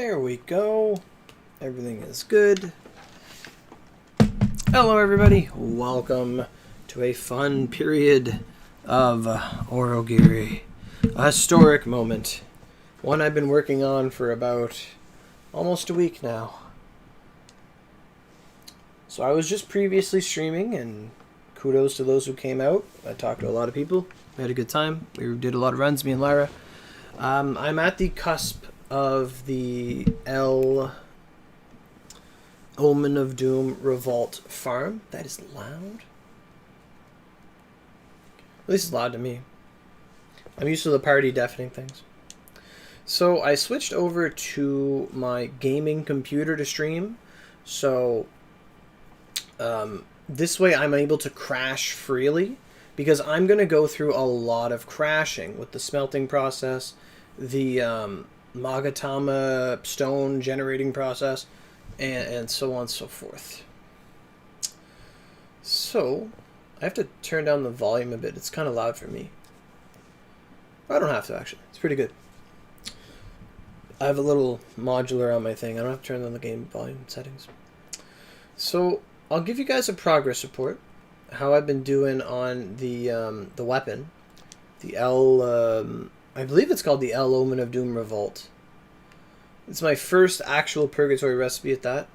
There we go. Everything is good. Hello everybody. Welcome to a fun period of Aurogiri. A historic moment. One I've been working on for about almost a week now. So I was just previously streaming, and kudos to those who came out. I talked to a lot of people. We had a good time. We did a lot of runs, me and Lyra. I'm at the cusp of the Omen of Doom Revolt farm. That is loud. At least it's loud to me. I'm used to the party deafening things. So I switched over to my gaming computer to stream. So this way I'm able to crash freely, because I'm going to go through a lot of crashing with the smelting process, the Magatama stone generating process, and so on and so forth. So I have to turn down the volume a bit. It's kind of loud for me. I don't have to, actually. It's pretty good. I have a little modular on my thing. I don't have to turn on the game volume settings. So I'll give you guys a progress report, how I've been doing on the weapon, the I believe it's called the Omen of Doom Revolt. It's my first actual Purgatory recipe at that.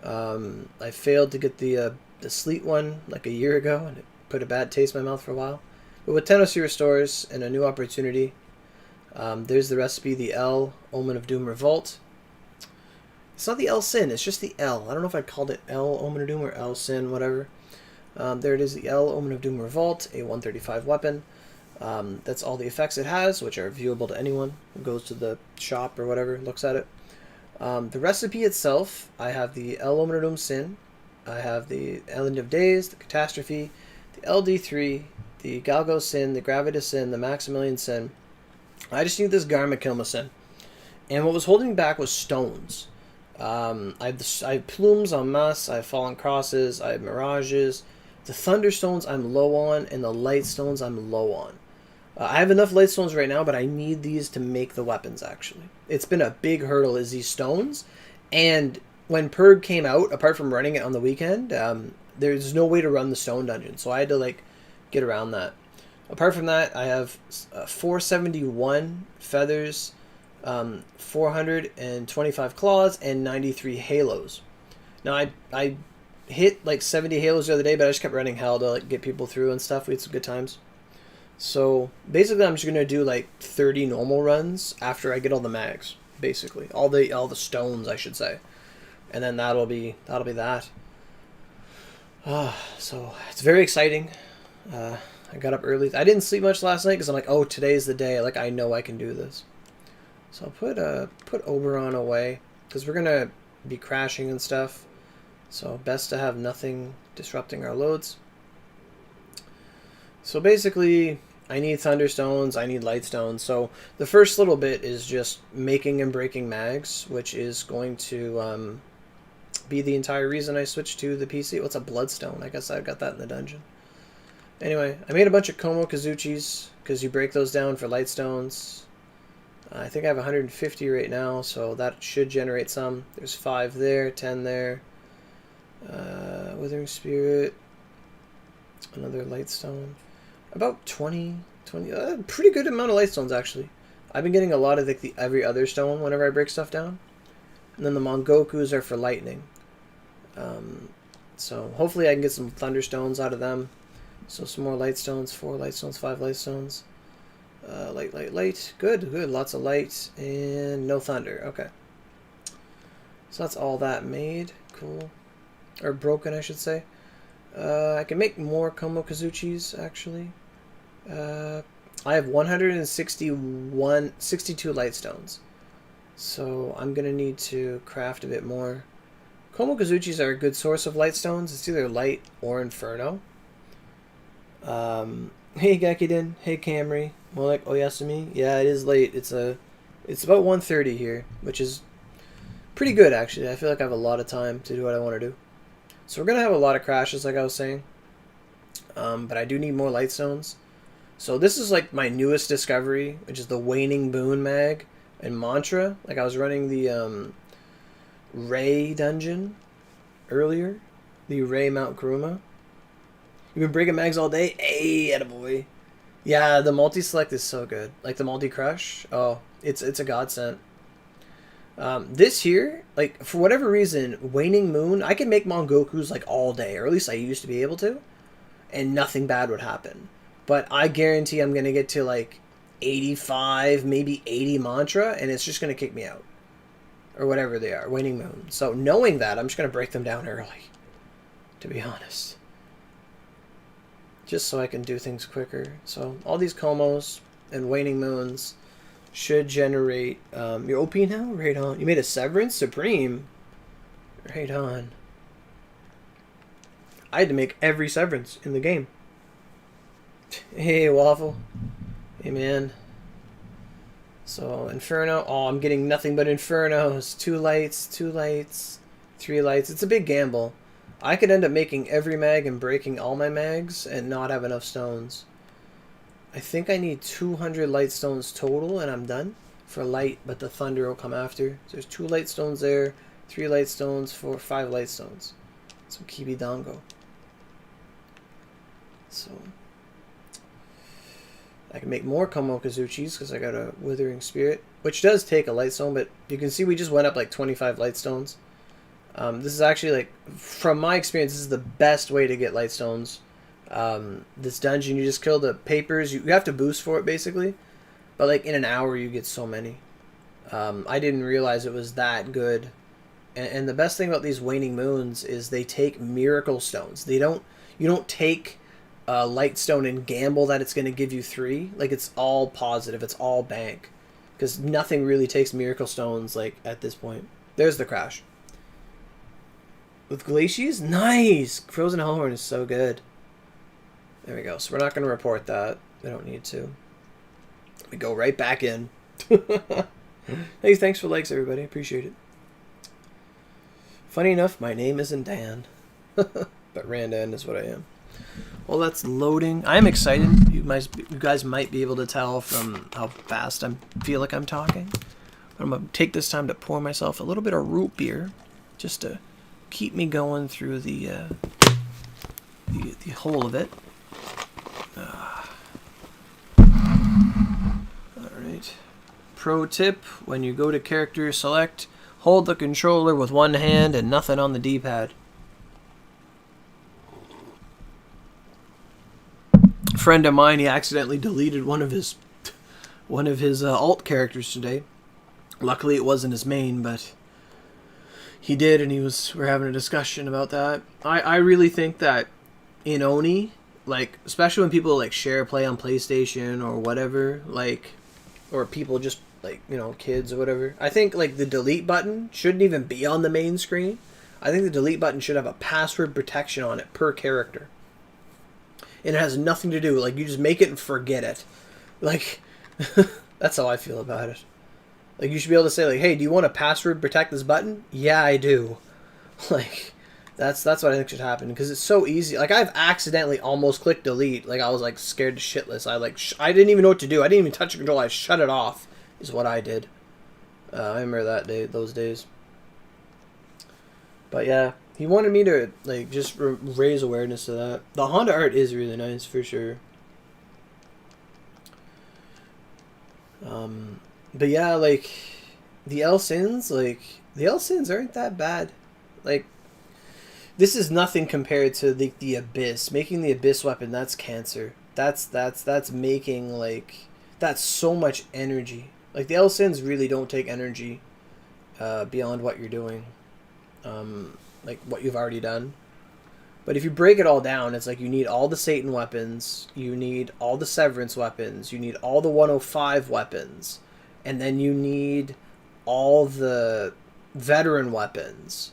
I failed to get the Sleet one like a year ago, and it put a bad taste in my mouth for a while. But with 10 OC restores and a new opportunity, there's the recipe, the Omen of Doom Revolt. It's not the Sin, it's just the L. I don't know if I called it Omen of Doom or Sin, whatever. There it is, the Omen of Doom Revolt, a 135 weapon. That's all the effects it has, which are viewable to anyone who goes to the shop or whatever, looks at it. The recipe itself, I have the Omen of Doom Sin, I have the End of Days, the Catastrophe, the LD3, the Galgo Sin, the Gravitas Sin, the Maximilian Sin. I just need this Garma Kilma Sin. And what was holding me back was stones. I have plumes en masse, I have fallen crosses, I have mirages. The thunderstones I'm low on, and the light stones I'm low on. I have enough light stones right now, but I need these to make the weapons, actually. It's been a big hurdle, is these stones. And when Purg came out, apart from running it on the weekend, there's no way to run the stone dungeon. So I had to, get around that. Apart from that, I have 471 feathers, 425 claws, and 93 halos. Now, I hit 70 halos the other day, but I just kept running hell to get people through and stuff. We had some good times. So basically I'm just gonna do 30 normal runs after I get all the mags, basically. All the stones, I should say. And then that'll be that. So it's very exciting. I got up early. I didn't sleep much last night because I'm like, oh, today's the day. I know I can do this. So I'll put Oberon away, because we're gonna be crashing and stuff. So best to have nothing disrupting our loads. So basically, I need thunderstones, I need lightstones. So the first little bit is just making and breaking mags, which is going to be the entire reason I switched to the PC. What's a bloodstone? I guess I got that in the dungeon. Anyway, I made a bunch of Komo Kazuchis, because you break those down for lightstones. I think I have 150 right now, so that should generate some. There's 5 there, 10 there. Withering Spirit, another lightstone, about 20, pretty good amount of lightstones, actually. I've been getting a lot of the every other stone whenever I break stuff down. And then the Mongokus are for lightning. So hopefully I can get some thunderstones out of them. So some more lightstones, 4 lightstones, 5 lightstones. Light. Good. Lots of light and no thunder. Okay. So that's all that made. Cool. Or broken, I should say. I can make more Komo Kazuchis, actually. I have 62 lightstones. So I'm going to need to craft a bit more. Komo Kazuchis are a good source of lightstones. It's either light or inferno. Hey Gekiden. Hey Camry. More Oyasumi. Yeah, it is late. It's about 1:30 here, which is pretty good, actually. I feel like I have a lot of time to do what I want to do. So we're going to have a lot of crashes, like I was saying. But I do need more lightstones. So this is my newest discovery, which is the Waning Boon mag. and mantra. Like I was running the Ray dungeon earlier, the Ray Mount Kuruma. You've been breaking mags all day? Hey, attaboy. Yeah, the multi-select is so good. Like the multi-crush. Oh, it's a godsend. This here, like, for whatever reason, Waning Moon, I can make Mongokus, like, all day. Or at least I used to be able to. And nothing bad would happen. But I guarantee I'm going to get to, like, 85, maybe 80 mantra, and it's just going to kick me out. Or whatever they are, Waning Moon. So knowing that, I'm just going to break them down early. To be honest. Just so I can do things quicker. So all these Komos and Waning Moons should generate your OP now? Right on. You made a Severance Supreme? Right on. I had to make every Severance in the game. Hey, Waffle. Hey, man. So, Inferno. Oh, I'm getting nothing but Infernos. 2 lights, 2 lights, 3 lights. It's a big gamble. I could end up making every mag and breaking all my mags and not have enough stones. I think I need 200 light stones total and I'm done for light, but the thunder will come after. So there's 2 light stones there, 3 light stones, 5 light stones. Some Kibi Dango. So I can make more Komo Kazuchis because I got a Withering Spirit, which does take a light stone, but you can see we just went up like 25 light stones. This is actually, like, from my experience, this is the best way to get light stones. This dungeon, you just kill the papers. You have to boost for it, basically. But, like, in an hour, you get so many. I didn't realize it was that good. And the best thing about these Waning Moons is they take miracle stones. You don't take a light stone and gamble that it's going to give you 3. Like, it's all positive. It's all bank. Because nothing really takes miracle stones, like, at this point. There's the crash. With Glaciers? Nice! Frozen Hellhorn is so good. There we go. So we're not going to report that. We don't need to. We go right back in. Hey, thanks for likes, everybody. Appreciate it. Funny enough, my name isn't Dan. But Randan is what I am. Well, that's loading. I'm excited. You guys might be able to tell from how fast I feel like I'm talking. But I'm going to take this time to pour myself a little bit of root beer. Just to keep me going through the whole of it. Alright. Pro tip, when you go to character select, hold the controller with one hand and nothing on the D-pad. A friend of mine, he accidentally deleted one of his alt characters today. Luckily it wasn't his main, but he did, and we're having a discussion about that. I really think that in Oni, like, especially when people, like, share play on PlayStation or whatever, like, or people just, like, you know, kids or whatever, I think, like, the delete button shouldn't even be on the main screen. I think the delete button should have a password protection on it per character. And it has nothing to do, like, you just make it and forget it. Like, that's how I feel about it. Like, you should be able to say, like, hey, do you want to password protect this button? Yeah, I do. Like, that's what I think should happen, because it's so easy. Like, I've accidentally almost clicked delete. Like, I was, like, scared shitless. I didn't even know what to do. I didn't even touch the controller. I shut it off, is what I did. I remember those days. But, yeah, he wanted me to, like, just raise awareness to that. The Honda art is really nice, for sure. But yeah, like, the L-Sins aren't that bad. Like, this is nothing compared to the Abyss. Making the Abyss weapon, that's cancer. That's making, like, that's so much energy. Like, the L-Sins really don't take energy beyond what you're doing. Like, what you've already done. But if you break it all down, it's like you need all the Satan weapons, you need all the Severance weapons, you need all the 105 weapons, and then you need all the veteran weapons,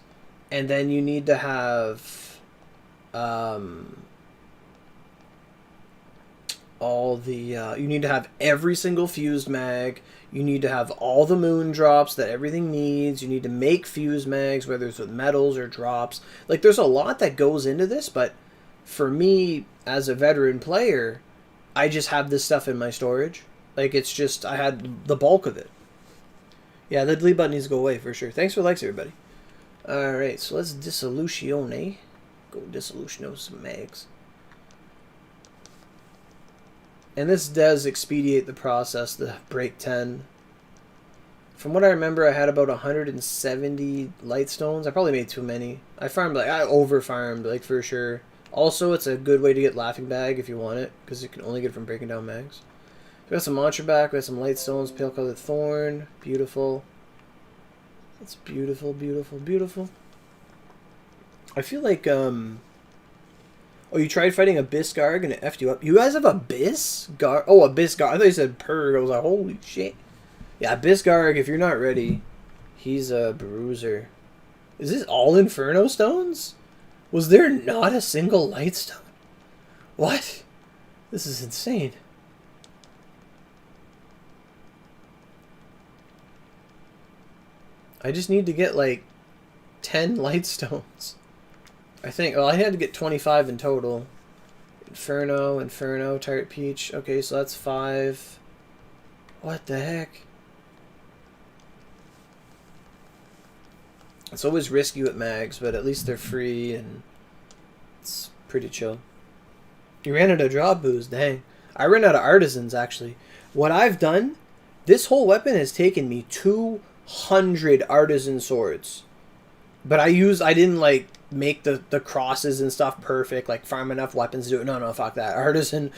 and then you need to have you need to have every single fused mag. You need to have all the moon drops that everything needs. You need to make fuse mags, whether it's with metals or drops. Like, there's a lot that goes into this, but for me, as a veteran player, I just have this stuff in my storage. Like, it's just, I had the bulk of it. Yeah, the delete button needs to go away for sure. Thanks for likes, everybody. Alright, so let's Dissolution. Go Dissolution some mags. And this does expedite the process, the break 10. From what I remember, I had about 170 light stones. I probably made too many. I over farmed, like, for sure. Also, it's a good way to get Laughing Bag if you want it, because you can only get it from breaking down mags. We got some mantra back, we got some light stones, pale colored thorn. Beautiful. That's beautiful, beautiful, beautiful. I feel like, oh, you tried fighting Abyss Garg and it effed you up. You guys have Abyss Garg? Oh, Abyss Garg. I thought you said Purg. I was like, holy shit. Yeah, Abyss Garg, if you're not ready, he's a bruiser. Is this all Inferno stones? Was there not a single light stone? What? This is insane. I just need to get like 10 light stones. I think, well, I had to get 25 in total. Inferno, Tart Peach. Okay, so that's 5. What the heck? It's always risky with mags, but at least they're free and it's pretty chill. You ran out of draw booze, dang. I ran out of artisans, actually. What I've done, this whole weapon has taken me 200 artisan swords. But I didn't like make the crosses and stuff perfect, like farm enough weapons to do it. No, fuck that. Artisan.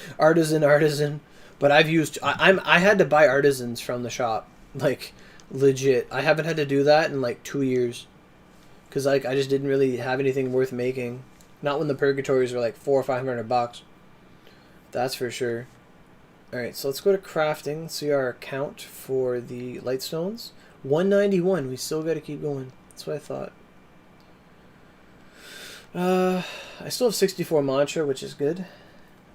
But I've used, I had to buy artisans from the shop. Like, legit. I haven't had to do that in like 2 years. Because like I just didn't really have anything worth making. Not when the Purgatories were like $400 or $500. That's for sure. Alright, so let's go to crafting. See our count for the light stones. 191. We still got to keep going. That's what I thought. I still have 64 mantra, which is good.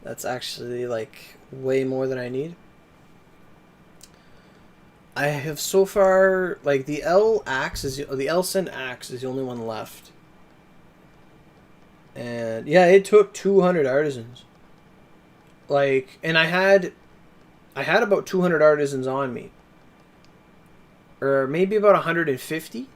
That's actually like way more than I need. I have so far, like, the L Sen axe is the only one left. And yeah, it took 200 artisans. Like, and I had about 200 artisans on me. Or maybe about 150.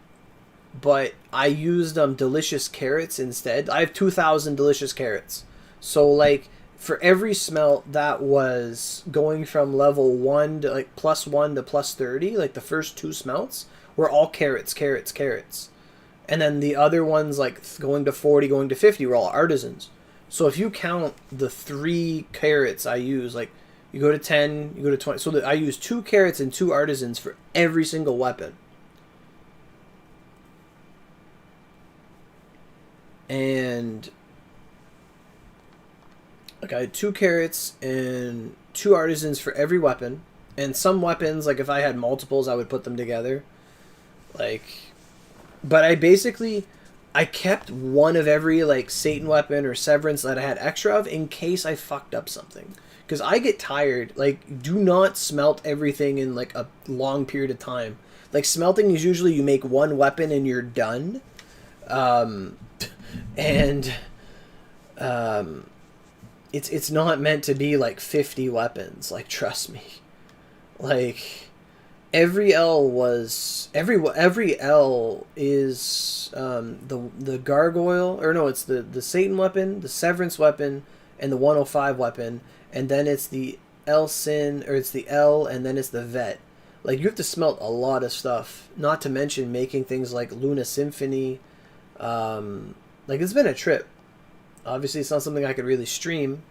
But I used delicious carrots instead. I have 2,000 delicious carrots. So like for every smelt that was going from level 1 to like +1 to +30, like the first 2 smelts were all carrots. And then the other ones like going to 40, going to 50 were all artisans. So if you count the 3 carrots I use, like you go to 10, you go to 20. So I use 2 carrots and 2 artisans for every single weapon. And like I had 2 carrots and 2 artisans for every weapon. And some weapons, like if I had multiples, I would put them together. Like, but I kept one of every like Satan weapon or Severance that I had extra of in case I fucked up something. Because I get tired. Like, do not smelt everything in like a long period of time. Like smelting is usually you make 1 weapon and you're done. It's not meant to be like 50 weapons, like trust me. Like every L is the gargoyle, or no, it's the Satan weapon, the Severance weapon, and the 105 weapon, and then it's the L Sin, or it's the L, and then it's the Vet. Like you have to smelt a lot of stuff, not to mention making things like Luna Symphony. Like it's been a trip. Obviously, it's not something I could really stream.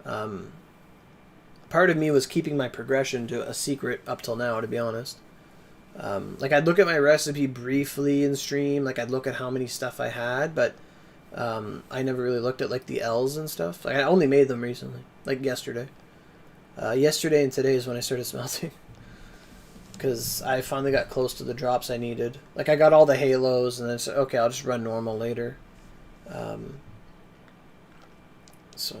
Part of me was keeping my progression to a secret up till now, to be honest. Like I'd look at my recipe briefly in stream. Like I'd look at how many stuff I had, but I never really looked at like the L's and stuff. Like I only made them recently, like yesterday. Yesterday and today is when I started smelting. Because I finally got close to the drops I needed. Like I got all the halos, and then said, okay, I'll just run normal later. So,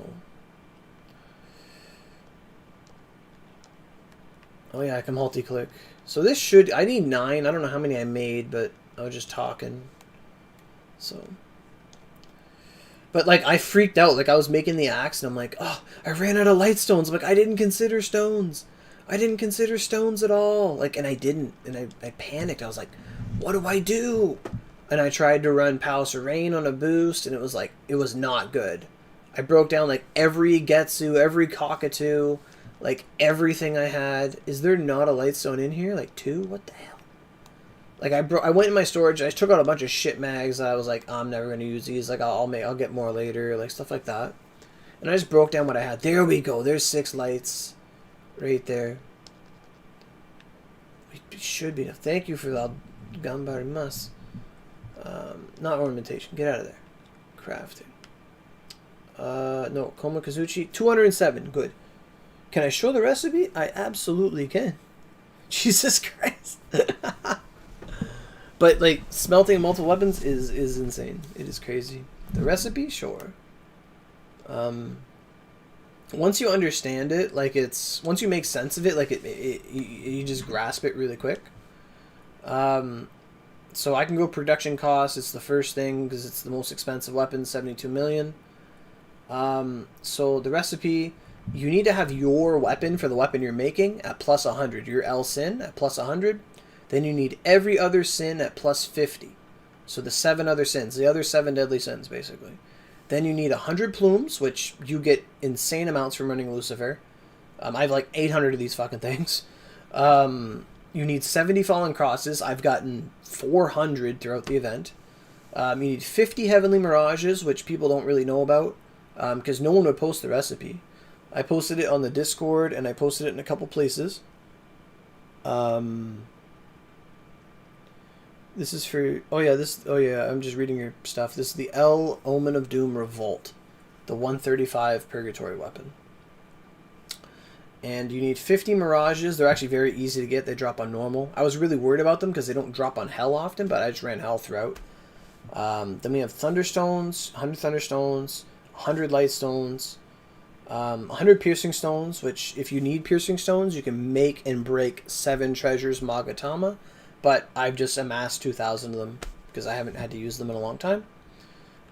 oh yeah, I can multi-click. So this should, I need 9. I don't know how many I made, but I was just talking. So, but like I freaked out. Like I was making the axe, and I'm like, oh, I ran out of light stones. I'm like, I didn't consider stones. I didn't consider stones at all. Like, and I didn't. And I panicked. I was like, what do I do? And I tried to run Palace of Rain on a boost, and it was like, it was not good. I broke down like every Getsu, every Cockatoo, like everything I had. Is there not a Lightstone in here? Like 2? What the hell? Like I went in my storage, I took out a bunch of shit mags. I was like, I'm never gonna use these. Like I'll get more later, like stuff like that. And I just broke down what I had. There we go. There's 6 lights, right there. It should be enough. Thank you for the Gambarimasu. Not ornamentation. Get out of there. Crafting. No, Koma Kazuchi. 207. Good. Can I show the recipe? I absolutely can. Jesus Christ. But, like, smelting multiple weapons is insane. It is crazy. The recipe? Sure. Once you understand it, like, once you make sense of it, like, you just grasp it really quick. So I can go production cost. It's the first thing because it's the most expensive weapon, 72 million. So the recipe, you need to have your weapon for the weapon you're making at plus 100. Your L Sin at plus 100. Then you need every other sin at plus 50. So the 7 other sins, the other 7 deadly sins, basically. Then you need 100 plumes, which you get insane amounts from running Lucifer. I have like 800 of these fucking things. You need 70 fallen crosses. I've gotten 400 throughout the event. You need 50 heavenly mirages, which people don't really know about, because no one would post the recipe. I posted it on the Discord, and I posted it in a couple places. This is for... Oh yeah, I'm just reading your stuff. This is the L Omen of Doom Revolt. The 135 Purgatory weapon. And you need 50 mirages. They're actually very easy to get. They drop on normal. I was really worried about them because they don't drop on hell often, but I just ran hell throughout. Then we have Thunderstones, 100 Thunderstones, 100 Lightstones, 100 Piercing Stones, which if you need Piercing Stones, you can make and break 7 Treasures Magatama. But I've just amassed 2,000 of them because I haven't had to use them in a long time.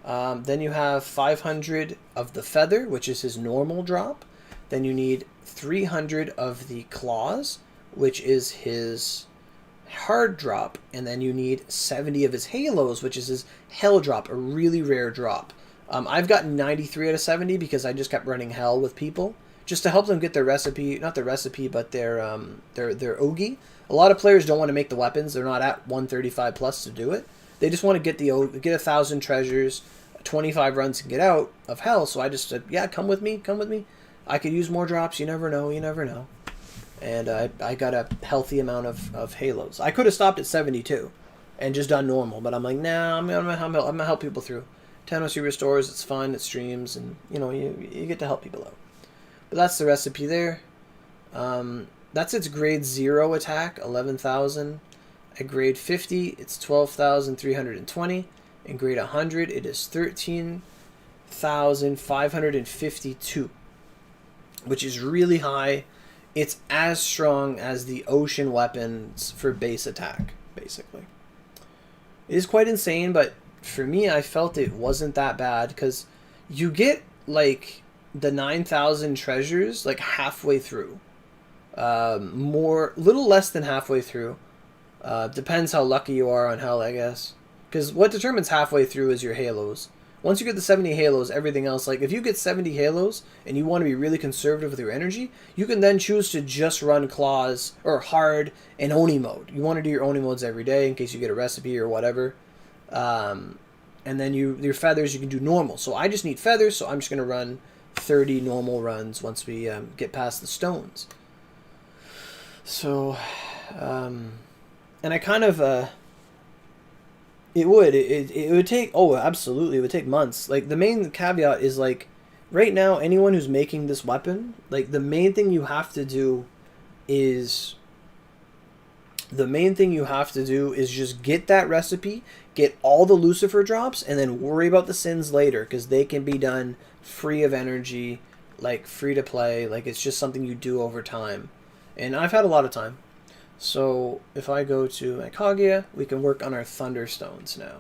Then you have 500 of the Feather, which is his normal drop. Then you need 300 of the Claws, which is his hard drop. And then you need 70 of his Halos, which is his hell drop, a really rare drop. I've gotten 93 out of 70 because I just kept running hell with people, just to help them get their recipe, not their recipe, but their Ogi. A lot of players don't want to make the weapons. They're not at 135 plus to do it. They just want to get 1,000 treasures, 25 runs and get out of hell. So I just said, yeah, come with me. I could use more drops. You never know. And I got a healthy amount of halos. I could have stopped at 72 and just done normal, but I'm like, nah, I'm gonna help people through. Thanos restores. It's fun. It streams, and you get to help people out. But that's the recipe there. That's its grade 0 attack, 11,000. At grade 50, it's 12,320. In grade 100, it is 13,552, which is really high. It's as strong as the ocean weapons for base attack, basically. It is quite insane, but for me, I felt it wasn't that bad, because you get, like, the 9,000 treasures, like, halfway through. Little less than halfway through. Depends how lucky you are on hell, I guess. Because what determines halfway through is your halos. Once you get the 70 halos, everything else, like if you get 70 halos and you want to be really conservative with your energy, you can then choose to just run claws or hard and Oni mode. You want to do your Oni modes every day in case you get a recipe or whatever. And then your feathers, you can do normal. So I just need feathers, so I'm just going to run 30 normal runs once we get past the stones. So, and I kind of, it would take, oh, absolutely, it would take months. Like, the main caveat is, like, right now, anyone who's making this weapon, like, the main thing you have to do is just get that recipe, get all the Lucifer drops, and then worry about the sins later, because they can be done free of energy, like, free to play, like, it's just something you do over time. And I've had a lot of time. So if I go to my Kaguya, we can work on our Thunderstones now.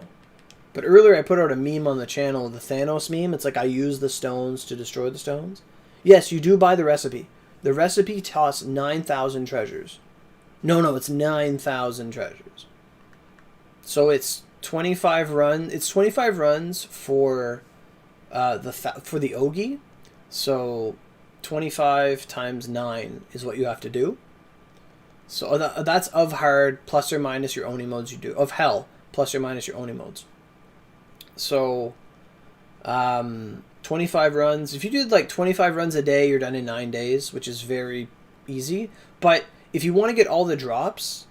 But earlier I put out a meme on the channel, the Thanos meme. It's like I use the stones to destroy the stones. Yes, you do buy the recipe. The recipe costs 9,000 treasures. No, it's 9,000 treasures. So it's 25 run. It's 25 runs for the Ogi. So 25 times 9 is what you have to do. So that's of hard plus or minus your Oni modes you do. Of hell plus or minus your Oni modes. So 25 runs. If you did like 25 runs a day, you're done in 9 days, which is very easy. But if you want to get all the drops,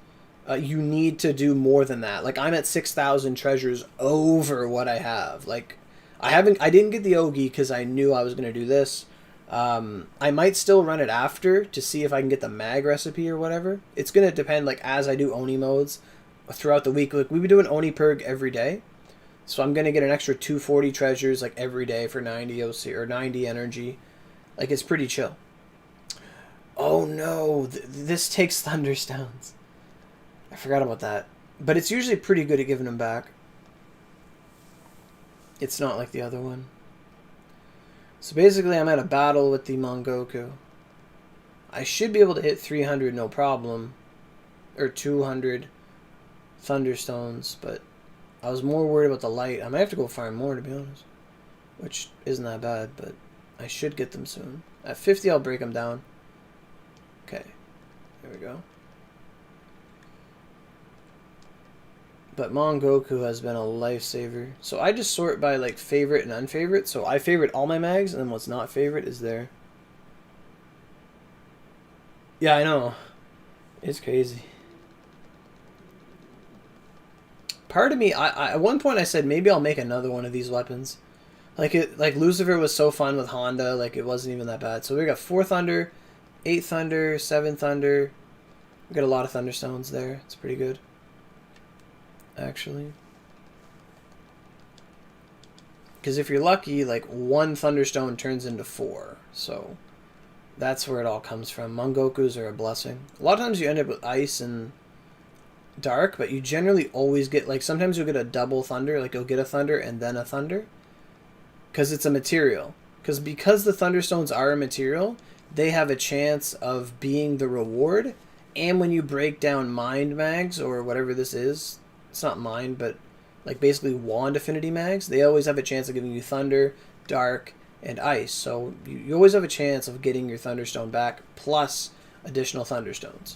you need to do more than that. Like I'm at 6,000 treasures over what I have. Like I didn't get the Ogi because I knew I was going to do this. I might still run it after to see if I can get the mag recipe or whatever. It's going to depend like as I do Oni modes throughout the week. Like we be doing Oni Purg every day. So I'm going to get an extra 240 treasures like every day for 90 OC or 90 energy. Like it's pretty chill. Oh no, this takes Thunderstones. I forgot about that. But it's usually pretty good at giving them back. It's not like the other one. So basically I'm at a battle with the Mongoku. I should be able to hit 300 no problem. Or 200 Thunderstones, but I was more worried about the light. I might have to go farm more to be honest. Which isn't that bad, but I should get them soon. At 50 I'll break them down. Okay. There we go. But Mongoku has been a lifesaver. So I just sort by like favorite and unfavorite. So I favorite all my mags, and then what's not favorite is there. Yeah, I know. It's crazy. Part of me, I at one point I said maybe I'll make another one of these weapons. Like Lucifer was so fun with Honda, like it wasn't even that bad. So we got 4 Thunder, 8 Thunder, 7 Thunder. We got a lot of Thunderstones there. It's pretty good. Actually. Because if you're lucky, like 1 Thunderstone turns into 4. So that's where it all comes from. Mongokus are a blessing. A lot of times you end up with Ice and Dark, but you generally always get, like sometimes you'll get a double Thunder. Like you'll get a Thunder and then a Thunder. Because it's a material. Because the Thunderstones are a material, they have a chance of being the reward. And when you break down Mind Mags or whatever this is, it's not Mind, but like basically Wand Affinity Mags, they always have a chance of giving you Thunder, Dark, and Ice. So you always have a chance of getting your Thunderstone back plus additional Thunderstones.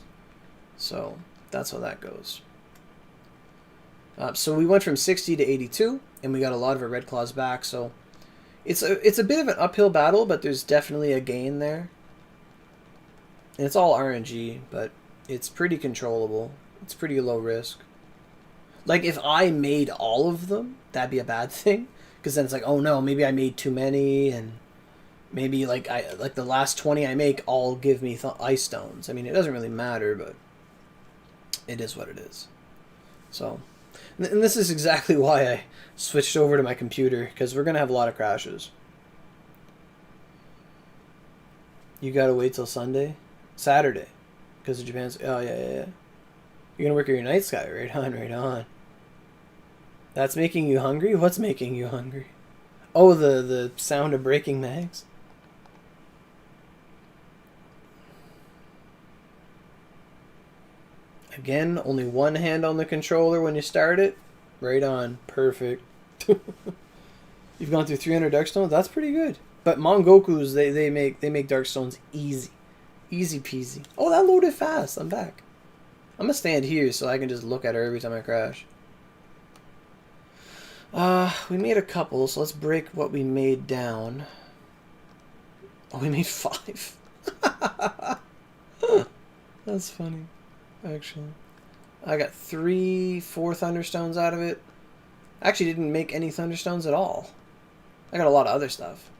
So that's how that goes. So we went from 60 to 82, and we got a lot of our Red Claws back. So it's a bit of an uphill battle, but there's definitely a gain there. And it's all RNG, but it's pretty controllable. It's pretty low risk. Like, if I made all of them, that'd be a bad thing. Because then it's like, oh no, maybe I made too many, and maybe, like, the last 20 I make all give me Ice Stones. I mean, it doesn't really matter, but it is what it is. So, and this is exactly why I switched over to my computer, because we're going to have a lot of crashes. You gotta wait till Saturday. Because of Japan's... Oh, yeah. You're gonna work your night sky. Right on. That's making you hungry? What's making you hungry? Oh, the sound of breaking mags? Again, only one hand on the controller when you start it. Right on. Perfect. You've gone through 300 Darkstones? That's pretty good. But Mongokus, they make Darkstones easy. Easy peasy. Oh, that loaded fast. I'm back. I'm going to stand here so I can just look at her every time I crash. We made a couple, so let's break what we made down. Oh, we made 5. That's funny, actually. I got 4 Thunderstones out of it. I actually didn't make any Thunderstones at all. I got a lot of other stuff.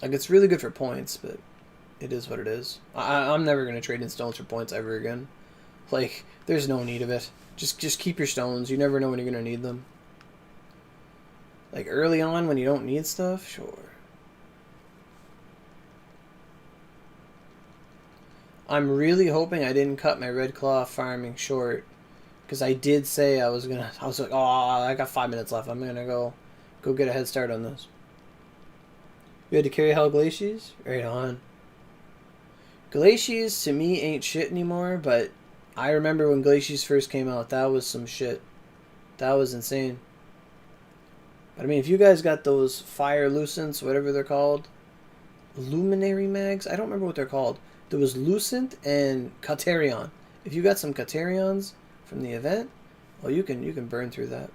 Like, it's really good for points, but it is what it is. I'm never going to trade in stones for points ever again. Like, there's no need of it. Just keep your stones. You never know when you're going to need them. Like, early on when you don't need stuff, sure. I'm really hoping I didn't cut my Red Claw farming short. Because I did say I was like, oh, I got 5 minutes left. I'm going to go get a head start on this. You had to carry Hell Glaciers? Right on. Glaciers to me ain't shit anymore, but I remember when Glaciers first came out, that was some shit. That was insane. But I mean, if you guys got those Fire Lucents, whatever they're called, Luminary Mags, I don't remember what they're called. There was Lucent and Katerion. If you got some Katerions from the event, well, you can burn through that.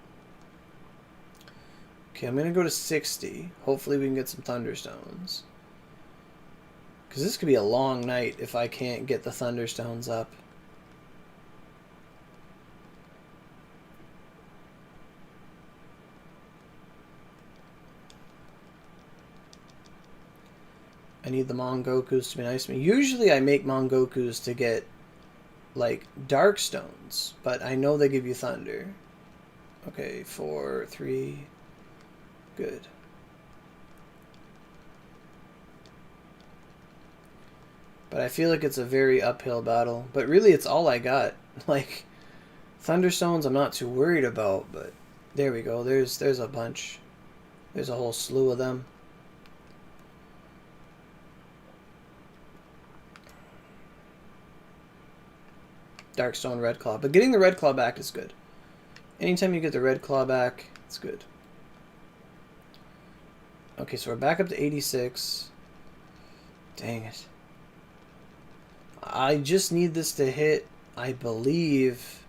Okay, I'm gonna go to 60. Hopefully we can get some Thunderstones. Because this could be a long night if I can't get the Thunderstones up. I need the Mongokus to be nice to me. Usually I make Mongokus to get, like, Dark Stones. But I know they give you Thunder. Okay, 4, 3. Good. But I feel like it's a very uphill battle. But really, it's all I got. Like, Thunderstones I'm not too worried about, but there we go. There's a bunch. There's a whole slew of them. Darkstone Red Claw. But getting the Red Claw back is good. Anytime you get the Red Claw back, it's good. Okay, so we're back up to 86. Dang it. I just need this to hit, I believe.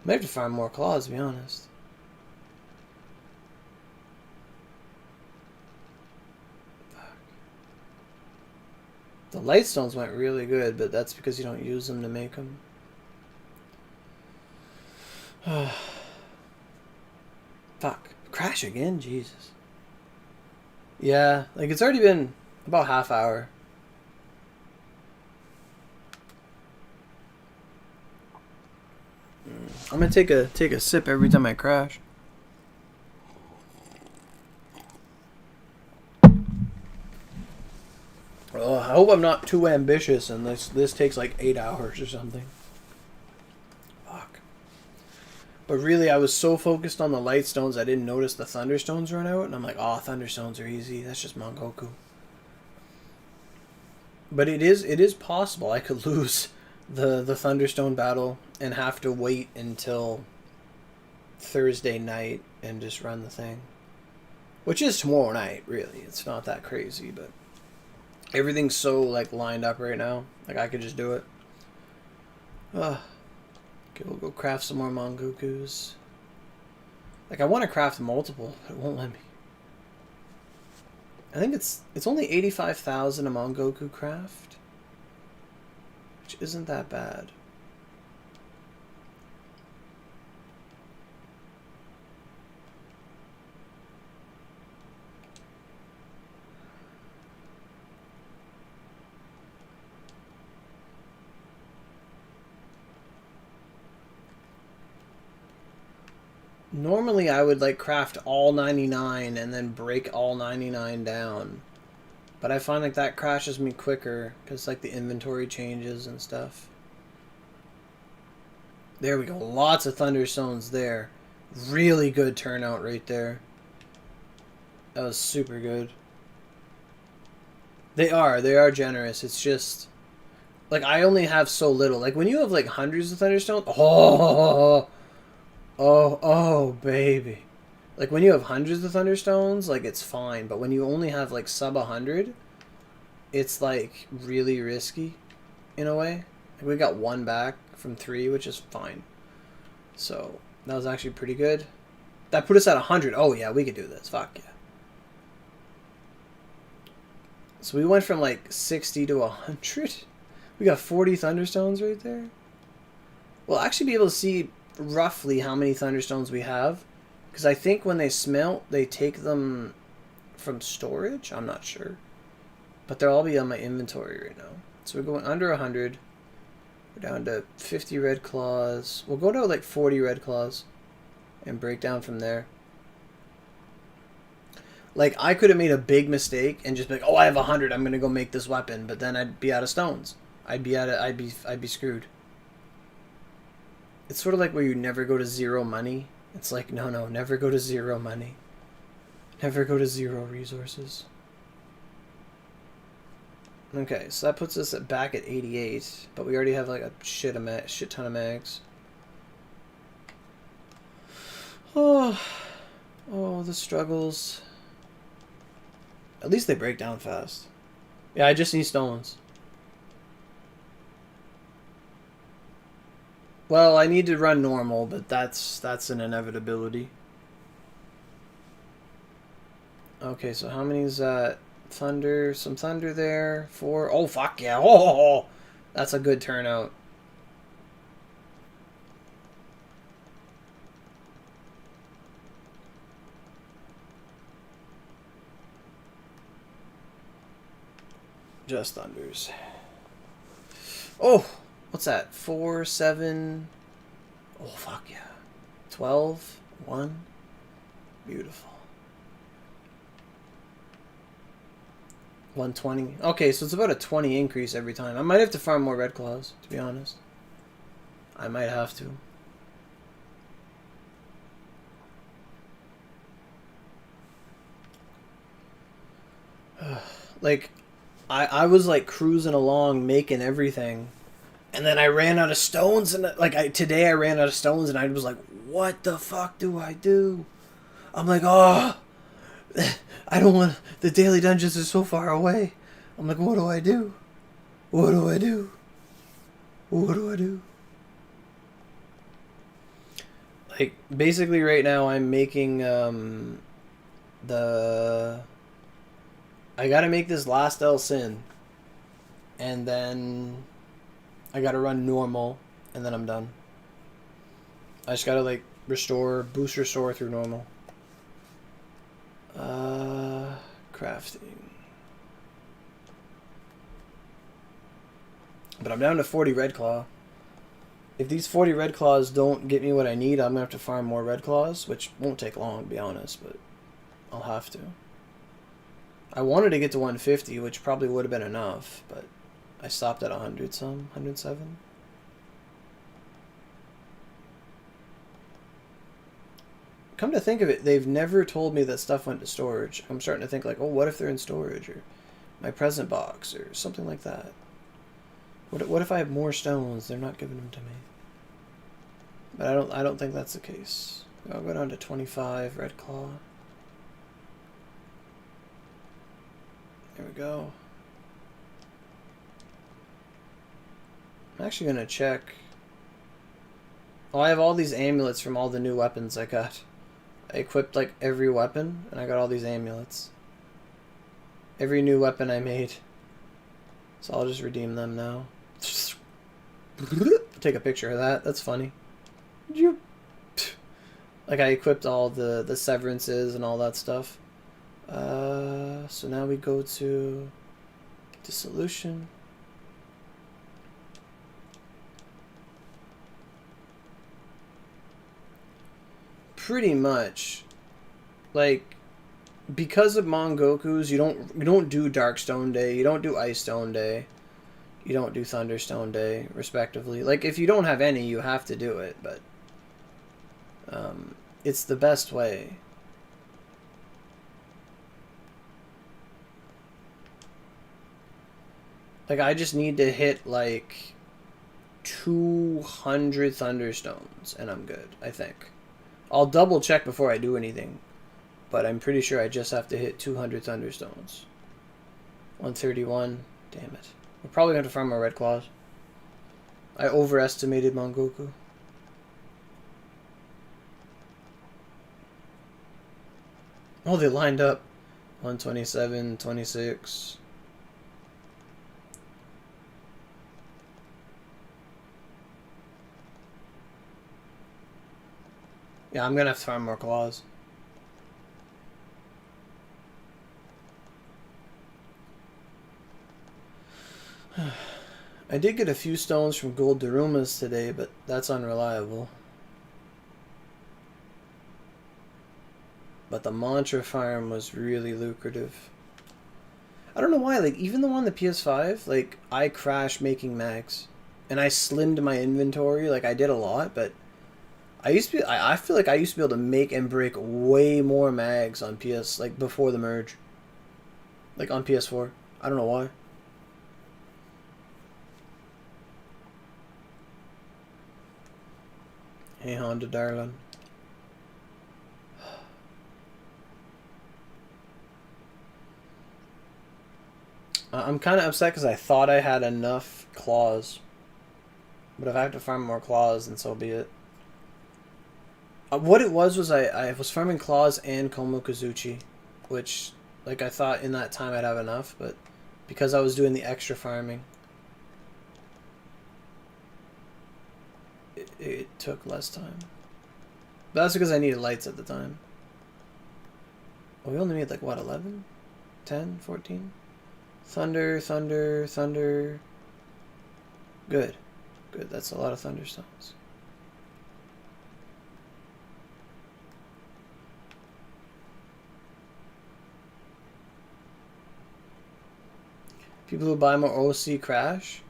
Might have to find more claws, to be honest. Fuck. The Lightstones went really good, but that's because you don't use them to make them. Fuck. Crash again? Jesus. Yeah, like it's already been about half hour. I'm gonna take a sip every time I crash. Oh, I hope I'm not too ambitious and this takes like 8 hours or something. Fuck. But really, I was so focused on the Lightstones, I didn't notice the Thunderstones run out, and I'm like, oh, Thunderstones are easy. That's just Mongoku. But it is possible I could lose the Thunderstone battle and have to wait until Thursday night and just run the thing. Which is tomorrow night, really. It's not that crazy, but everything's so like lined up right now. Like I could just do it. Okay, we'll go craft some more Mongokus. Like I want to craft multiple, but it won't let me. I think it's only 85,000 a Mongoku craft, which isn't that bad. Normally I would like craft all 99 and then break all 99 down. But I find like that crashes me quicker because like the inventory changes and stuff. There we go. Lots of Thunderstones there. Really good turnout right there. That was super good. They are generous. It's just like I only have so little. Like when you have like hundreds of Thunderstones, oh, baby. Like, when you have hundreds of Thunderstones, like, it's fine. But when you only have, like, sub 100, it's, like, really risky, in a way. Like, we got 1 back from 3, which is fine. So, that was actually pretty good. That put us at 100. Oh, yeah, we could do this. Fuck, yeah. So, we went from, like, 60 to 100. We got 40 Thunderstones right there. We'll actually be able to see roughly how many Thunderstones we have, because I think when they smelt they take them from storage. I'm not sure, but they'll all be on my inventory right now. So we're going under 100. We're down to 50 red claws. We'll go to like 40 red claws and break down from there. Like I could have made a big mistake and just be like, oh, I have 100, I'm gonna go make this weapon, but then I'd be out of stones. I'd be screwed. It's sort of like where you never go to zero money. It's like, no, never go to zero money. Never go to 0 resources. Okay, so that puts us back at 88, but we already have like a shit ton of mags. Oh, the struggles. At least they break down fast. Yeah, I just need stones. Well, I need to run normal, but that's an inevitability. Okay, so how many is that? Thunder, some thunder there. 4. Oh, fuck yeah. Oh, that's a good turnout. Just thunders. Oh, what's that? 4, 7. Oh, fuck yeah. 12, 1. Beautiful. 120. Okay, so it's about a 20 increase every time. I might have to farm more red claws, to be honest. I might have to. Like, I was like cruising along, making everything, and then I ran out of stones, and today I ran out of stones, and I was like, what the fuck do I do? I'm like, oh, I don't want, the daily dungeons are so far away. I'm like, what do I do? What do I do? What do I do? Like, basically right now I'm making, I gotta make this last El Sin, and then I gotta run normal, and then I'm done. I just gotta, like, boost restore through normal. Crafting. But I'm down to 40 red claw. If these 40 red claws don't get me what I need, I'm gonna have to farm more red claws, which won't take long, to be honest, but I'll have to. I wanted to get to 150, which probably would have been enough, but I stopped at 100 some, 107. Come to think of it, they've never told me that stuff went to storage. I'm starting to think like, oh, what if they're in storage, or my present box, or something like that. What if I have more stones? They're not giving them to me. But I don't think that's the case. I'll go down to 25 red claw. There we go. I'm actually gonna check. Oh, I have all these amulets from all the new weapons I got. I equipped like every weapon, and I got all these amulets. Every new weapon I made. So I'll just redeem them now. Take a picture of that. That's funny. Like I equipped all the severances and all that stuff. So now we go to dissolution. Pretty much, like, because of Mongoku's, you don't do Darkstone Day, you don't do Ice Stone Day, you don't do Thunderstone Day, respectively. Like, if you don't have any, you have to do it, but it's the best way. Like, I just need to hit, like, 200 Thunderstones, and I'm good, I think. I'll double check before I do anything, but I'm pretty sure I just have to hit 200 Thunderstones. 131, damn it. We're probably going to have to farm our Red Claws. I overestimated Mongoku. Oh, they lined up. 127, 26... Yeah, I'm gonna have to find more claws. I did get a few stones from Gold Darumas today, but that's unreliable. But the mantra farm was really lucrative. I don't know why, like, even the one on the PS5, like, I crashed making mags. And I slimmed my inventory, like, I did a lot, but I feel like I used to be able to make and break way more mags on PS, like before the merge. Like on PS4. I don't know why. Hey Honda darling. I'm kind of upset because I thought I had enough claws. But if I have to farm more claws, then so be it. What it was I was farming claws and Komokazuchi, which, like, I thought in that time I'd have enough, but because I was doing the extra farming, it took less time. But that's because I needed lights at the time. Well, we only made, like, what, 11? 10? 14? Thunder, thunder, thunder. Good. Good, that's a lot of thunderstones. People who buy more OC crash?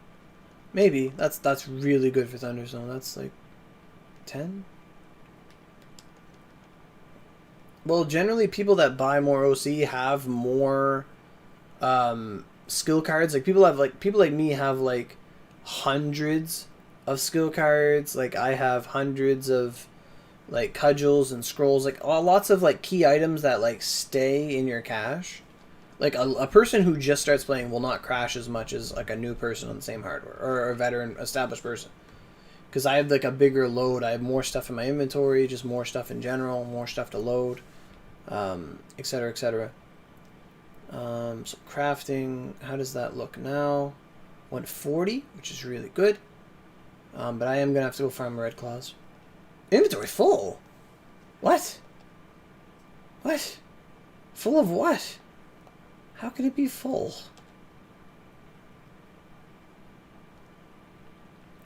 Maybe. That's really good for Thunderstone. That's like 10? Well, generally people that buy more OC have more skill cards. Like people like me have like hundreds of skill cards. Like I have hundreds of like cudgels and scrolls, like lots of like key items that like stay in your cache. Like a person who just starts playing will not crash as much as like a new person on the same hardware, or a veteran established person, because I have like a bigger load. I have more stuff in my inventory, just more stuff in general, more stuff to load, etc, etc. So crafting, how does that look now? 140, which is really good, but I am gonna have to go farm red claws. Inventory full? What? What? Full of what? How can it be full?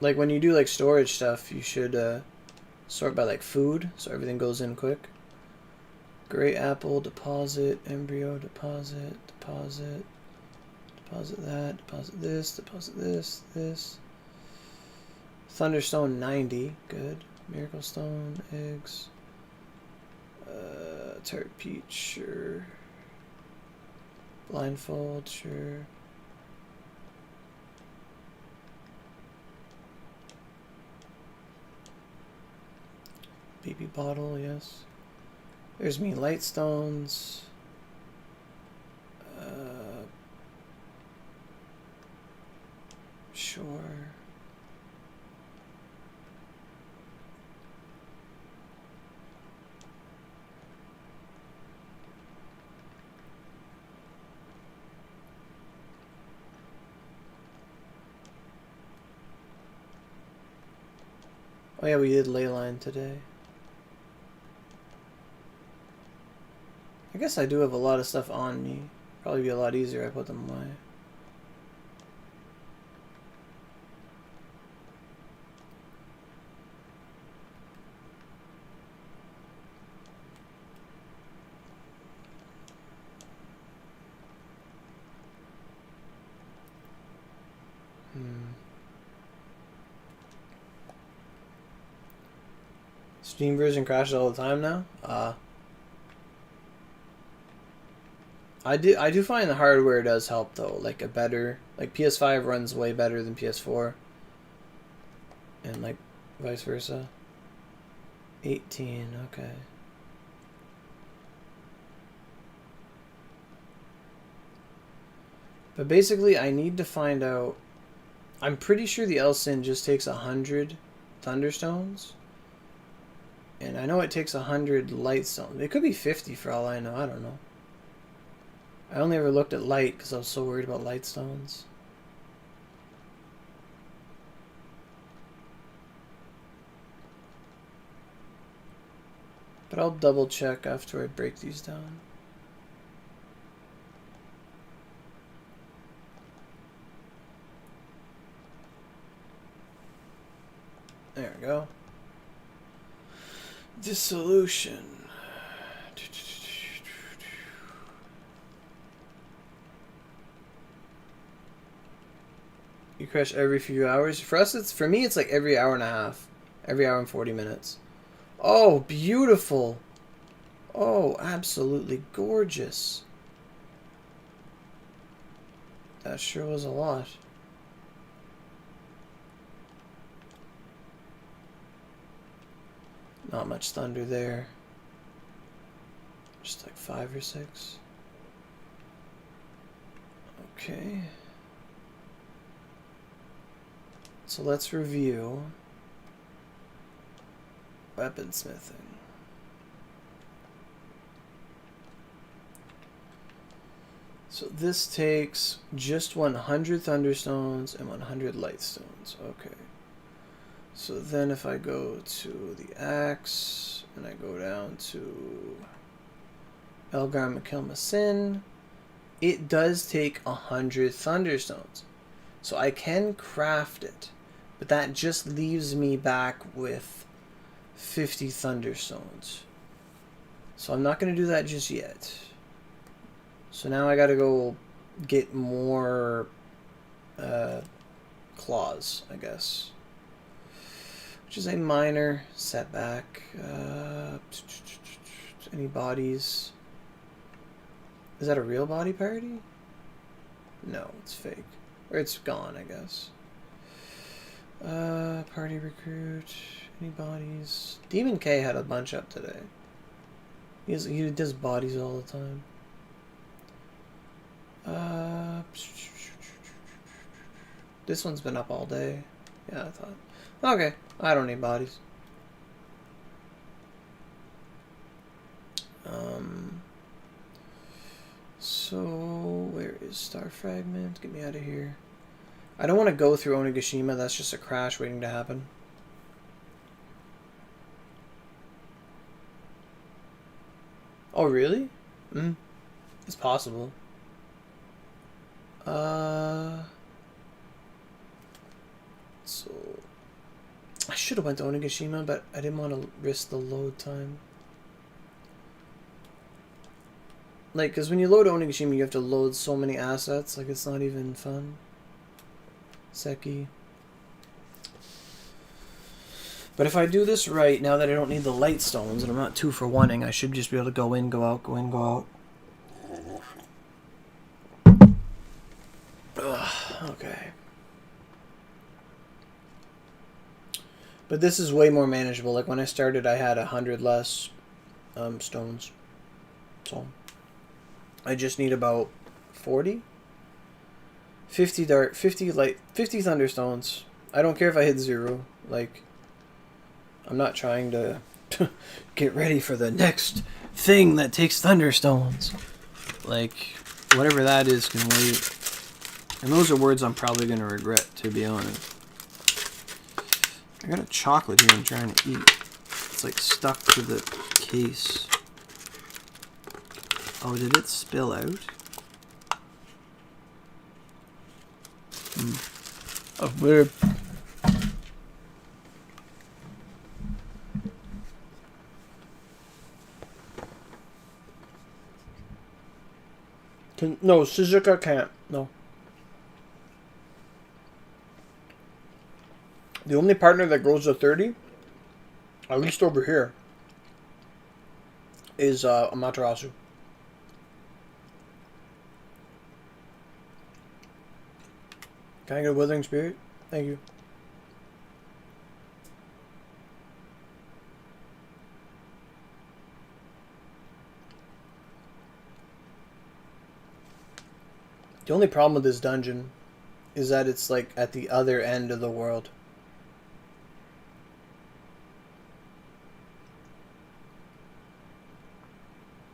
Like when you do like storage stuff, you should sort by like food, so everything goes in quick. Great apple, deposit, embryo, deposit, deposit, deposit that, deposit this, this. Thunderstone 90, good. Miracle stone, eggs. Tart peach, sure. Blindfold, sure. BB bottle, yes. There's me light stones. Sure. Oh yeah, we did ley line today. I guess I do have a lot of stuff on me. Probably be a lot easier if I put them away. Steam version crashes all the time now? I do find the hardware does help though. Like like PS5 runs way better than PS4. And like vice versa. 18, okay. But basically I need to find out, I'm pretty sure the Elsin just takes 100 Thunderstones. And I know it takes 100 light stones. It could be 50 for all I know. I don't know. I only ever looked at light because I was so worried about light stones. But I'll double check after I break these down. There we go. Dissolution. You crash every few hours. For me, it's like every hour and a half, every hour and 40 minutes. Oh, beautiful. Oh, absolutely gorgeous. That sure was a lot. Not much thunder there. Just like 5 or 6. Okay. So let's review weaponsmithing. So this takes just 100 thunderstones and 100 lightstones. Okay. So then if I go to the axe and I go down to Elgar McKelmasin, it does take 100 thunderstones. So I can craft it, but that just leaves me back with 50 thunderstones. So I'm not going to do that just yet. So now I gotta go get more claws, I guess. Which is a minor setback. Any bodies? Is that a real body party? No, it's fake. Or it's gone, I guess. Party recruit. Any bodies? Demon K had a bunch up today. He does bodies all the time. This one's been up all day. Yeah, I thought. Okay, I don't need bodies. So where is Star Fragment? Get me out of here. I don't want to go through Onigashima. That's just a crash waiting to happen. Oh, really? It's possible. So I should have went to Onigashima, but I didn't want to risk the load time. Like, because when you load Onigashima, you have to load so many assets. Like, it's not even fun. Seki. But if I do this right, now that I don't need the light stones and I'm not 2 for 1ing, I should just be able to go in, go out, go in, go out. Okay. But this is way more manageable. Like when I started, I had 100 less stones. So I just need about 40, 50 dart, 50 light, 50 thunderstones. I don't care if I hit 0. Like, I'm not trying to get ready for the next thing that takes thunderstones. Like, whatever that is can wait. And those are words I'm probably going to regret, to be honest. I got a chocolate here I'm trying to eat. It's like stuck to the case. Oh, did it spill out? Oh, weird. No, Suzuka can't. No. The only partner that grows to 30, at least over here, is Amaterasu. Can I get a Withering Spirit? Thank you. The only problem with this dungeon is that it's like at the other end of the world.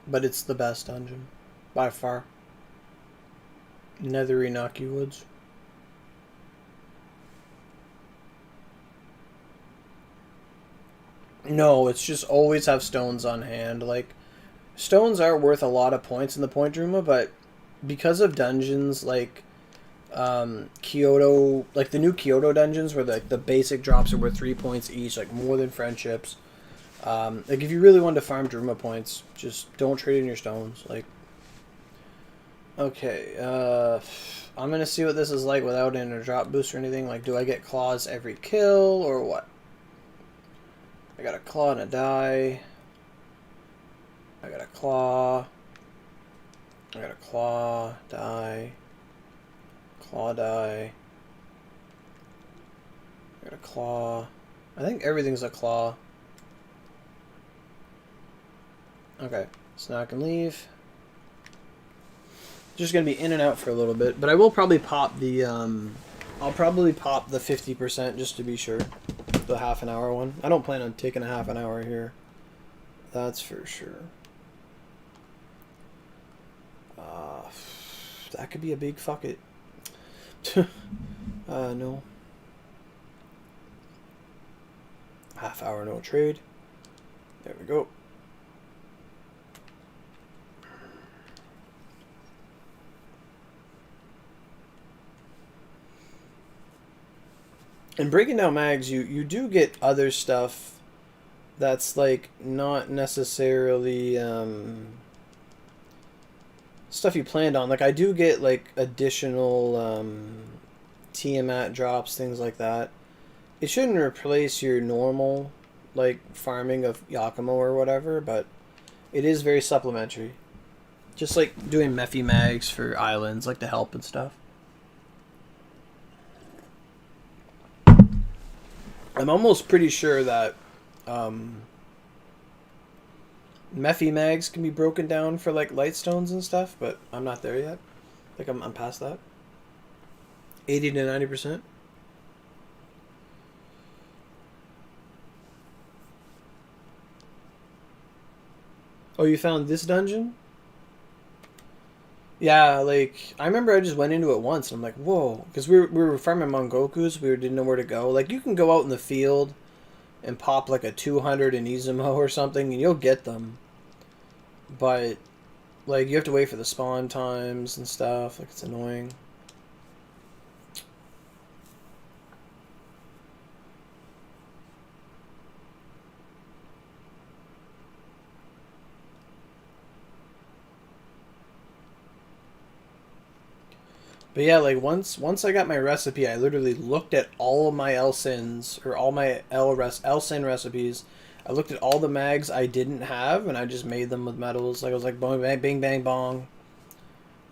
But it's the best dungeon. By far. Nether Inaki Woods. No, it's just always have stones on hand. Like, stones are worth a lot of points in the point room, but because of dungeons like Kyoto, like the new Kyoto dungeons where the basic drops are worth 3 points each, like more than friendships. Like if you really want to farm Druma points, just don't trade in your stones. Like, okay, I'm gonna see what this is like without in a drop boost or anything. Like, do I get claws every kill or what? I got a claw and a die. I got a claw. I got a claw, die. Claw, die. I got a claw. I think everything's a claw. Okay, so now I can leave. Just gonna be in and out for a little bit, but I will probably pop the I'll probably pop the 50% just to be sure. The half an hour one. I don't plan on taking a half an hour here. That's for sure. That could be a big fuck it. No. Half hour no trade. There we go. And breaking down mags, you do get other stuff that's like not necessarily stuff you planned on. Like I do get like additional Tiamat drops, things like that. It shouldn't replace your normal like farming of Yakumo or whatever, but it is very supplementary. Just like doing Mephi mags for islands, like to help and stuff. I'm almost pretty sure that Mephi mags can be broken down for like light stones and stuff, but I'm not there yet. Like I'm past that. 80 to 90%. Oh, you found this dungeon? Yeah, like I remember I just went into it once and I'm like, whoa, because we were farming Mongokus, we didn't know where to go. Like you can go out in the field and pop like a 200 in Izumo or something and you'll get them, but like you have to wait for the spawn times and stuff. Like it's annoying. But yeah, like once I got my recipe, I literally looked at all of my Elsins or all my Elsin recipes. I looked at all the mags I didn't have, and I just made them with metals. Like I was like, bang, bang, bang, bang, bong,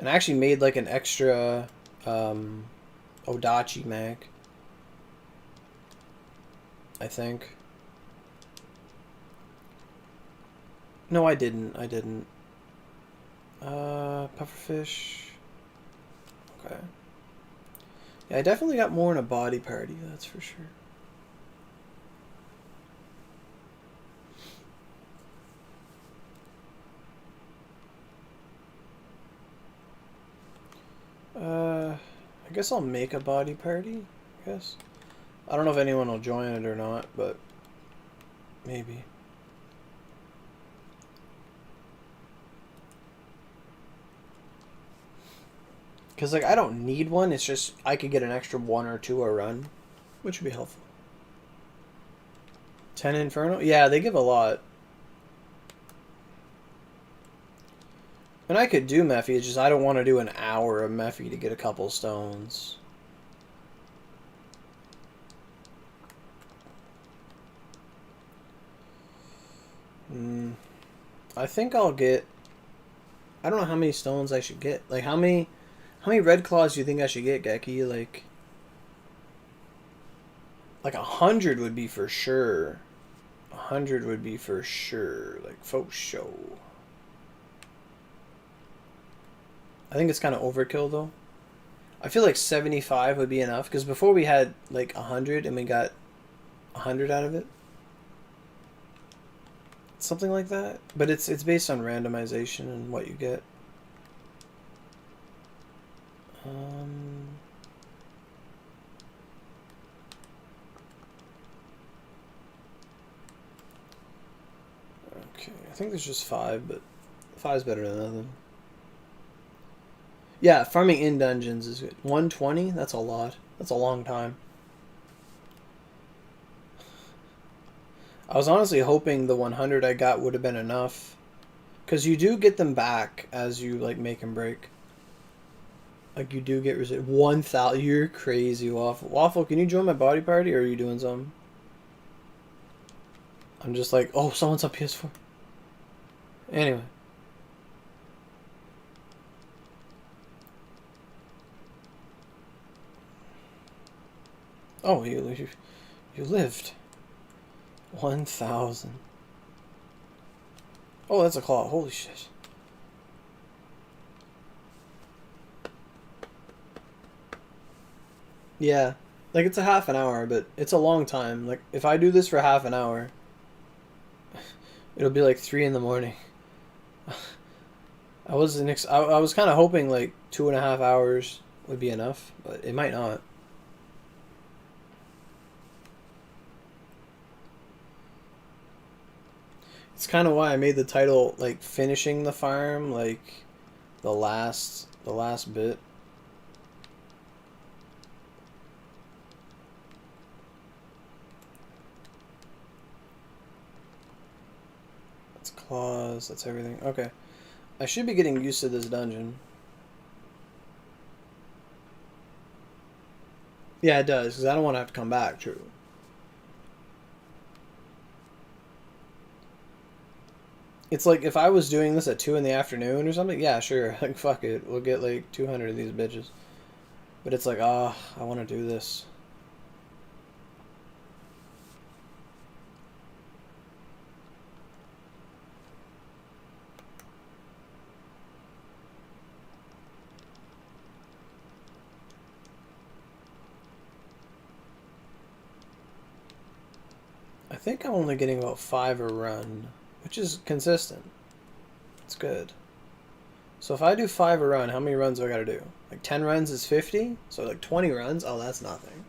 and I actually made like an extra Odachi mag. I think. No, I didn't. I didn't. Pufferfish. Okay. Yeah, I definitely got more in a body party, that's for sure. I guess I'll make a body party, I guess. I don't know if anyone will join it or not, but maybe. Because, like, I don't need one. It's just I could get an extra 1 or 2 a run, which would be helpful. 10 Inferno? Yeah, they give a lot. And I could do Mephi, it's just I don't want to do an hour of Mephi to get a couple stones. I think I'll get... I don't know how many stones I should get. Like, how many red claws do you think I should get, Geki? Like 100 would be for sure. 100 would be for sure. Like, faux show. I think it's kind of overkill, though. I feel like 75 would be enough. Because before we had, like, 100 and we got 100 out of it. Something like that. But it's based on randomization and what you get. Okay, I think there's just 5, but 5's better than nothing. Yeah, farming in dungeons is good. 120? That's a lot. That's a long time. I was honestly hoping the 100 I got would have been enough. Because you do get them back as you, like, make and break. Like, you do get 1,000. You're crazy, Waffle. Waffle, can you join my body party, or are you doing something? I'm just like, oh, someone's on PS4. Anyway. Oh, you lived. 1,000. Oh, that's a claw. Holy shit. Yeah. Like, it's a half an hour, but it's a long time. Like, if I do this for half an hour, it'll be like 3 in the morning. I was kind of hoping like 2.5 hours would be enough, but it might not. It's kind of why I made the title like finishing the farm, like the last bit. That's claws, that's everything. Okay. I should be getting used to this dungeon. Yeah, it does, because I don't want to have to come back, true. It's like if I was doing this at 2 in the afternoon or something, yeah, sure. Like, fuck it. We'll get like 200 of these bitches. But it's like, I want to do this. I think I'm only getting about 5 a run, which is consistent. It's good. So if I do 5 a run, how many runs do I gotta do? Like 10 runs is 50? So like 20 runs? Oh, that's nothing.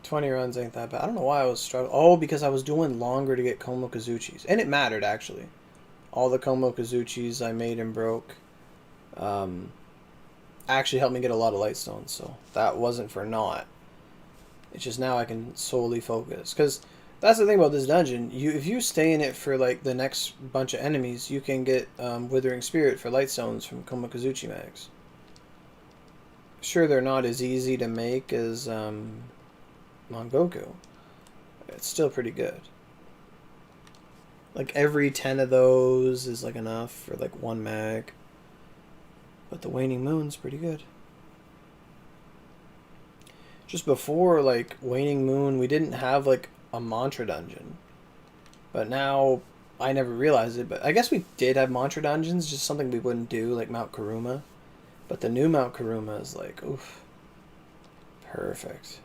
20 runs ain't that bad. I don't know why I was struggling. Oh, because I was doing longer to get Komo Kazuchis. And it mattered, actually. All the Komo Kazuchis I made and broke actually helped me get a lot of Lightstones, so that wasn't for naught. It's just now I can solely focus. Because that's the thing about this dungeon. If you stay in it for like the next bunch of enemies, you can get Withering Spirit for Lightstones from Komo Kazuchi mags. Sure, they're not as easy to make as Mongoku. It's still pretty good. Like every 10 of those is like enough for like 1 mag. But the Waning Moon's pretty good. Just before like Waning Moon, we didn't have like a mantra dungeon. But now, I never realized it, but I guess we did have mantra dungeons, just something we wouldn't do, like Mount Kuruma. But the new Mount Kuruma is like, oof. Perfect.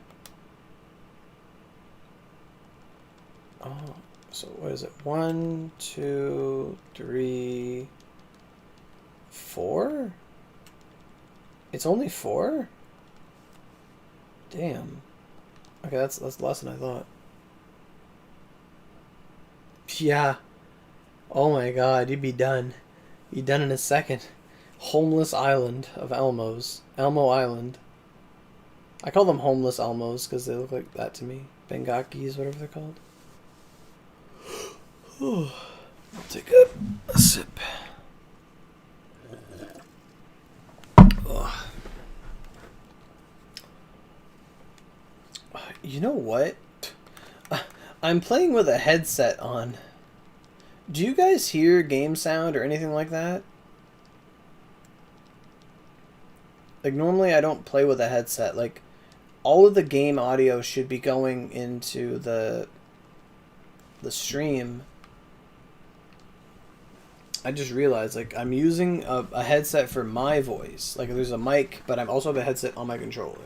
Oh, so what is it? 1, 2, 3, 4? It's only 4? Damn. Okay, that's less than I thought. Yeah. Oh my god, you'd be done. You'd be done in a second. Homeless island of Elmos. Elmo Island. I call them homeless Elmos because they look like that to me. Bengakis, whatever they're called. I'll take a sip. Ugh. You know what? I'm playing with a headset on. Do you guys hear game sound or anything like that? Like, normally I don't play with a headset. Like, all of the game audio should be going into the stream. I just realized, like, I'm using a headset for my voice. Like, there's a mic, but I also have a headset on my controller.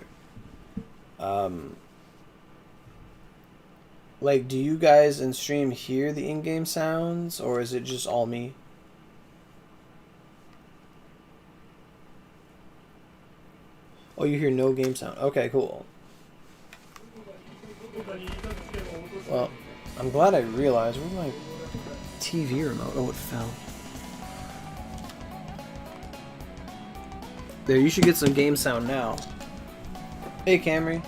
Like, do you guys in stream hear the in-game sounds, or is it just all me? Oh, you hear no game sound. Okay, cool. Well, I'm glad I realized. Where's my TV remote? Oh, it fell. There, you should get some game sound now. Hey, Camry.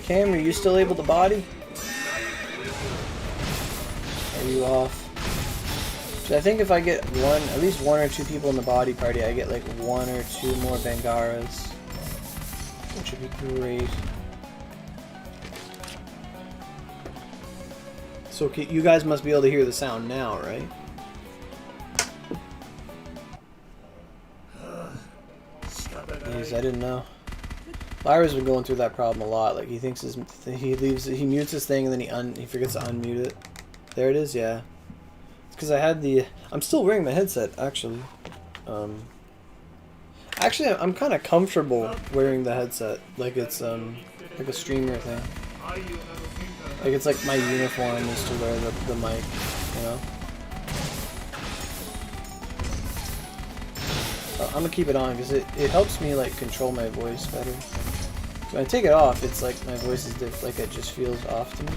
Camry, you still able to body? Are you off? So I think if I get at least one or two people in the body party, I get like 1 or 2 more Bangaras, which would be great. So you guys must be able to hear the sound now, right? Jeez, I didn't know. Lyra's been going through that problem a lot. Like he thinks he mutes his thing and then he forgets to unmute it. There it is. Yeah, it's because I had I'm still wearing my headset actually. Actually, I'm kind of comfortable wearing the headset. Like it's like a streamer thing. Like it's like my uniform is to wear the mic, you know. I'm gonna keep it on because it helps me like control my voice better. When I take it off, it's like my voice is like it just feels off to me.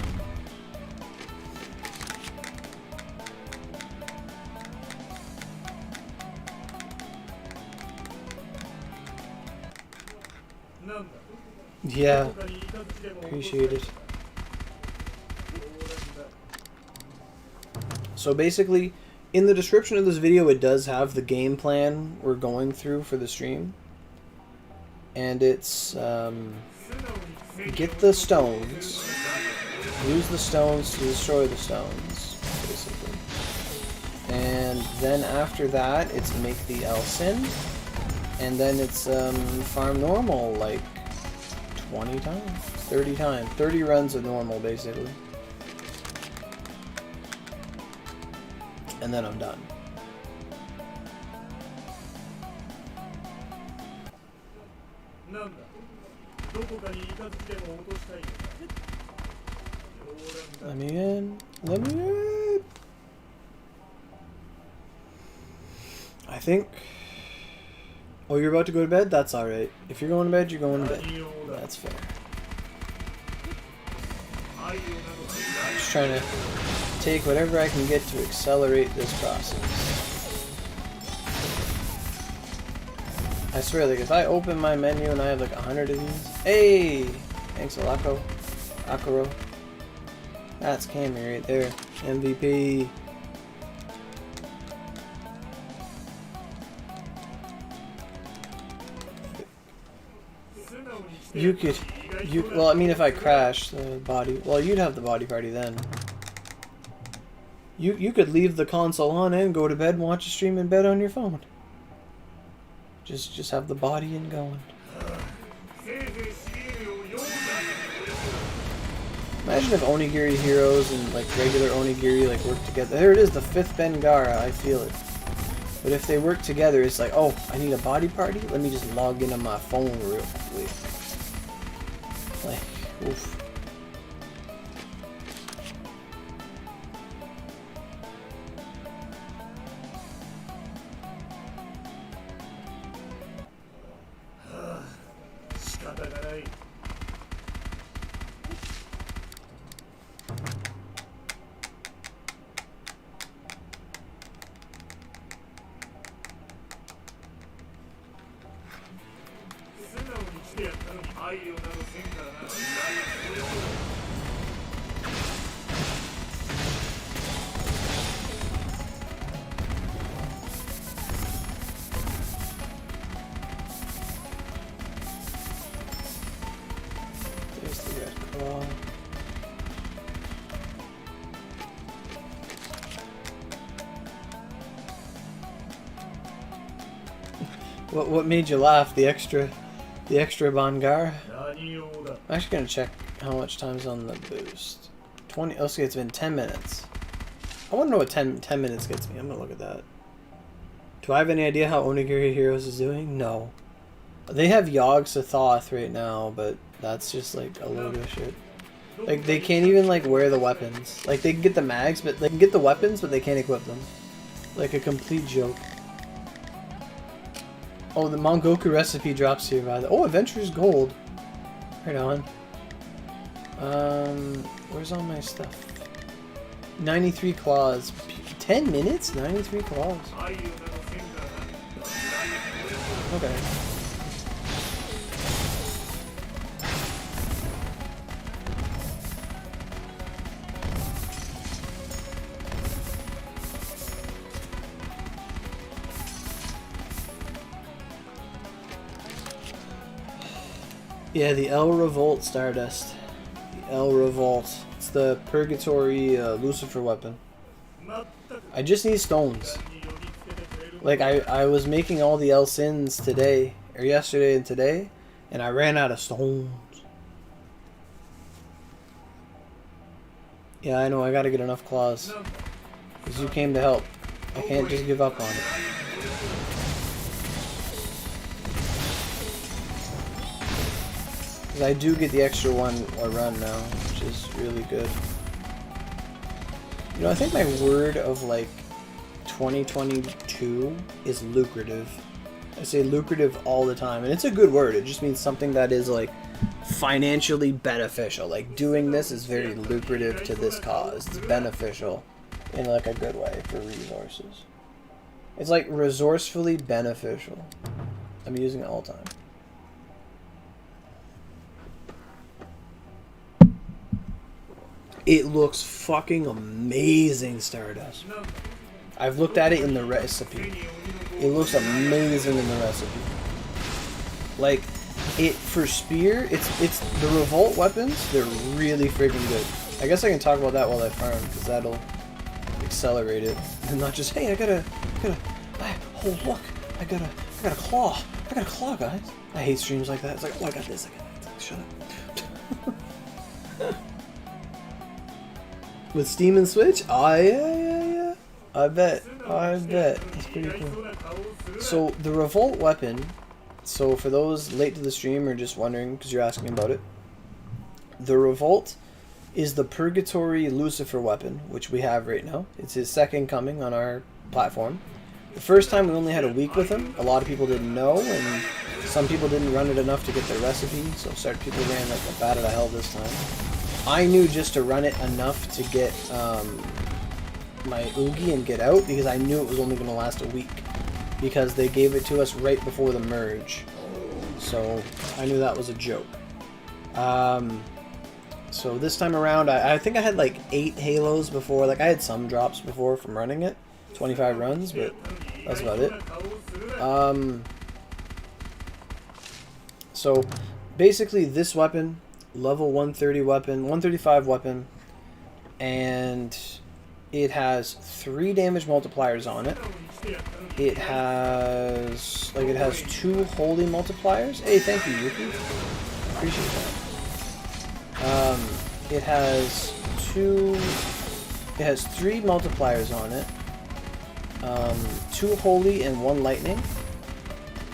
Yeah, appreciate it. So basically, in the description of this video, it does have the game plan we're going through for the stream. And it's, get the stones, use the stones to destroy the stones, basically. And then after that, it's make the Elsin, and then it's, farm normal, like, 20 times, 30 times, 30 runs of normal, basically. And then I'm done. Let me in. Let me in. I think... Oh, you're about to go to bed? That's alright. If you're going to bed, you're going to bed. That's fair. Just trying to take whatever I can get to accelerate this process. I swear, like, if I open my menu and I have like 100 of these... Hey! Thanks a lot, Akuro. That's Cammy right there. MVP. Well, I mean, if I crash the body... Well, you'd have the body party then. You could leave the console on and go to bed and watch a stream in bed on your phone. Just have the body and going. Imagine if Onigiri heroes and like regular Onigiri like work together. There it is, the 5th Bengara. I feel it. But if they work together, it's like, oh, I need a body party. Let me just log into my phone real quick. Like, oof. What made you laugh? The extra Bangar? I'm actually gonna check how much time's on the boost. 20. Oh, see, it's been 10 minutes. I want to know what 10 minutes gets me. I'm gonna look at that. Do I have any idea how Onigiri Heroes is doing? No. They have Yogg Sothoth right now, but that's just like a load of shit. Like they can't even like wear the weapons. Like they can get the mags, but they can get the weapons, but they can't equip them. Like a complete joke. Oh, the Mongoku recipe drops here by the... Oh, Adventurer's Gold. Right on. Where's all my stuff? 93 claws. 10 minutes? 93 claws. Okay. Yeah, the El Revolt Stardust. The El Revolt. It's the Purgatory Lucifer weapon. I just need stones. Like, I was making all the L-Sins today, or yesterday and today, and I ran out of stones. Yeah, I know, I gotta get enough claws. Because you came to help. I can't just give up on it. Because I do get the extra one a run now, which is really good. You know, I think my word of, like, 2022 is lucrative. I say lucrative all the time, and it's a good word. It just means something that is, like, financially beneficial. Like, doing this is very lucrative to this cause. It's beneficial in, like, a good way for resources. It's, like, resourcefully beneficial. I'm using it all the time. It looks fucking amazing, Stardust. I've looked at it in the recipe. It looks amazing in the recipe. Like, it for spear, it's the Revolt weapons, they're really freaking good. I guess I can talk about that while I farm, because that'll accelerate it. And not just, hey, I gotta, oh look, I got a claw. I got a claw, guys. I hate streams like that. It's like, oh, I got this, I got that. Shut up. With Steam and Switch? Oh, yeah. I bet. That's pretty cool. So, the Revolt weapon, so for those late to the stream or just wondering, because you're asking about it, the Revolt is the Purgatory Lucifer weapon, which we have right now. It's his second coming on our platform. The first time we only had a week with him. A lot of people didn't know, and some people didn't run it enough to get their recipe, so certain people ran like a bat out of hell this time. I knew just to run it enough to get my Oogie and get out, because I knew it was only going to last a week, because they gave it to us right before the merge. So I knew that was a joke. So this time around, I think I had like 8 halos before. Like, I had some drops before from running it. 25 runs, but that's about it. So basically this weapon, level 130 weapon, 135 weapon, and it has 3 damage multipliers on it. It has 2 holy multipliers. Hey, thank you, Yuki. Appreciate that. It has 3 multipliers on it. 2 holy and 1 lightning.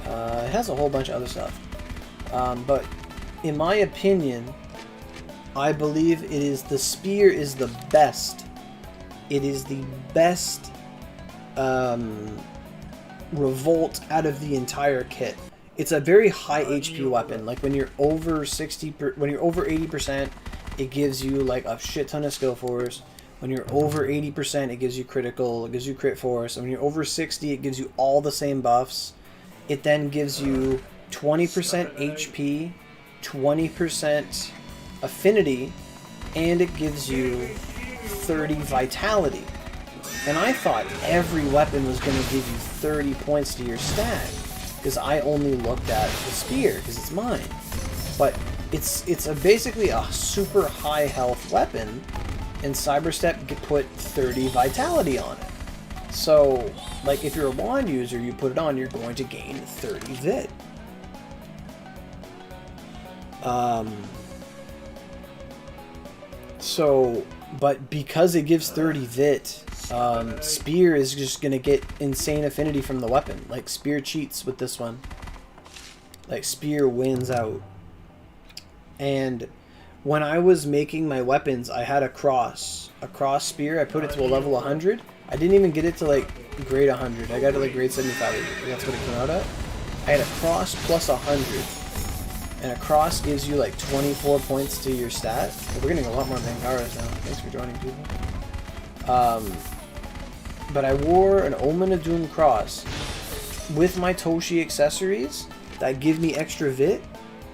It has a whole bunch of other stuff. But in my opinion, I believe the spear is the best. It is the best Revolt out of the entire kit. It's a very high HP weapon. Like, when you're over 80%, it gives you like a shit ton of skill force. When you're over 80%, it gives you critical, it gives you crit force. And when you're over 60, it gives you all the same buffs. It then gives you 20% HP, 20% affinity, and it gives you 30 vitality. And I thought every weapon was going to give you 30 points to your stat, because I only looked at the spear, because it's mine. But it's basically a super high health weapon, and Cyberstep put 30 vitality on it. So, like, if you're a wand user, you put it on, you're going to gain 30 vit. But because it gives 30 vit, Spear is just going to get insane affinity from the weapon. Like, Spear cheats with this one. Like, Spear wins out. And when I was making my weapons, I had a cross spear. I put it to a level 100. I didn't even get it to, like, grade 100. I got it, like, grade 75. That's what it came out at. I had a cross plus 100. And a cross gives you, like, 24 points to your stat. We're getting a lot more Bangaras now. Thanks for joining, people. But I wore an Omen of Doom cross with my Toshi accessories that give me extra vit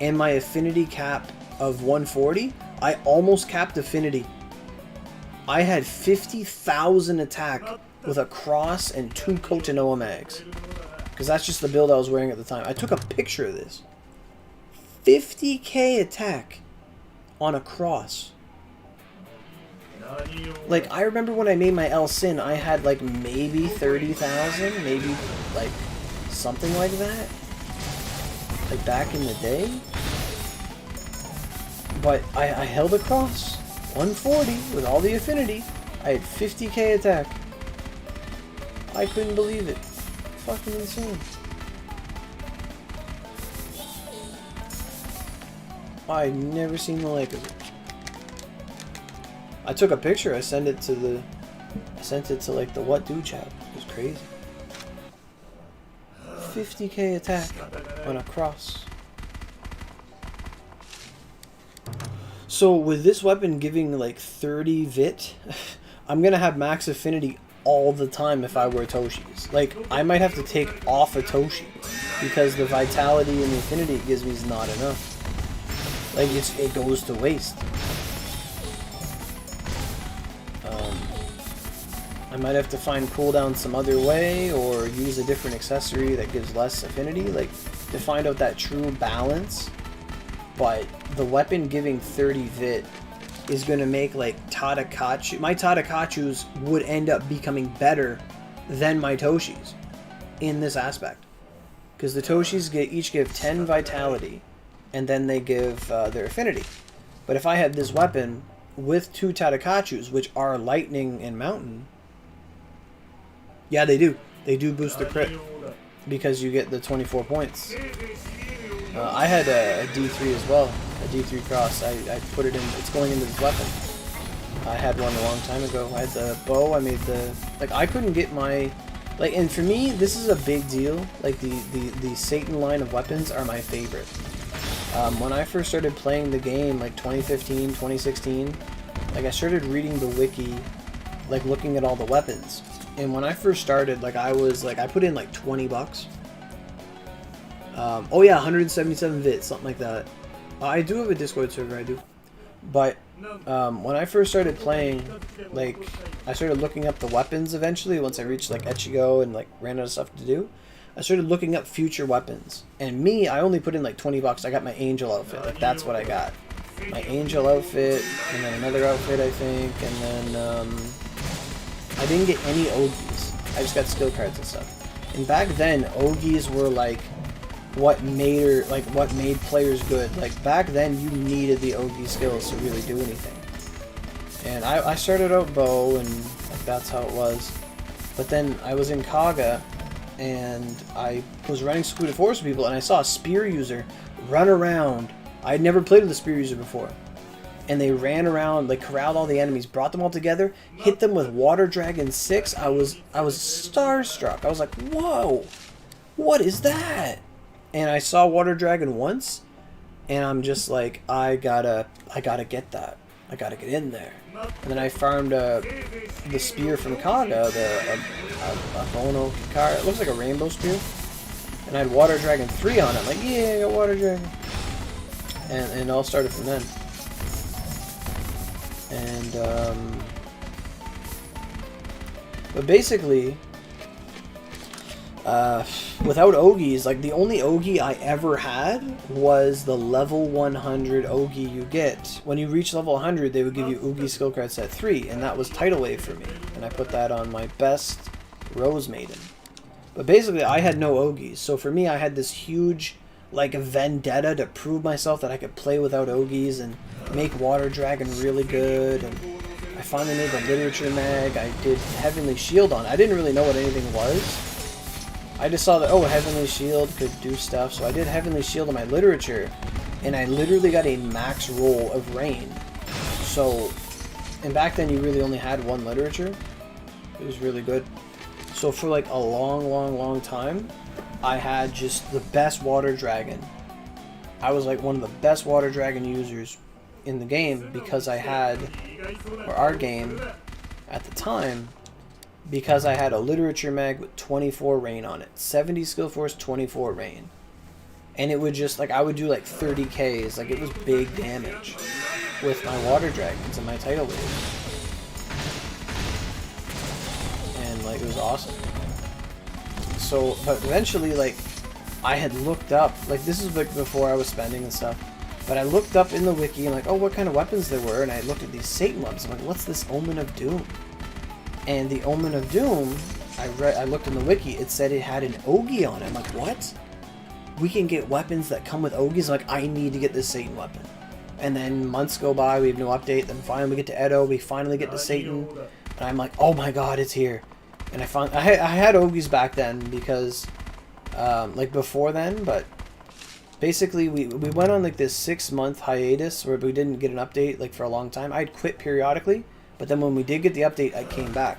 and my affinity cap of 140. I almost capped affinity. I had 50,000 attack with a cross and 2 Kotanoa mags. Because that's just the build I was wearing at the time. I took a picture of this. 50k attack on a cross. Like, I remember when I made my El Sin, I had like maybe 30,000, maybe like something like that. Like back in the day. But I held across 140 with all the affinity. I had 50k attack. I couldn't believe it. Fucking insane. I never seen the like of it. I took a picture. I sent it to like the What Do chat. It was crazy. 50k attack on a cross. So with this weapon giving like 30 vit, I'm gonna have max affinity all the time if I wear Toshi's. Like, I might have to take off a Toshi because the vitality and the affinity it gives me is not enough. Like, it goes to waste. I might have to find cooldown some other way or use a different accessory that gives less affinity, like, to find out that true balance. But the weapon giving 30 vit is going to make, like, Tadakachu... My Tadakachus would end up becoming better than my Toshis in this aspect. Because the Toshis each give 10 vitality, and then they give their affinity. But if I had this weapon with 2 Tadakachus, which are lightning and mountain... Yeah, they do. They do boost the crit. Because you get the 24 points. I had a D3 as well. A D3 cross. I put it in. It's going into this weapon. I had one a long time ago. I had the bow. I made the... Like, I couldn't get my... Like, and for me, this is a big deal. Like, the Satan line of weapons are my favorite. When I first started playing the game, like 2015, 2016, like, I started reading the wiki, like, looking at all the weapons. And when I first started, like, I put in like 20 bucks. Oh yeah, 177 vit, something like that. I do have a Discord server, I do. But when I first started playing, like, I started looking up the weapons eventually once I reached like Echigo and like ran out of stuff to do. I started looking up future weapons. And me, I only put in like 20 bucks. I got my angel outfit. Like, that's what I got. My angel outfit, and then another outfit, I think, and then I didn't get any Ogies. I just got skill cards and stuff. And back then, Ogies were like what made players good. Like, back then you needed the Ogi skills to really do anything. And I started out bow, and like that's how it was. But then I was in Kaga, and I was running Secluded Forest with people, and I saw a spear user run around. I had never played with a spear user before. And they ran around, like, corralled all the enemies, brought them all together, hit them with Water Dragon 6. I was starstruck. I was like, whoa, what is that? And I saw Water Dragon once, and I'm just like, I gotta get that. I gotta get in there. And then I farmed the spear from Kaga, a Bono Kikara. It looks like a rainbow spear. And I had Water Dragon 3 on it. I'm like, yeah, I got Water Dragon. And it all started from then. And, but basically, without Ogies, like, the only Ogi I ever had was the level 100 Ogi you get. When you reach level 100, they would give you Ogi skill card set 3, and that was Tidal Wave for me. And I put that on my best Rose Maiden. But basically, I had no Ogies, so for me, I had this huge, like, vendetta to prove myself that I could play without Ogies and make Water Dragon really good. And I finally made the Literature Mag. I did Heavenly Shield on it. I didn't really know what anything was. I just saw that, oh, Heavenly Shield could do stuff, so I did Heavenly Shield on my Literature, and I literally got a max roll of Rain. So, and back then you really only had one Literature. It was really good. So for like a long time, I had just the best Water Dragon. I was like one of the best Water Dragon users in the game because I had, or our game at the time, because I had a Literature Mag with 24 Rain on it. 70 Skill Force, 24 Rain. And it would just, like, I would do like 30 Ks. Like, it was big damage with my Water Dragons and my Tidal Wave. And, like, it was awesome. So, but eventually, like, I had looked up, like, this is like before I was spending and stuff. But I looked up in the wiki and like, oh, what kind of weapons there were, and I looked at these Satan weapons. I'm like, what's this Omen of Doom? And the Omen of Doom, I looked in the wiki, it said it had an Ogi on it. I'm like, what? We can get weapons that come with Ogis? I'm like, I need to get this Satan weapon. And then months go by, we have no update, then finally we get to Edo, we finally get to Satan, and I'm like, oh my god, it's here. And I had Ogis back then because, like before then, but basically we went on like this 6-month hiatus where we didn't get an update like for a long time. I'd quit periodically, but then when we did get the update, I came back.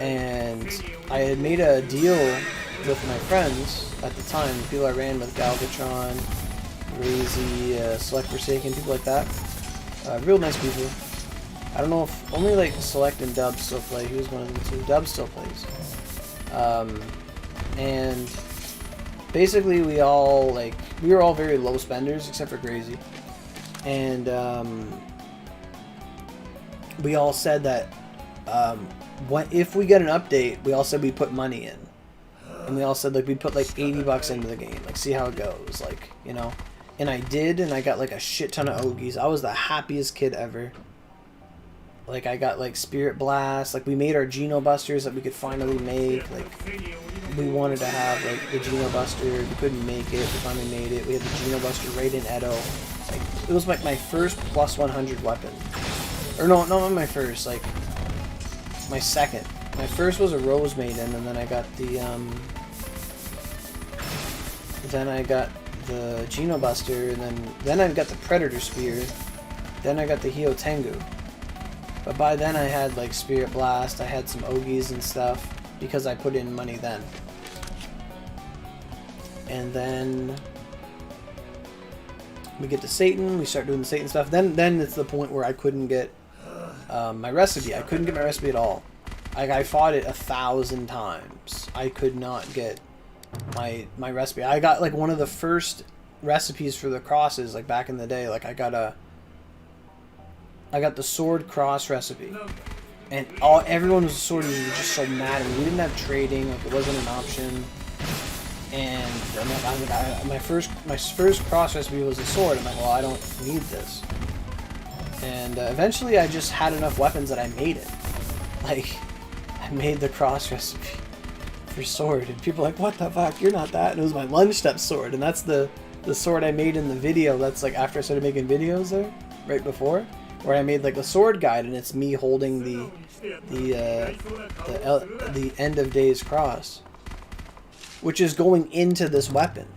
And I had made a deal with my friends at the time, the people I ran with, Galvatron, Crazy, Select Forsaken, people like that. Real nice people. I don't know if only like Select and Dub still play. He was one of them too. Dub still plays. And basically we were all very low spenders except for Crazy. And we all said that if we get an update, we all said we'd put money in. And we all said like we'd put like $80 into the game, like see how it goes, like, you know. And I did, and I got like a shit ton of Ogis. I was the happiest kid ever. Like I got like Spirit Blast, like we made our Geno Busters that we could finally make. Like we wanted to have like the Geno Buster, we couldn't make it, we finally made it. We had the Geno Buster right in Edo. Like it was like my first plus 100 weapon. Or no, not my first, like my second. My first was a Rose Maiden, and then I got the Geno Buster, and then I got the Predator Spear, then I got the Hio Tengu. But by then I had like Spirit Blast, I had some Ogis and stuff, because I put in money then. And then we get to Satan, we start doing the Satan stuff, then it's the point where I couldn't get my recipe. I couldn't get my recipe at all. I fought it 1,000 times. I could not get my recipe. I got like one of the first recipes for the crosses, like back in the day. Like I got the sword cross recipe, and everyone was a sword user, just so mad at me. We didn't have trading, like it wasn't an option. And my first cross recipe was a sword. I'm like, well, I don't need this. And eventually, I just had enough weapons that I made it. Like, I made the cross recipe for sword, and people are like, what the fuck, you're not that. And it was my lunge step sword, and that's the sword I made in the video. That's like after I started making videos there, right before, where I made like a sword guide, and it's me holding the end of days cross, which is going into this weapon.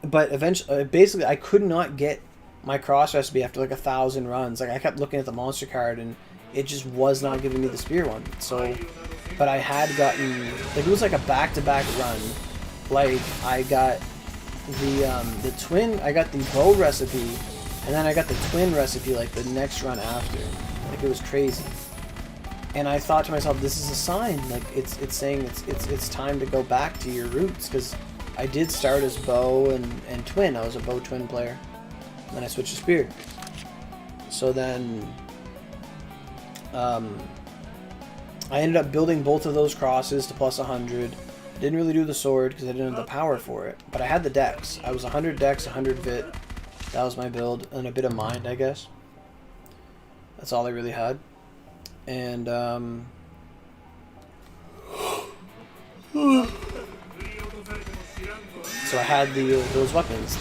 But eventually, basically, I could not get my cross recipe after like 1,000 runs. Like I kept looking at the monster card, and it just was not giving me the spear one. So, but I had gotten, like it was like a back-to-back run. Like I got the twin, I got the bow recipe, and then I got the twin recipe like the next run after. Like it was crazy. And I thought to myself, this is a sign. Like it's saying it's time to go back to your roots, because I did start as bow and twin. I was a bow twin player. And then I switched to spear. So then I ended up building both of those crosses to plus 100. Didn't really do the sword because I didn't have the power for it. But I had the dex. I was 100 dex, 100 vit. That was my build. And a bit of mind, I guess. That's all I really had. And so I had those weapons,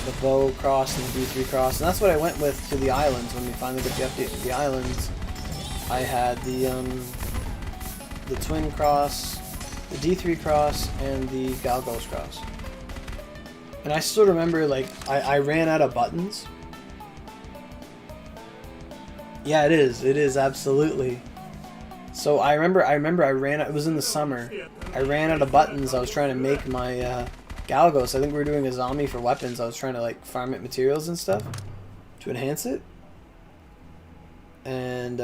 the bow cross and the D3 cross, and that's what I went with to the islands when we finally got the update to the islands. I had the twin cross, the D3 cross, and the Galgos cross. And I still remember, like, I ran out of buttons. Yeah, it is absolutely. So I remember I ran out, it was in the summer. I ran out of buttons. I was trying to make my Galgos. I think we were doing a zombie for weapons. I was trying to like farm it materials and stuff to enhance it. And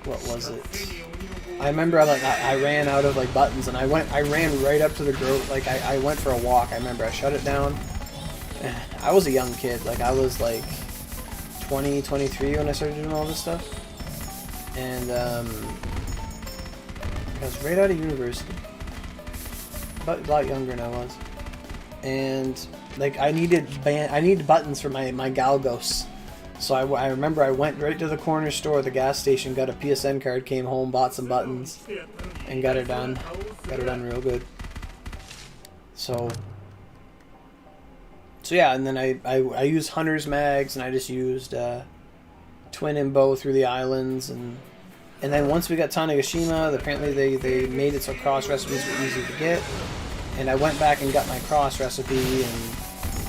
what was it? I remember I ran out of like buttons, and I ran right up to the grove. Like I went for a walk. I remember I shut it down. I was a young kid. Like I was like 20, 23 when I started doing all this stuff. And I was right out of university. a lot younger than I was. And like I needed buttons for my Galgos. So I remember I went right to the corner store, the gas station, got a PSN card, came home, bought some buttons, and got it done. Got it done real good. So yeah, and then I used Hunter's Mags, and I just used Twin and Bow through the islands, and then once we got Tanegashima, apparently they made it so cross recipes were easy to get, and I went back and got my cross recipe and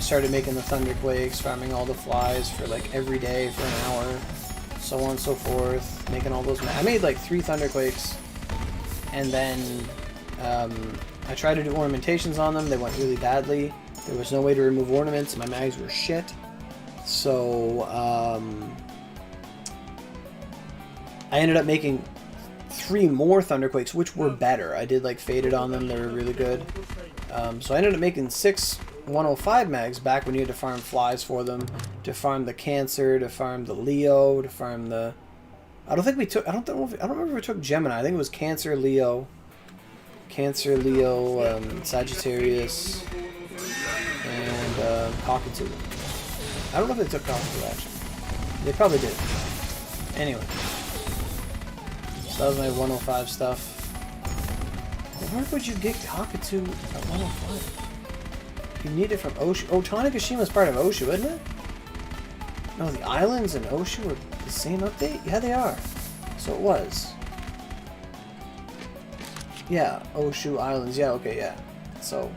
started making the Thunderquakes, farming all the flies for like every day for an hour, so on and so forth, making all those. I made like 3 Thunderquakes, and then I tried to do ornamentations on them. They went really badly. There was no way to remove ornaments. My mags were shit. So I ended up making 3 more Thunderquakes, which were better. I did like faded on them. They were really good. So I ended up making 6 105 mags back when you had to farm flies for them, to farm the Cancer, to farm the Leo, to farm the... I don't remember if we took Gemini. I think it was Cancer, Leo, Sagittarius, and Cockatoo. I don't know if they took Cockatoo, actually. They probably did. Anyway. So that was my 105 stuff. Where would you get Cockatoo at 105? You need it from Oshu. Oh, Tanegashima is part of Oshu, isn't it? No, the islands and Oshu are the same update? Yeah, they are. So it was. Yeah, Oshu Islands. Yeah, okay, yeah. So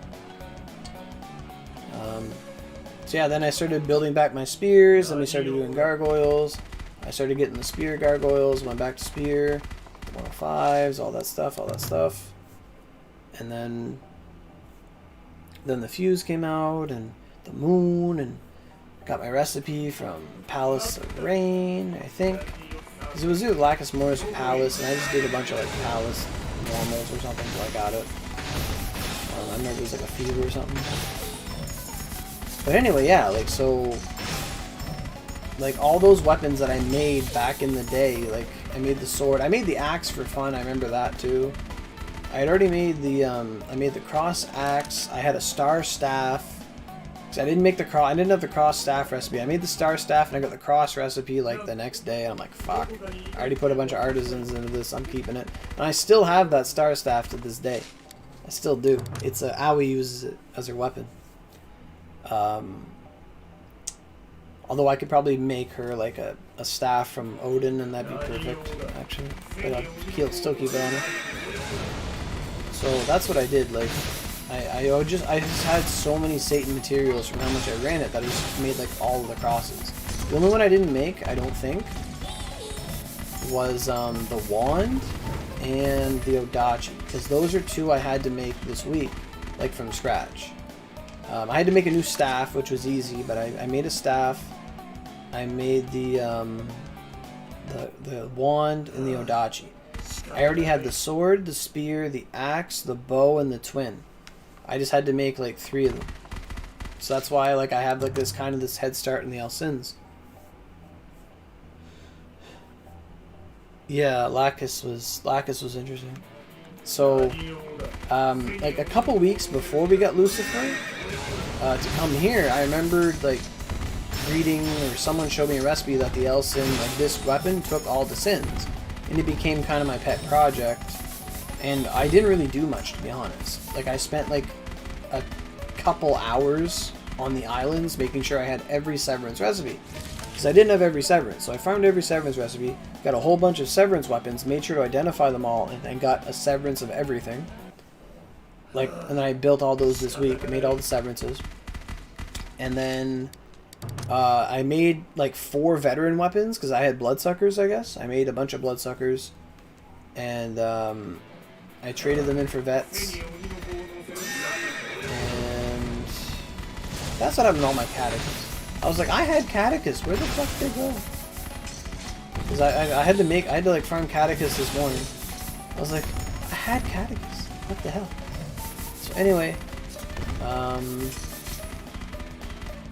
yeah, then I started building back my spears, and we started doing gargoyles. I started getting the spear gargoyles, went back to spear, 105s, all that stuff. And then the fuse came out, and the moon, and got my recipe from Palace of Rain, I think. Because it was either Lacus Mortis or Palace, and I just did a bunch of like Palace normals or something until I got it. I remember it was like a fever or something. But anyway, yeah, like, so, like, all those weapons that I made back in the day, like, I made the sword, I made the axe for fun, I remember that too. I had already made the, I made the cross axe, I had a star staff, because I didn't have the cross staff recipe. I made the star staff, and I got the cross recipe, like, the next day, and I'm like, fuck, I already put a bunch of artisans into this, I'm keeping it. And I still have that star staff to this day. I still do. It's Aoi uses it as her weapon. Although I could probably make her like a staff from Odin, and that'd be perfect, actually. But I'll still keep it on her. So that's what I did. Like, I just had so many Satan materials from how much I ran it that I just made like all of the crosses. The only one I didn't make, I don't think, was the wand and the Odachi, because those are 2 I had to make this week, like from scratch. I had to make a new staff, which was easy, but I made a staff. I made the wand and the Odachi. I already had the sword, the spear, the axe, the bow, and the twin. I just had to make like 3 of them. So that's why like I have like this head start in the Elsins. Yeah, Lacus was interesting. So like a couple weeks before we got Lucifer to come here, I remembered like reading, or someone showed me a recipe that the Elsin, like this weapon, took all the sins, and it became kind of my pet project. And I didn't really do much, to be honest. Like I spent like a couple hours on the islands making sure I had every Severance recipe, because I didn't have every Severance. So I farmed every Severance recipe, got a whole bunch of Severance weapons, made sure to identify them all, and got a Severance of everything. Like, and then I built all those this week. I made all the Severances. And then I made like 4 veteran weapons, because I had Bloodsuckers, I guess. I made a bunch of Bloodsuckers. And I traded them in for vets. And that's what happened to all my Catechus. I was like, I had Catechus. Where the fuck did they go? Because I had to like farm Catechus this morning. I was like, I had Catechus. What the hell? So anyway,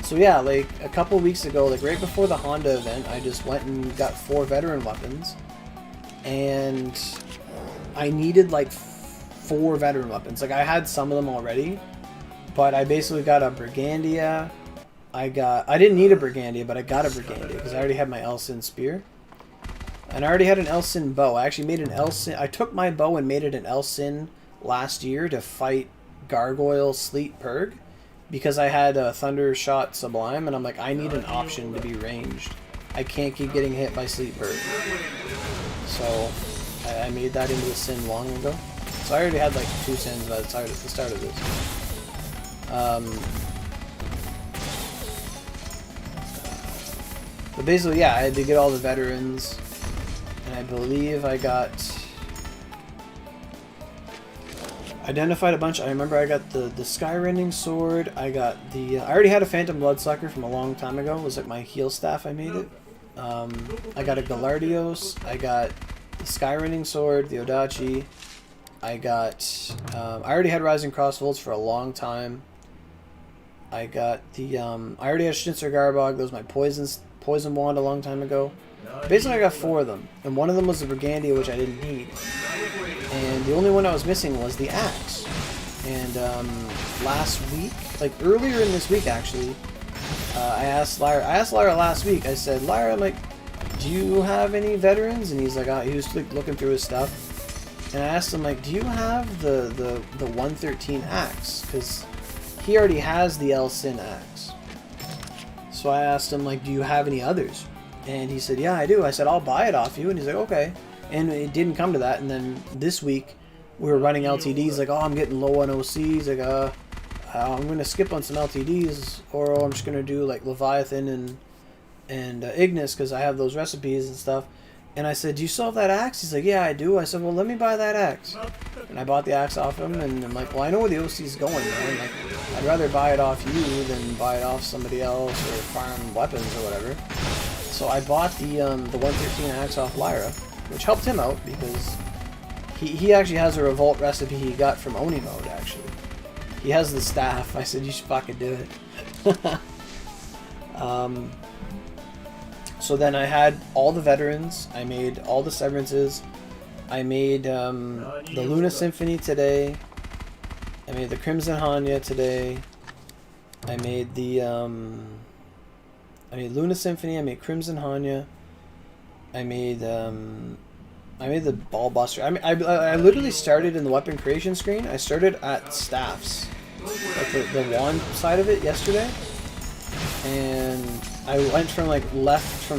so yeah, like a couple weeks ago, like right before the Honda event, I just went and got 4 veteran weapons, and I needed like 4 veteran weapons. Like, I had some of them already, but I basically got a Brigandia. I didn't need a Brigandia, but I got a Brigandia because I already had my Elsin spear. And I already had an Elsin bow. I actually made an Elsin. I took my bow and made it an Elsin last year to fight Gargoyle Sleet Purg because I had a Thunder Shot Sublime, and I'm like, I need an option to be ranged. I can't keep getting hit by Sleet Purg. So I made that into a sin long ago. So I already had like 2 sins at the start of this. But basically, yeah, I had to get all the veterans. And I believe I got... identified a bunch. I remember I got the Skyrending Sword. I got the... I already had a Phantom Bloodsucker from a long time ago. It was like my heal staff. I made it. I got a Galardios. I got the Skyrending Sword, the Odachi. I got... I already had Rising Crossbolts for a long time. I got the... I already had Schnitzer Garbog. That was my Poison Wand a long time ago. Basically, I got 4 of them. And one of them was the Brigandia, which I didn't need. And the only one I was missing was the axe. And last week, like earlier in this week actually, I asked Lyra last week, I said, Lyra, I'm like, do you have any veterans? And he's like, he was like, looking through his stuff. And I asked him, like, do you have the 113 axe? Because he already has the Elsin axe. So I asked him, like, do you have any others? And he said, yeah, I do. I said, I'll buy it off you. And he's like, okay. And it didn't come to that. And then this week, we were running LTDs. Like, oh, I'm getting low on OCs. Like, I'm going to skip on some LTDs. Or I'm just going to do, like, Leviathan and Ignis because I have those recipes and stuff. And I said, do you still have that axe? He's like, yeah, I do. I said, well, let me buy that axe. And I bought the axe off him. And I'm like, well, I know where the OC's going, man. Like, I'd rather buy it off you than buy it off somebody else or farm weapons or whatever. So I bought the 113 axe off Lyra, which helped him out because he actually has a Revolt recipe he got from Oni mode, actually. He has the staff. I said, you should fucking do it. So then I had all the veterans. I made all the severances. I made the Luna Symphony today. I made the Crimson Hanya today. I made the... I made Luna Symphony, I made Crimson Hanya, I made the Ballbuster. I literally started in the weapon creation screen. I started at staffs, like the wand side of it yesterday, and I went from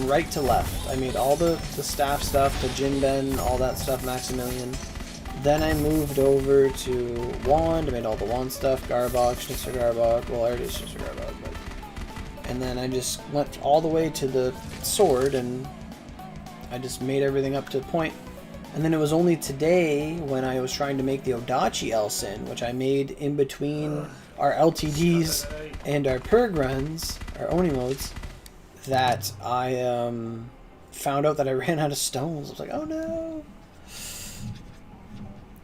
right to left. I made all the staff stuff, the Jinben, all that stuff, Maximilian. Then I moved over to wand. I made all the wand stuff, Garbog, Schnitzer Garbog. Well, I already did Schnitzer Garbog, but. And then I just went all the way to the sword, and I just made everything up to a point. And then it was only today when I was trying to make the Odachi Elsin, which I made in between our LTDs and our Purg runs, our Oni modes, that I found out that I ran out of stones. I was like, oh no.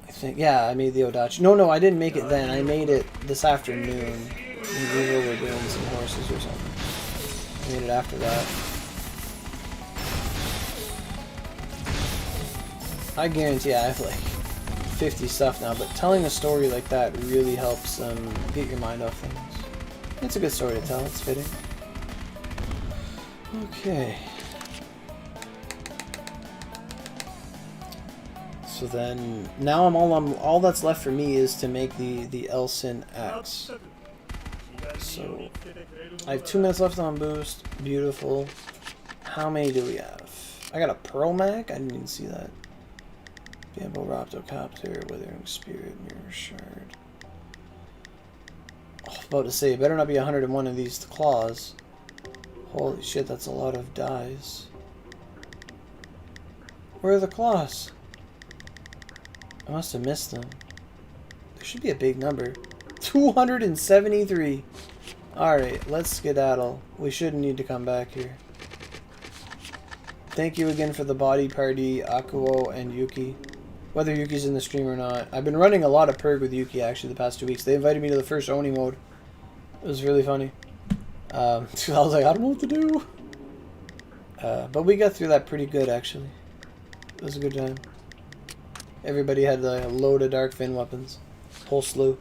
I think, yeah, I made the Odachi. No, I didn't make it then. I made it this afternoon. We were doing some horses or something. I made it after that. I guarantee I have like 50 stuff now, but telling a story like that really helps get your mind off things. It's a good story to tell, it's fitting. Okay. So then, now all that's left for me is to make the Elsin axe. So, I have 2 minutes left on boost. Beautiful. How many do we have? I got a Pearl Mag? I didn't even see that. Bamboo Raptocopter, Withering Spirit, Mirror Shard. Oh, I was about to say, it better not be 101 of these claws. Holy shit, that's a lot of dies. Where are the claws? I must have missed them. There should be a big number. 273. Alright, let's skedaddle. We shouldn't need to come back here. Thank you again for the body party, Akuo and Yuki. Whether Yuki's in the stream or not. I've been running a lot of Purg with Yuki actually the past 2 weeks. They invited me to the first Oni mode. It was really funny. I was like, I don't know what to do. But we got through that pretty good actually. It was a good time. Everybody had a load of Dark Fin weapons. Whole slew.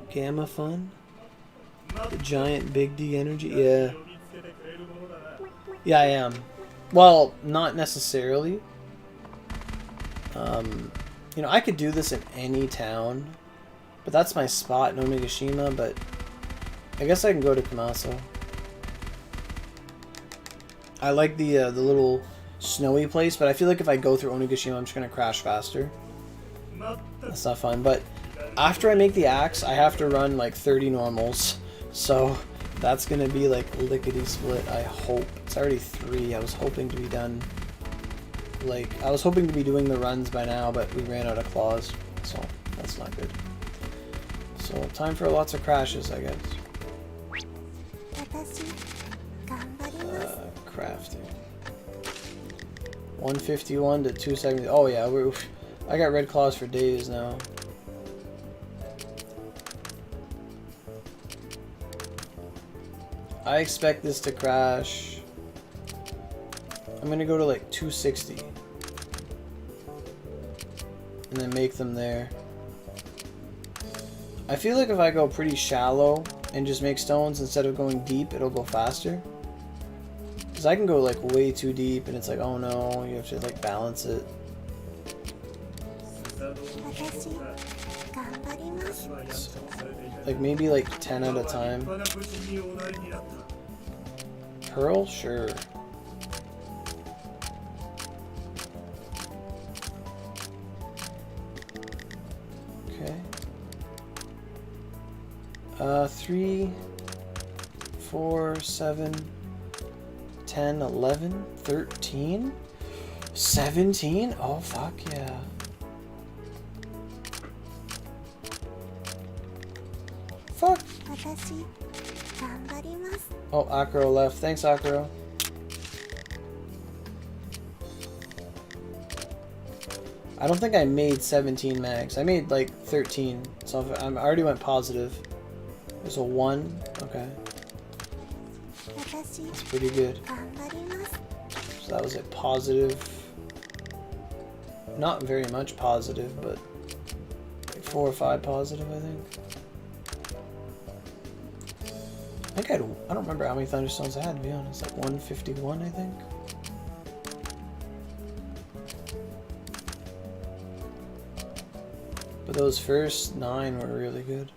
Gamma Fun? The giant Big D energy? Yeah. Yeah, I am. Well, not necessarily. You know, I could do this in any town, but that's my spot in Onigashima, but I guess I can go to Kamaso. I like the little snowy place, but I feel like if I go through Onigashima, I'm just going to crash faster. That's not fun, but after I make the axe, I have to run like 30 normals, so that's going to be like lickety-split, I hope. It's already 3, I was hoping to be done. Like, I was hoping to be doing the runs by now, but we ran out of claws, so that's not good. So, time for lots of crashes, I guess. Crafting. 151 to 270. Oh yeah, I got red claws for days now. I expect this to crash. I'm gonna go to like 260. And then make them there. I feel like if I go pretty shallow and just make stones instead of going deep, it'll go faster. Because I can go like way too deep and it's like, oh no, you have to like balance it. So, like maybe like 10 at a time. Pearl? Sure. Okay. 3, 4, 7, 10, 11, 13, 17? Oh, fuck yeah. Fuck. Oh, Akro left. Thanks, Akro. I don't think I made 17 mags. I made like 13, so I already went positive. There's a 1. Okay. That's pretty good. So that was a positive. Not very much positive, but like 4 or 5 positive, I think. I don't remember how many Thunderstones I had, to be honest. Like 151, I think. But those first 9 were really good.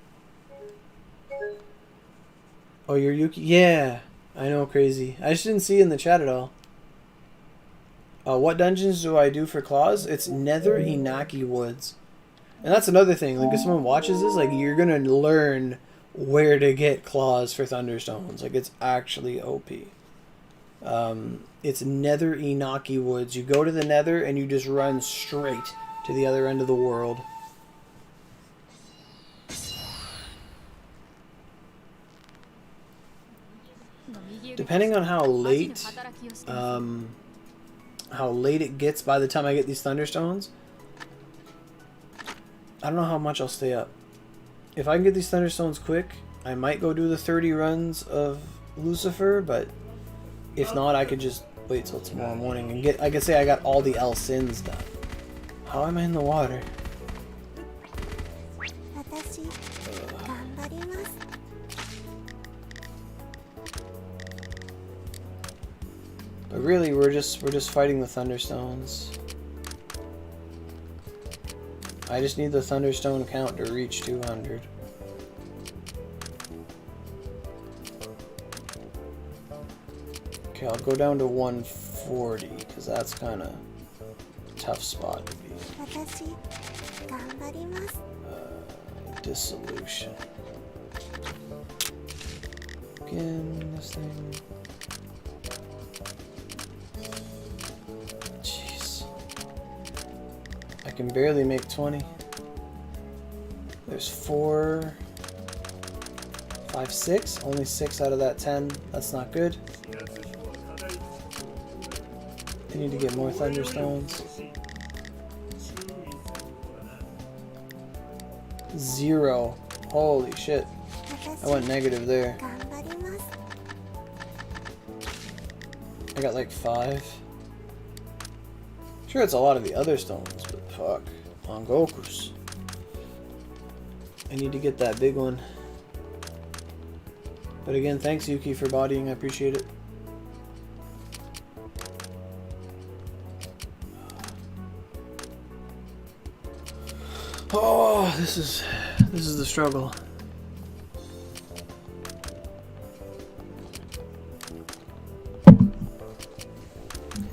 Oh, you're Yuki? Yeah! I know, crazy. I just didn't see it in the chat at all. What dungeons do I do for claws? It's Nether Inaki Woods. And that's another thing. Like, if someone watches this, like, you're gonna learn where to get claws for Thunderstones. Like, it's actually OP. It's Nether Inaki Woods. You go to the Nether and you just run straight to the other end of the world. Depending on how late it gets by the time I get these Thunderstones, I don't know how much I'll stay up. If I can get these Thunderstones quick, I might go do the 30 runs of Lucifer, but if not, I could just wait till tomorrow morning and get, I could say I got all the L sins done. How am I in the water? But really, we're just fighting the Thunderstones. I just need the Thunderstone count to reach 200. Okay, I'll go down to 140 because that's kind of a tough spot to be. Dissolution. Again, this thing. Jeez. I can barely make 20. There's 4, 5, 6. Only 6 out of that 10. That's not good. I need to get more Thunderstones. 0. Holy shit. I went negative there. I got like 5. Sure, it's a lot of the other stones, but fuck. Mangokus. I need to get that big one. But again, thanks Yuki for bodying, I appreciate it. Oh, this is the struggle.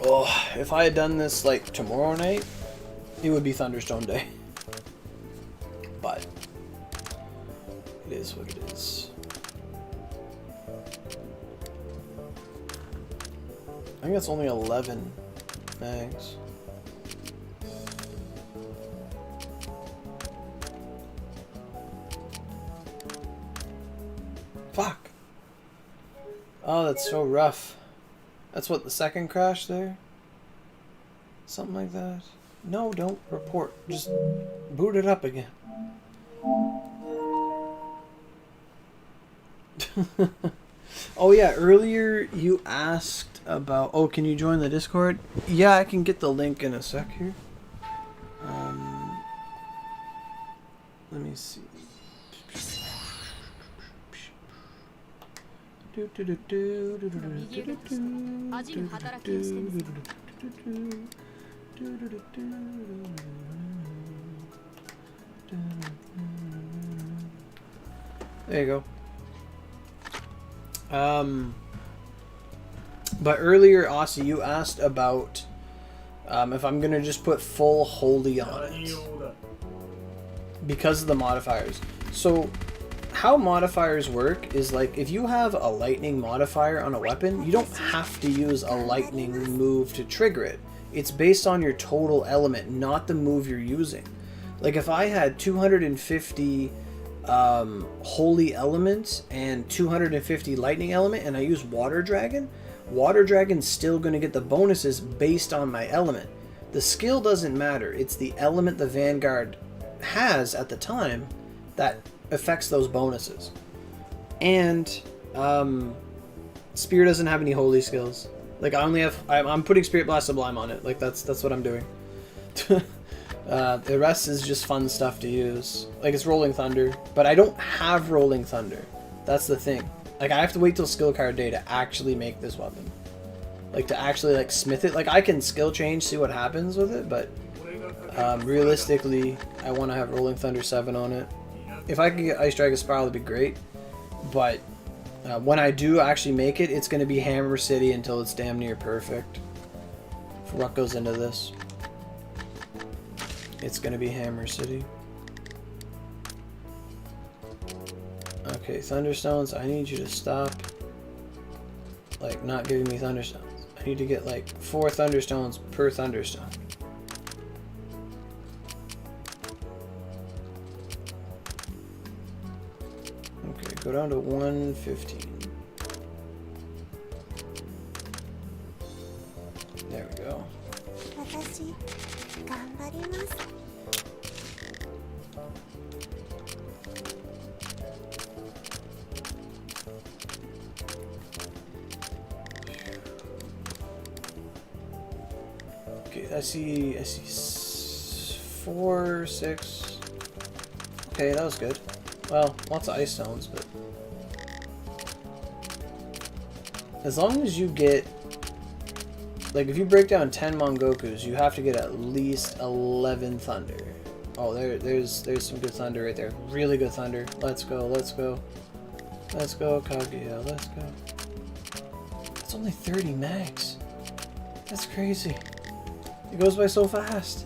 Oh, if I had done this like tomorrow night, it would be Thunderstone Day. But it is what it is. I think that's only 11 mags. Fuck. Oh, that's so rough. That's what, the second crash there? Something like that. No, don't report. Just boot it up again. Oh yeah, earlier you asked about... Oh, can you join the Discord? Yeah, I can get the link in a sec here. Let me see. There you go. But earlier, Aussie, you asked about if I'm gonna just put full holy on it because of the modifiers. So how modifiers work is like if you have a lightning modifier on a weapon, you don't have to use a lightning move to trigger it. It's based on your total element, not the move you're using. Like if I had 250 holy element and 250 lightning element and I use water dragon's still going to get the bonuses based on my element. The skill doesn't matter, it's the element the Vanguard has at the time that affects those bonuses. And Spear doesn't have any holy skills. Like I only have, I'm putting Spirit Blast Sublime on it. Like that's what I'm doing. The rest is just fun stuff to use. Like it's Rolling Thunder, but I don't have Rolling Thunder. That's the thing. Like I have to wait till skill card day to actually make this weapon. Like to actually like smith it. Like I can skill change, see what happens with it, but realistically, I want to have Rolling Thunder 7 on it. If I can get Ice Dragon Spiral, it'd be great. But when I do actually make it, it's going to be Hammer City until it's damn near perfect. For what goes into this. It's going to be Hammer City. Okay, Thunderstones, I need you to stop, like, not giving me Thunderstones. I need to get, like, 4 Thunderstones per Thunderstone. Okay, go down to 115. There we go. Okay, I see 4, 6. Okay, that was good. Well, lots of ice stones, but as long as you get, like, if you break down 10 Mongokus, you have to get at least 11 thunder. Oh, there's some good thunder right there. Really good thunder. Let's go, let's go. Let's go, Kaguya, let's go. It's only 30 max. That's crazy. It goes by so fast.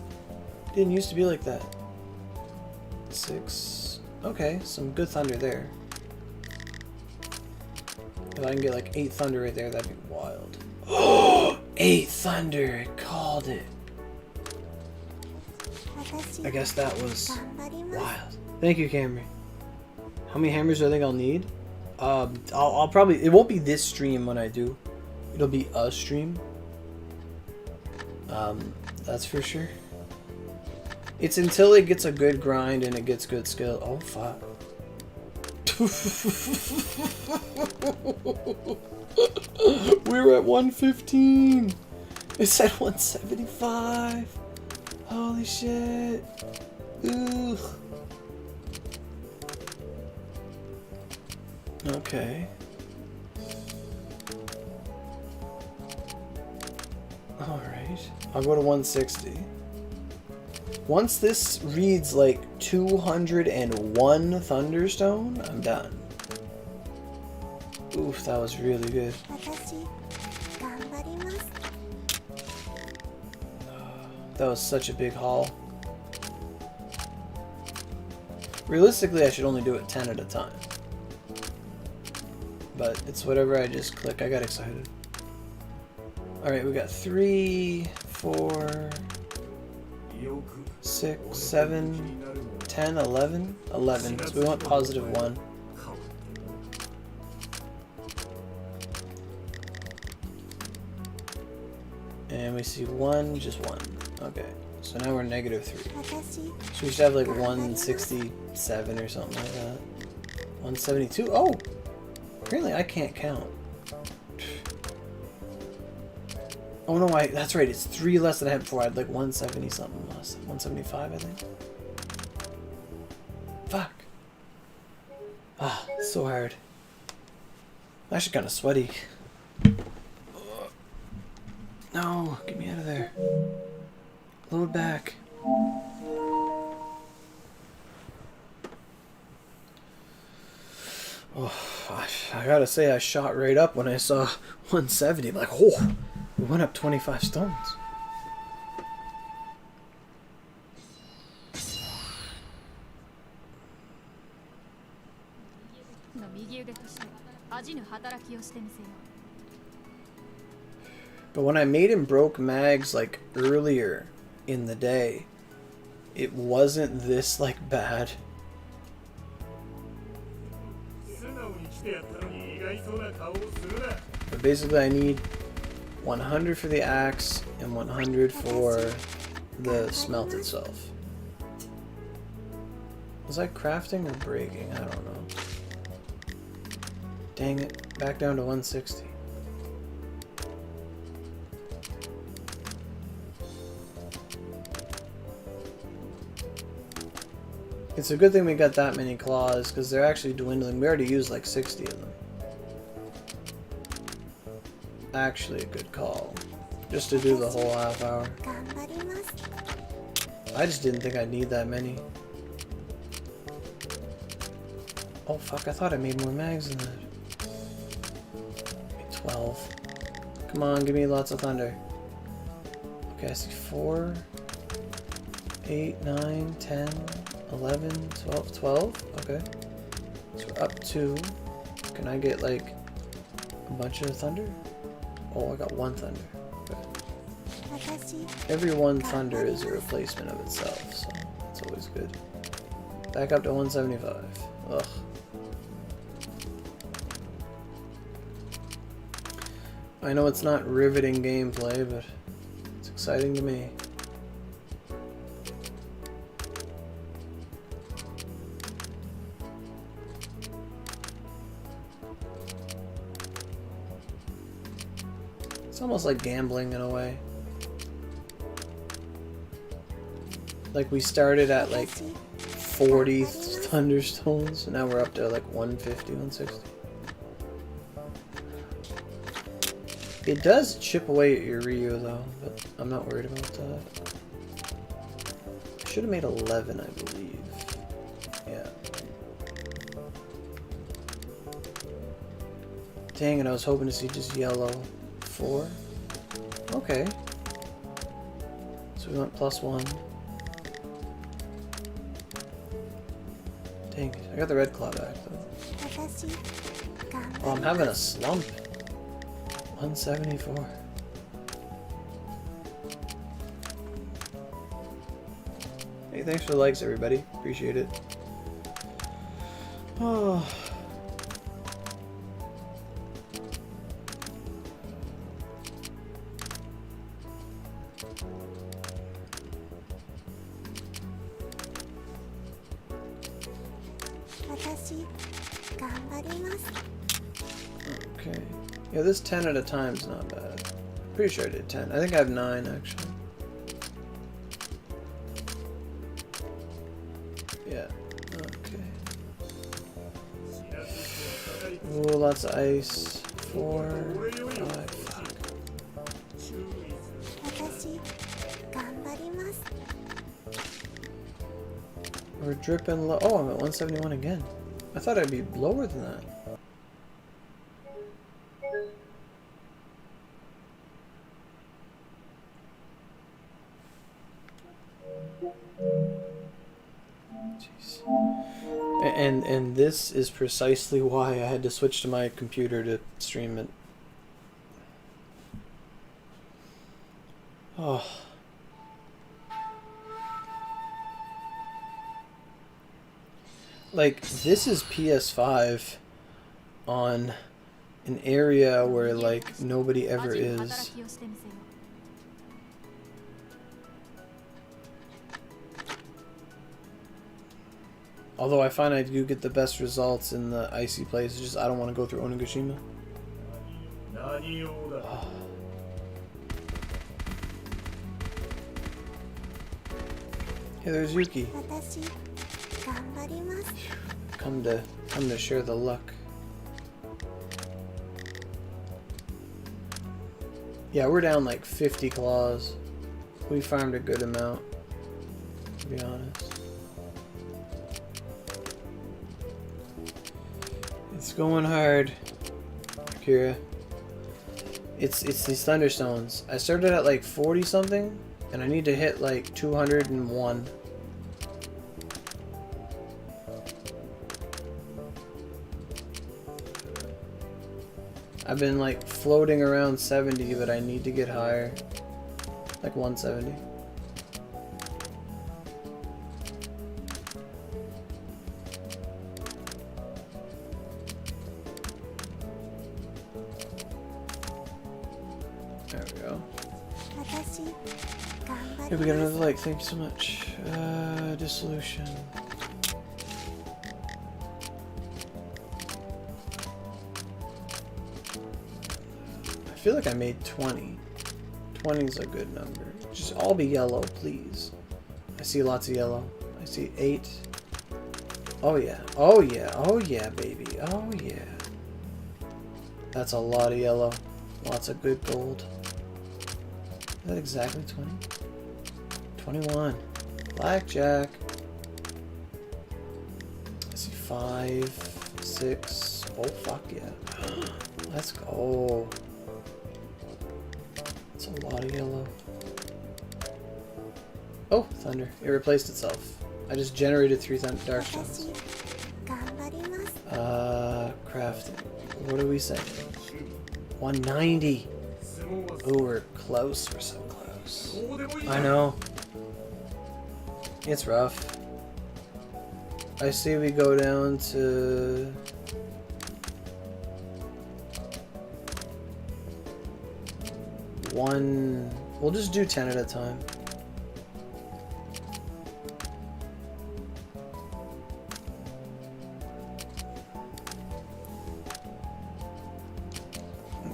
Didn't used to be like that. 6. Okay, some good thunder there. If I can get like 8 thunder right there, that'd be wild. Oh, 8 thunder! It called it. I guess that was wild. Thank you, Camry. How many hammers do I think I'll need? I'll probably, it won't be this stream when I do. It'll be a stream. That's for sure. It's until it gets a good grind and it gets good skill. Oh, fuck. We're at 115. It said 175. Holy shit. Ugh. Okay. Alright. I'll go to 160. Once this reads like 201 Thunderstone, I'm done. Oof, that was really good. That was such a big haul. Realistically, I should only do it 10 at a time. But it's whatever I just click. I got excited. Alright, we got 3, 4, 6, 7, 10, 11. 11. So we want positive 1. And we see 1, just 1. Okay. So now we're negative 3. So we should have like 167 or something like that. 172. Oh! Apparently I can't count. Oh no, that's right, it's 3 less than I had before. I had like 170 something less. 175, I think. Fuck. Ah, it's so hard. I'm actually kind of sweaty. No, get me out of there. Load back. Oh, I gotta say, I shot right up when I saw 170. I'm like, oh, we went up 25 stones. But when I made him broke mags like earlier in the day, it wasn't this like bad. But basically I need 100 for the axe and 100 for the smelt itself. Was I crafting or breaking? I don't know. Dang it. Back down to 160. It's a good thing we got that many claws, because they're actually dwindling. We already used like 60 of them. Actually a good call. Just to do the whole half hour. I just didn't think I'd need that many. Oh fuck, I thought I made more mags than that. 12. Come on, give me lots of thunder. Okay, I see 4, 8, 9, 10, 11, 12, 12. Okay. So we're up 2. Can I get like a bunch of thunder? Oh, I got 1 thunder. Okay. Every 1 thunder is a replacement of itself, so that's always good. Back up to 175. Ugh. I know it's not riveting gameplay, but it's exciting to me. It's almost like gambling in a way. Like we started at like 40 thunderstones, and now we're up to like 150, 160. It does chip away at your Ryu though, but I'm not worried about that. I should have made 11, I believe. Yeah. Dang it, I was hoping to see just yellow. 4. Okay. So we went +1. Dang it, I got the red claw back though. Oh, I'm having a slump. 174. Hey, thanks for the likes, everybody. Appreciate it. Oh. Okay. Yeah, this 10 at a time is not bad. Pretty sure I did 10. I think I have 9 actually. Yeah. Okay. Ooh, lots of ice. 4, 5. Fuck. We're dripping low. Oh, I'm at 171 again. I thought I'd be lower than that. Jeez. And this is precisely why I had to switch to my computer to stream it. Oh. Like, this is PS5 on an area where, like, nobody ever is. Although I find I do get the best results in the icy places, just I don't want to go through Onigashima. Oh. Hey, there's Yuki. Come to share the luck. Yeah, we're down like 50 claws. We farmed a good amount, to be honest. It's going hard, Kira. It's these thunderstones. I started at like 40 something, and I need to hit like 201. I've been like floating around 70, but I need to get higher. Like 170. There we go. Hey, we got another like. Thank you so much. Dissolution. I feel like I made 20. 20 is a good number. Just all be yellow, please. I see lots of yellow. I see 8. Oh yeah. Oh yeah. Oh yeah, baby. Oh yeah. That's a lot of yellow. Lots of good gold. Is that exactly 20? 21. Blackjack. I see 5, 6. Oh fuck yeah. Let's go. That's a lot of yellow. Oh, thunder. It replaced itself. I just generated 3 dark stones. Crafting. What are we saying? 190. Ooh, we're close. We're so close. I know. It's rough. I see we go down to... one... We'll just do 10 at a time.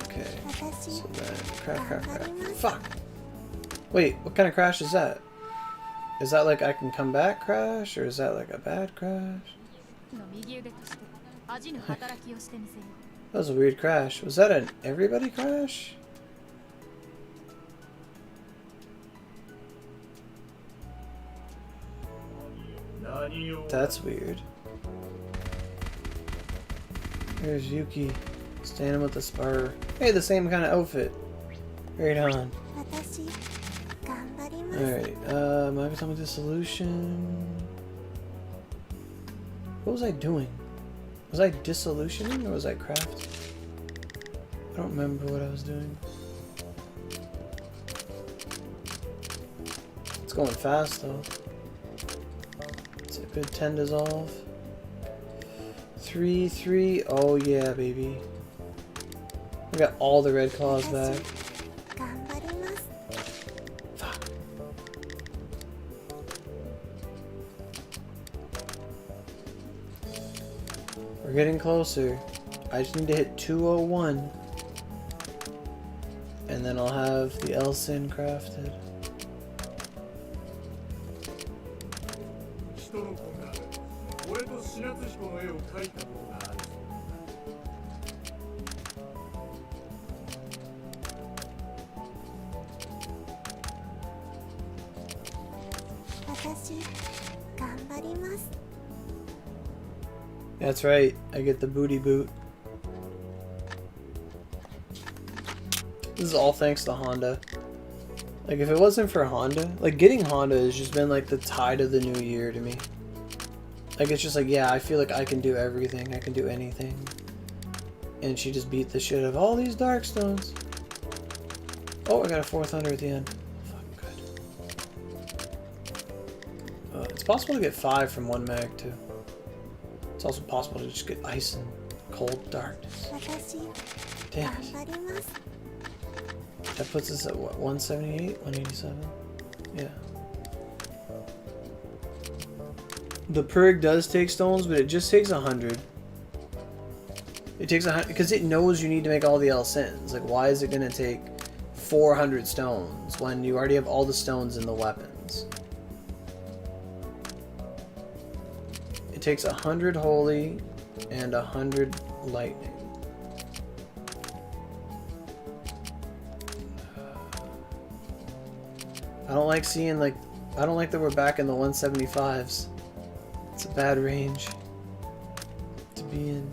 Okay. So then, craft. Fuck! Wait, what kind of crash is that? Is that like I can come back crash? Or is that like a bad crash? That was a weird crash. Was that an everybody crash? That's weird. There's Yuki standing with the spar. Hey, the same kind of outfit. Right on. Alright, Magatama Dissolution. What was I doing? Was I dissolutioning or was I crafting? I don't remember what I was doing. It's going fast though. It's a good 10 dissolve. 3. Oh yeah, baby. We got all the red claws back. Fuck. We're getting closer. I just need to hit 201. And And then I'll have the Elsin crafted. That's right, I get the booty boot. This is all thanks to Honda. Like, if it wasn't for Honda, like, getting Honda has just been, like, the tide of the new year to me. Like, it's just like, yeah, I feel like I can do everything, I can do anything. And she just beat the shit out of all these Darkstones. Oh, I got a 4th Thunder at the end. Fuck, good. It's possible to get 5 from 1 mag, too. It's also possible to just get ice and cold darkness. Damn it. That puts us at what, 178? 187? Yeah. The Purg does take stones, but it just takes 100. It takes 100 because it knows you need to make all the L-Sins. Like, why is it going to take 400 stones when you already have all the stones in the weapons? It takes 100 holy and 100 lightning. I don't like seeing, like, I don't like that we're back in the 175s. It's a bad range to be in.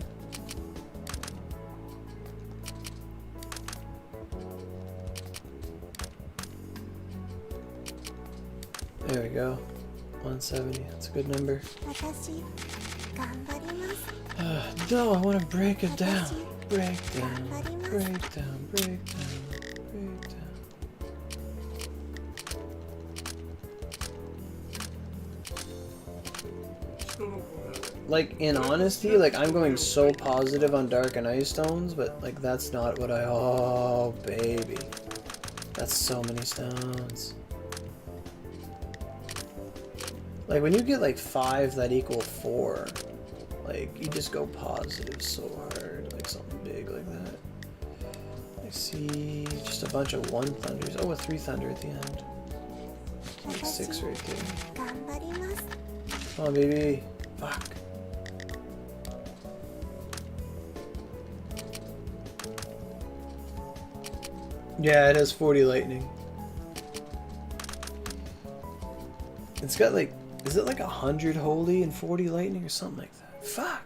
There we go. 170. That's a good number. No, I want to break it down. Break down. Break down. Break down. Break down. Like, in honesty, like, I'm going so positive on Dark and Ice Stones, but, like, that's not what I... Oh, baby. That's so many stones. Like, when you get, like, 5 that equal 4, like, you just go positive so hard. Like, something big like that. I see just a bunch of 1 thunders. Oh, a 3 thunder at the end. Like 6 right there. Come on, baby. Fuck. Yeah, it has 40 lightning. It's got like, is it like 100 holy and 40 lightning or something like that? Fuck.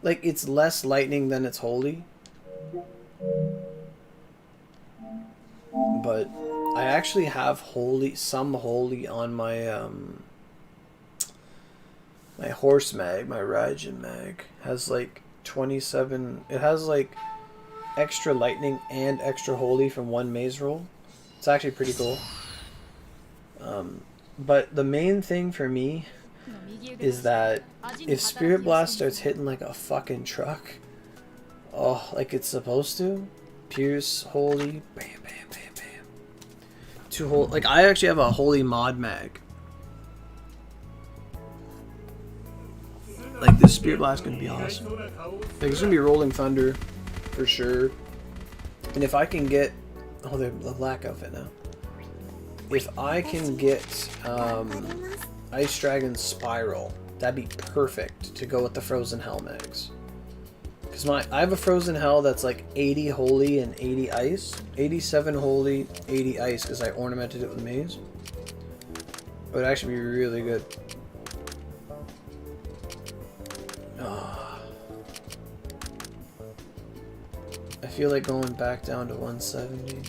Like, it's less lightning than it's holy. But I actually have holy, some holy on my my horse mag, my Raijin mag has like 27. It has like extra lightning and extra holy from 1 maze roll. It's actually pretty cool. But the main thing for me is that if Spirit Blast starts hitting like a fucking truck, oh, like it's supposed to, Pierce, holy, bam, bam, bam, bam. 2 holy, like I actually have a holy mod mag. Like this Spirit Blast is gonna be awesome. Like it's gonna be Rolling Thunder for sure. And if I can get, oh, the black outfit now. If I can get Ice Dragon Spiral, that'd be perfect to go with the Frozen Hell mags. Because I have a Frozen Hell that's like 80 holy and 80 ice. 87 holy, 80 ice because I ornamented it with maze. It would actually be really good. Oh. I feel like going back down to 170.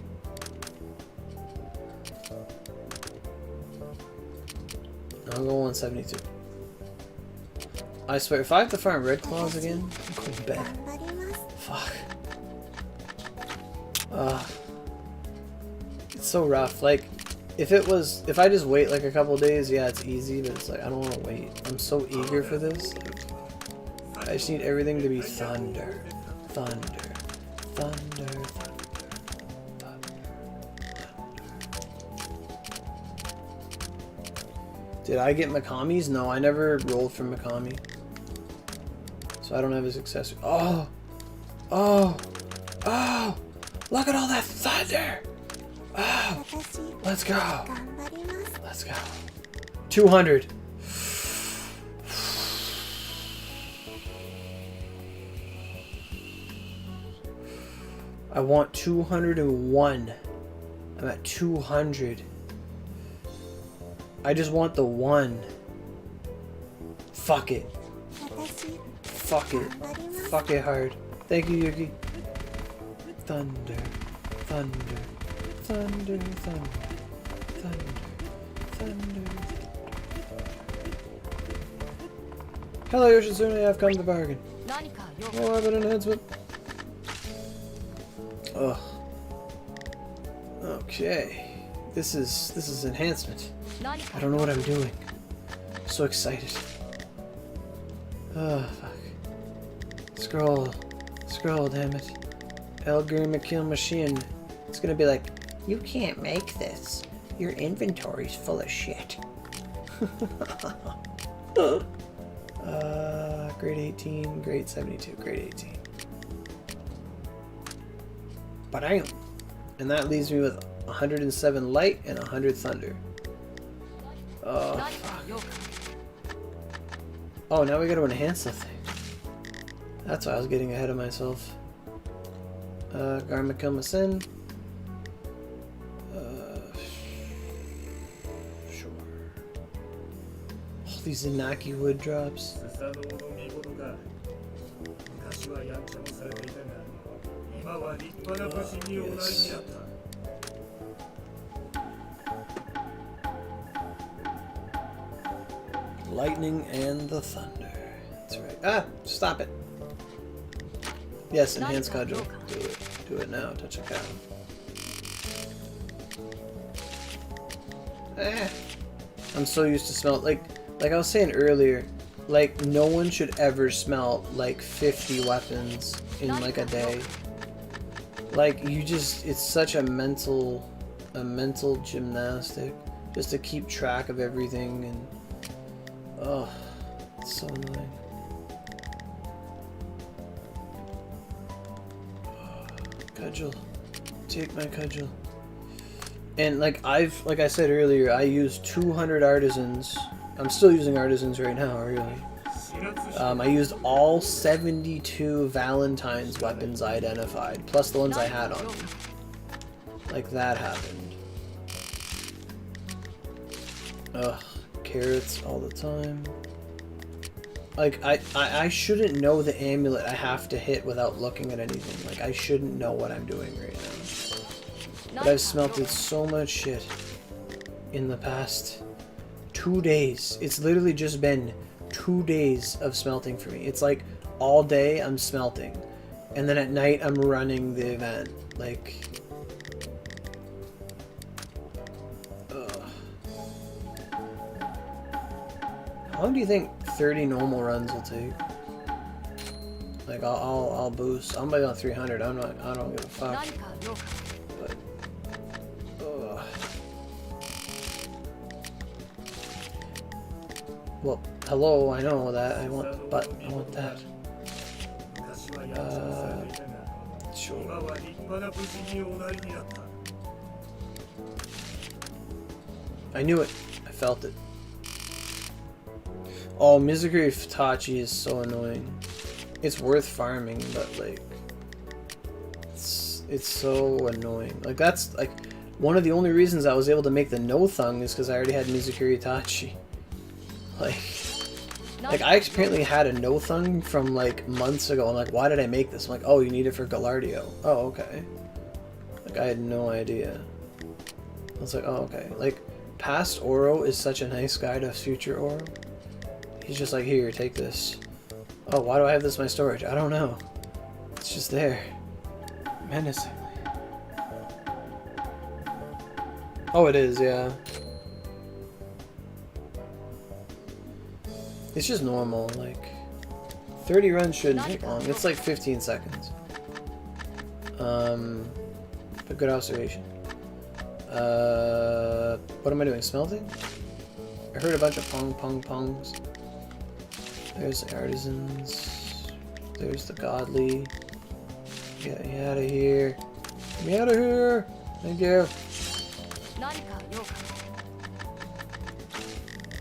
I'll go 172. I swear, if I have to farm Red Claws again, I'm going to bed. Fuck. It's so rough. Like, if I just wait like a couple days, yeah, it's easy, but it's like, I don't want to wait. I'm so eager for this. Like, I just need everything to be thunder. Thunder. Thunder. Thunder. Did I get Mikami's? No, I never rolled for Mikami. So I don't have his accessory. Oh! Oh! Oh! Look at all that thunder! Oh! Let's go! Let's go. 200. I want 201. I'm at 200. I just want the one. Fuck it. Fuck it. Fuck it hard. Thank you, Yuki. Thunder. Thunder. Thunder. Thunder. Thunder. Thunder. Hello, Yoshitsune. I've come to bargain. Oh, I have an enhancement. Ugh. Okay. This is enhancement. I don't know what I'm doing. I'm so excited. Oh, fuck. Scroll. Scroll, damn it. Algorithm machine. It's gonna be like, you can't make this. Your inventory's full of shit. Grade 18, grade 72, grade 18. Bam! And that leaves me with 107 light and 100 thunder. Oh, fuck. Oh, now we gotta enhance the thing. That's why I was getting ahead of myself. Garma Kilmasin. Sure. All these Inaki wood drops. Yes. Lightning and the thunder. That's right. Ah! Stop it. Yes, enhance cudgel. Do it. Do it now. Touch a cow. Ah! I'm so used to smelt. Like I was saying earlier, like no one should ever smelt like 50 weapons in like a day. Like you just, it's such a mental gymnastic just to keep track of everything, and oh, it's so annoying. Cudgel, take my cudgel. And like I said earlier, I used 200 artisans. I'm still using artisans right now, really. I used all 72 Valentine's weapons I identified, plus the ones I had on me. Like that happened. Ugh, carrots all the time. Like, I shouldn't know the amulet I have to hit without looking at anything. Like, I shouldn't know what I'm doing right now. But I've smelted so much shit in the past 2 days. It's literally just been 2 days of smelting for me. It's like all day I'm smelting, and then at night I'm running the event. Like, ugh. How long do you think 30 normal runs will take? Like I'll boost. I'm on 300. I don't give a fuck. But ugh. Well, hello, I know that. I want that. Sure. I knew it. I felt it. Oh, Mizukuri Futachi is so annoying. It's worth farming, but like, it's so annoying. Like that's like one of the only reasons I was able to make the no thung is because I already had Mizukuri Itachi. Like I apparently had a no thung from like months ago. I'm like, why did I make this? I'm like, oh, you need it for Gallardio. Oh, okay. Like I had no idea. I was like, oh, okay. Like past Oro is such a nice guy to future Oro. He's just like, here, take this. Oh, why do I have this in my storage? I don't know. It's just there. Menacingly. Oh, it is, yeah. It's just normal, like 30 runs shouldn't take long. It's like 15 seconds. But good observation. What am I doing? Smelting? I heard a bunch of pongs. There's the artisans. There's the godly. Get me out of here. Get me out of here. Thank you.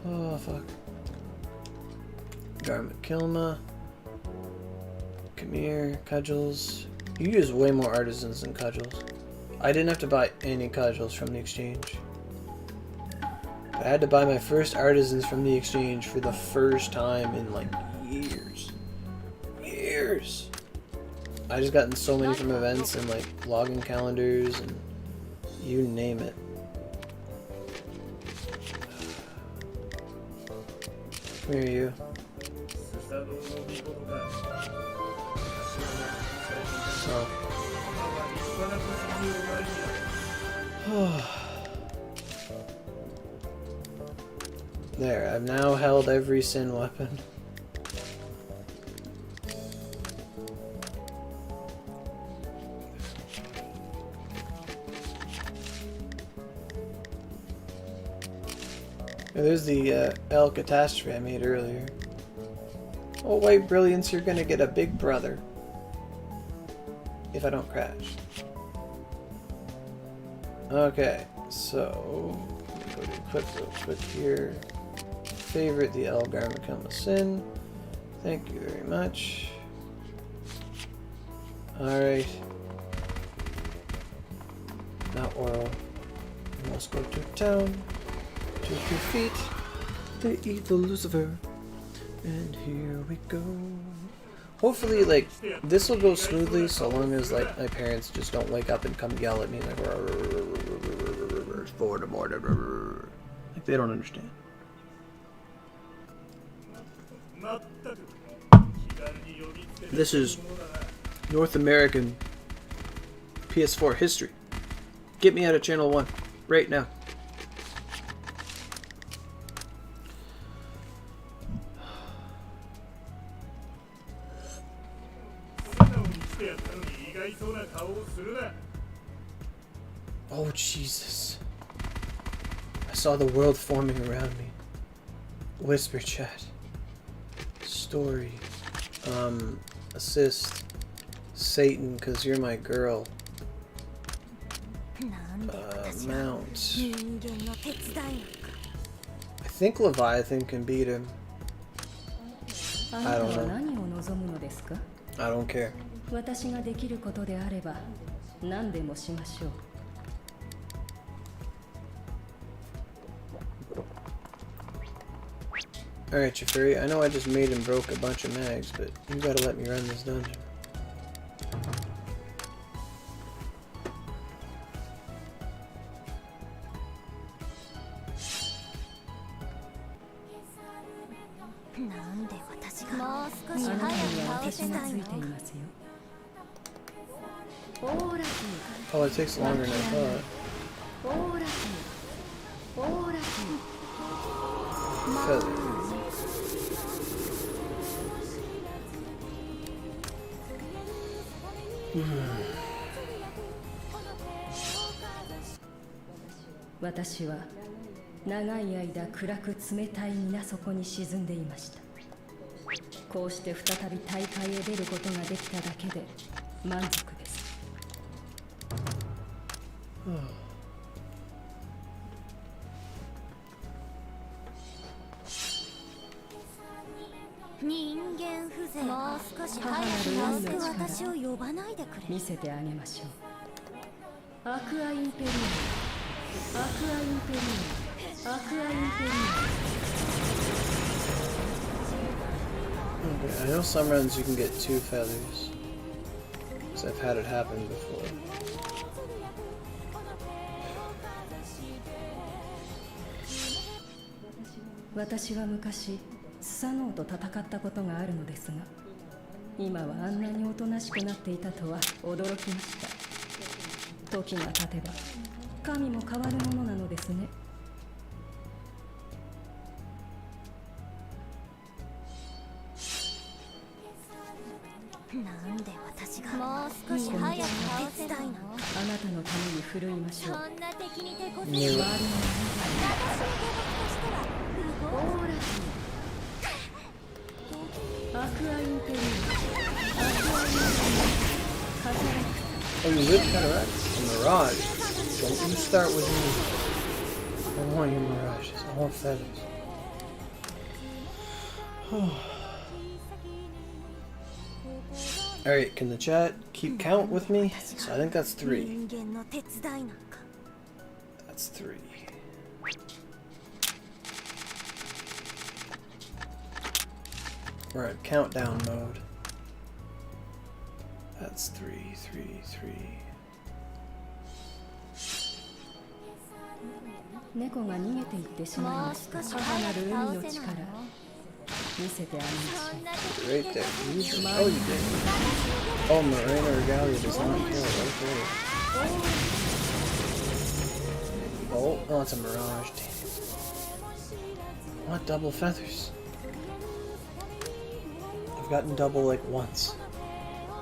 Oh, fuck. Garment Kilma. Come here. Cudgels. You use way more artisans than cudgels. I didn't have to buy any cudgels from the exchange. I had to buy my first artisans from the exchange for the first time in like years. Years! I just gotten so many from events and like logging calendars and you name it. Come here, you. Oh. There, I've now held every sin weapon. There's the L catastrophe I made earlier. Oh, White Brilliance, you're gonna get a big brother. If I don't crash. Okay, so let me go to equip real quick here. Favorite the L Garment Kilma Sin. Thank you very much. Alright. Now Oro. We must go to town. To defeat the evil Lucifer. And here we go. Hopefully, like, this will go smoothly so long as, like, my parents just don't wake up and come yell at me like, Voldemort. Like, they don't understand. This is North American PS4 history. Get me out of Channel 1 right now. Oh, Jesus. I saw the world forming around me. Whisper chat. Story. Assist. Satan, cause you're my girl. Mount. I think Leviathan can beat him. I don't know. I don't care. Alright, Chifuri, I know I just made and broke a bunch of mags, but you gotta let me run this dungeon. Oh, it takes longer than I thought. Feather.私は長い間暗く冷たい水底に沈んでいました。こうして再び大会へ出ることができただけで満足です。人間風情。もう少し早く私を呼ばないでくれ。見せてあげましょう。アクアインペリウム。アクアインペリウム。アクアインペリウム。Okay, I know some runs you can get 2 feathers. Because I've had it happen before. Watashi wa mukashi, Susanoo to tatakatta koto ga aru no desu ga, ima wa anna ni otonashi ku natte ita to wa odorokimashita. Toki ga tateba, kami mo kawaru mono na no desu ne. なんで私がもう少し早く手伝いなの。あなたのために振るいましょう。そんな敵に手こずり回るのは私の手としては不合理。アクアインペリウム。アクアインペリウム。Oh, you live Cataract? A Mirage. Don't you start with me. I don't want your Mirages. I want feathers. Alright, can the chat keep count with me? So I think that's 3. That's 3. We're in countdown mode. That's 3, 3, 3. 猫が逃げていってしまいました。母なる海の力見せてあげましょう。 Right there. Oh, you did. Oh, Marina Regalia does not kill. Okay. Oh, it's a Mirage. Damn. I want double feathers. I've gotten double like once.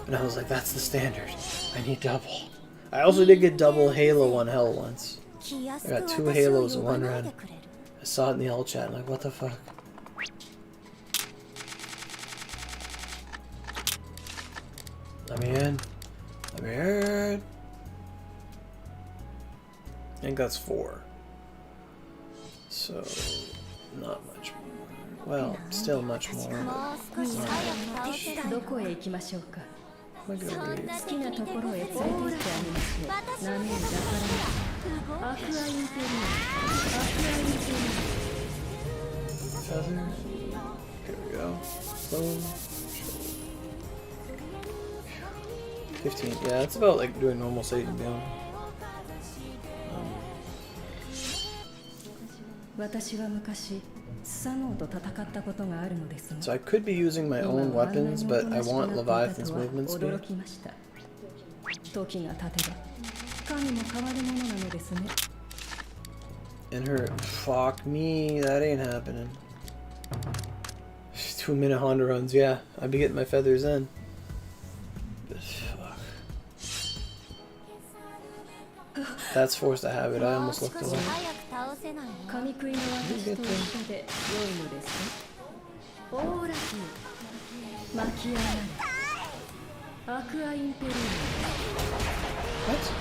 And I was like, that's the standard. I need double. I also did get double Halo 1 Hell once. I got 2 Halos in one run. I saw it in the L chat. I'm like, what the fuck? Let me in. Let me in. I think that's 4. So, not much more. Well, still much more. But not. どこへ行きましょうか。 Look at over here. 好きなところへ連れて行ってあげましょう。なめんだからアクアインペリアル。アクアインペリ Feather. Here we go. Boom. 15. Yeah, it's about like doing normal Satan down. 私は昔スサノオと戦ったことがあるのですが So I could be using my own weapons, but I want Leviathan's movement 驚 speed. きました。時が経てば神も変わるものなのですね。 And her, fuck me, that ain't happening. 2-minute Honda runs, yeah, I'd be getting my feathers in. But fuck. That's forced to habit, I almost looked away. 神食いの私と一緒で良いのですね。オーラキ巻き上がる。アクアインペリアル。 What?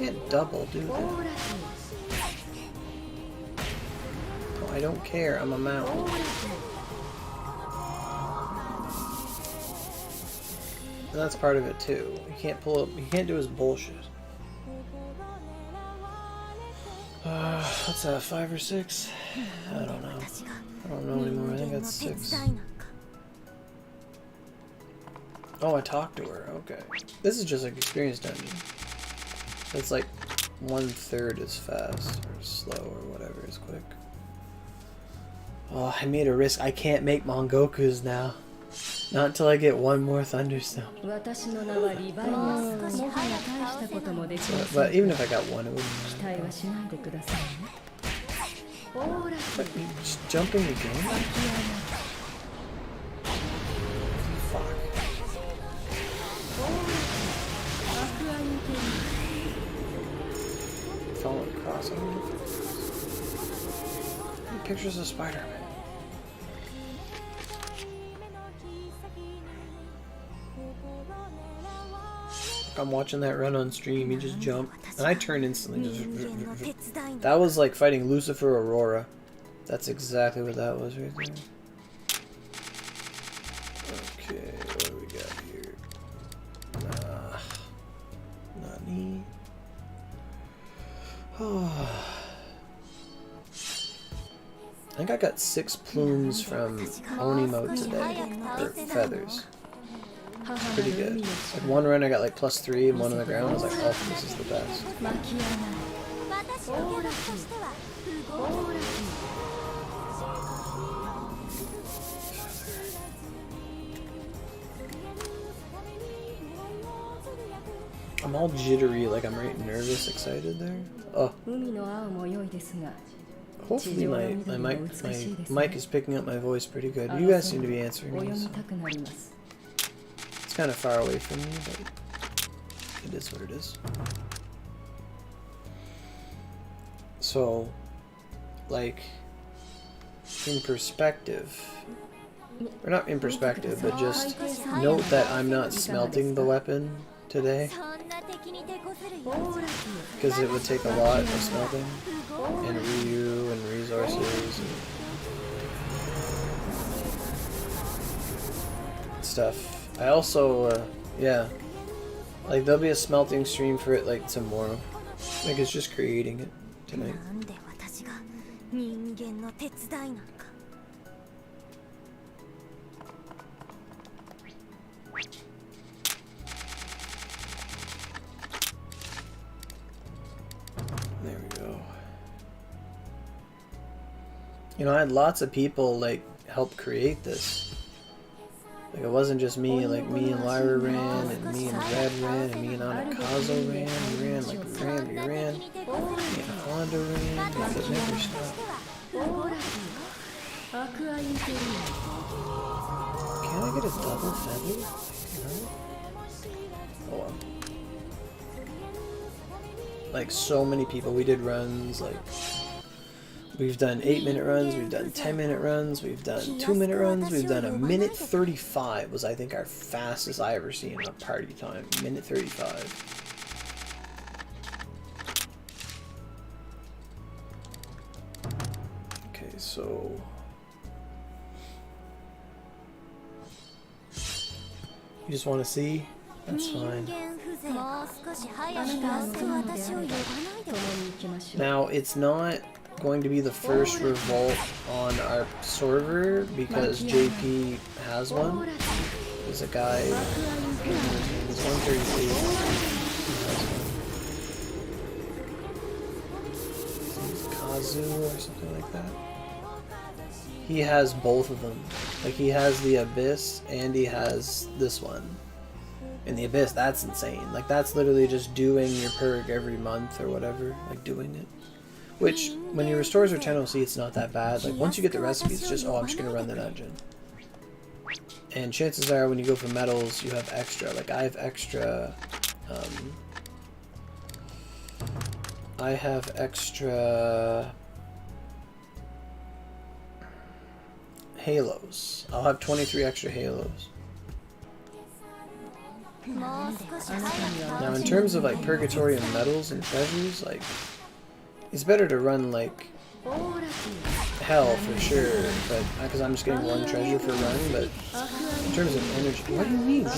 You can't double, dude. オーラ Oh, I don't care, I'm a キ mount. オーラキ And that's part of it too. You can't pull up, you can't do his bullshit. What's that, 5 or 6? I don't know. I don't know anymore, I think that's 6. Oh, I talked to her, okay. This is just like experience dungeon. It's like 1/3 as fast, or slow, or whatever is quick. Oh, I made a risk. I can't make Mongokus now. Not until I get one more Thunderstone. 私の名はリヴァイナス。もはや大したこともできません。 But even if I got one, it wouldn't 期待はしないでくださいね。オーラキ matter. But you just jumping again? 巻き上がる。 Fuck. オーラキアクアインペリ Falling across. Pictures of Spider-Man. I'm watching that run on stream, you just jump, and I turn instantly. That was like fighting Lucifer Aurora. That's exactly what that was right there. Okay, what do we got here? Nani? I think I got 6 plumes from Oni mode today, or feathers. Pretty good. Like one run I got like +3 and one on the ground. I was like, oh, this is the best. 巻き上がる。オーラキオーラキ I'm all jittery, like I'm right nervous, excited there. Oh, 海の青も良いですが hopefully my mic is picking up my voice pretty good. You guys seem to be answering 泳 me. ぎ So たくなります。 it's kind of far away from me, but it is what it is. So, like, in perspective, or not in perspective, but just note that I'm not smelting the weapon today. Because it would take a lot of smelting and Ryu and resources and stuff. I also, yeah, like there'll be a smelting stream for it like tomorrow. Like it's just creating it tonight. There we go. You know, I had lots of people like help create this. Like it wasn't just me, like me and Lyra ran, and me and Red ran, and me and Anakazo ran, we ran, me and Honda ran, like it never stopped. Can I get a double feather? No? Oh well. Like so many people, we did runs, like we've done 8-minute runs, we've done 10-minute runs, we've done 2-minute runs, we've done a minute 35 was I think our fastest I ever seen a party time. Minute 35. Okay, so you just want to see? That's fine. Now, it's not going to be the first revolt on our server because JP has one. There's a guy, he's 132. Kazu or something like that. He has both of them. Like he has the Abyss and he has this one. And the Abyss, that's insane. Like that's literally just doing your purg every month or whatever. Like doing it. Which, when your restores are 10 OC, it's not that bad. Like once you get the recipe, it's just, oh, I'm just gonna run the dungeon. And chances are when you go for medals, you have extra. Like I have extra, halos. I'll have 23 extra halos. Now in terms of like Purgatory and medals and treasures, like it's better to run like hell for sure, but because I'm just getting one treasure per run, but in terms of energy, what do you mean?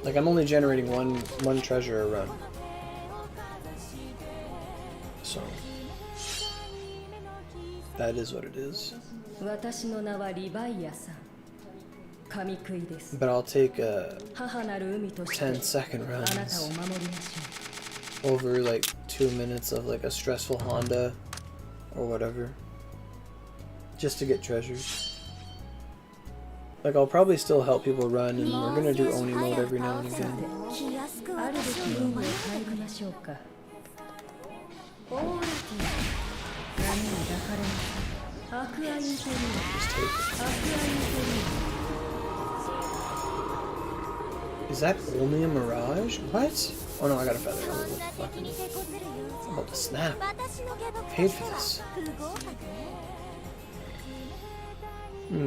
Like I'm only generating one treasure a run. So that is what it is. But I'll take 10-second runs over like 2 minutes of like a stressful Honda or whatever, just to get treasures. Like I'll probably still help people run, and we're gonna do Oni mode every now and again. Just take it. Is that only a mirage? What? Oh no, I got a feather. I'm about to snap. I paid for this.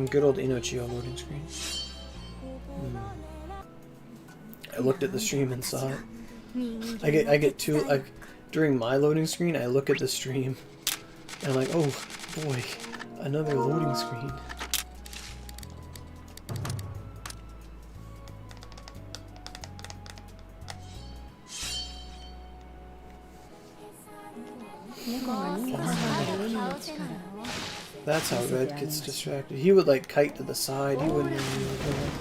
Good old Inochiyo loading screen. I looked at the stream and saw it. I get two, like, during my loading screen, I look at the stream and I'm like, oh boy, another loading screen. That's how Red gets distracted. He would like kite to the side. He wouldn't really look at it.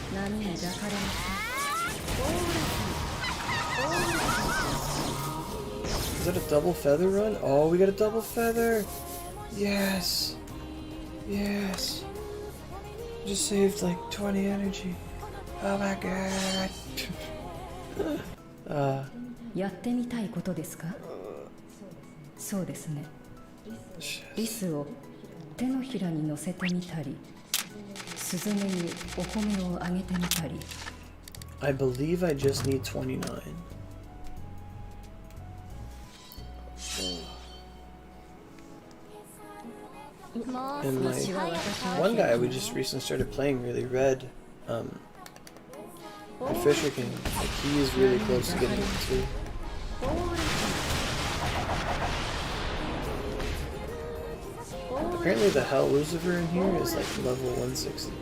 Is that a double feather run? Oh, we got a double feather. Yes. Yes. Just saved like 20 energy. Oh my god. やってみたいことですか？そうですね。リスを手のひらに乗せてみたり、スズメにお米をあげてみたり。I believe I just need 29. And my one guy we just recently started playing, really Red, the Fisher King, like he is really close to getting it too. Apparently the Hell Lucifer in here is like level 160.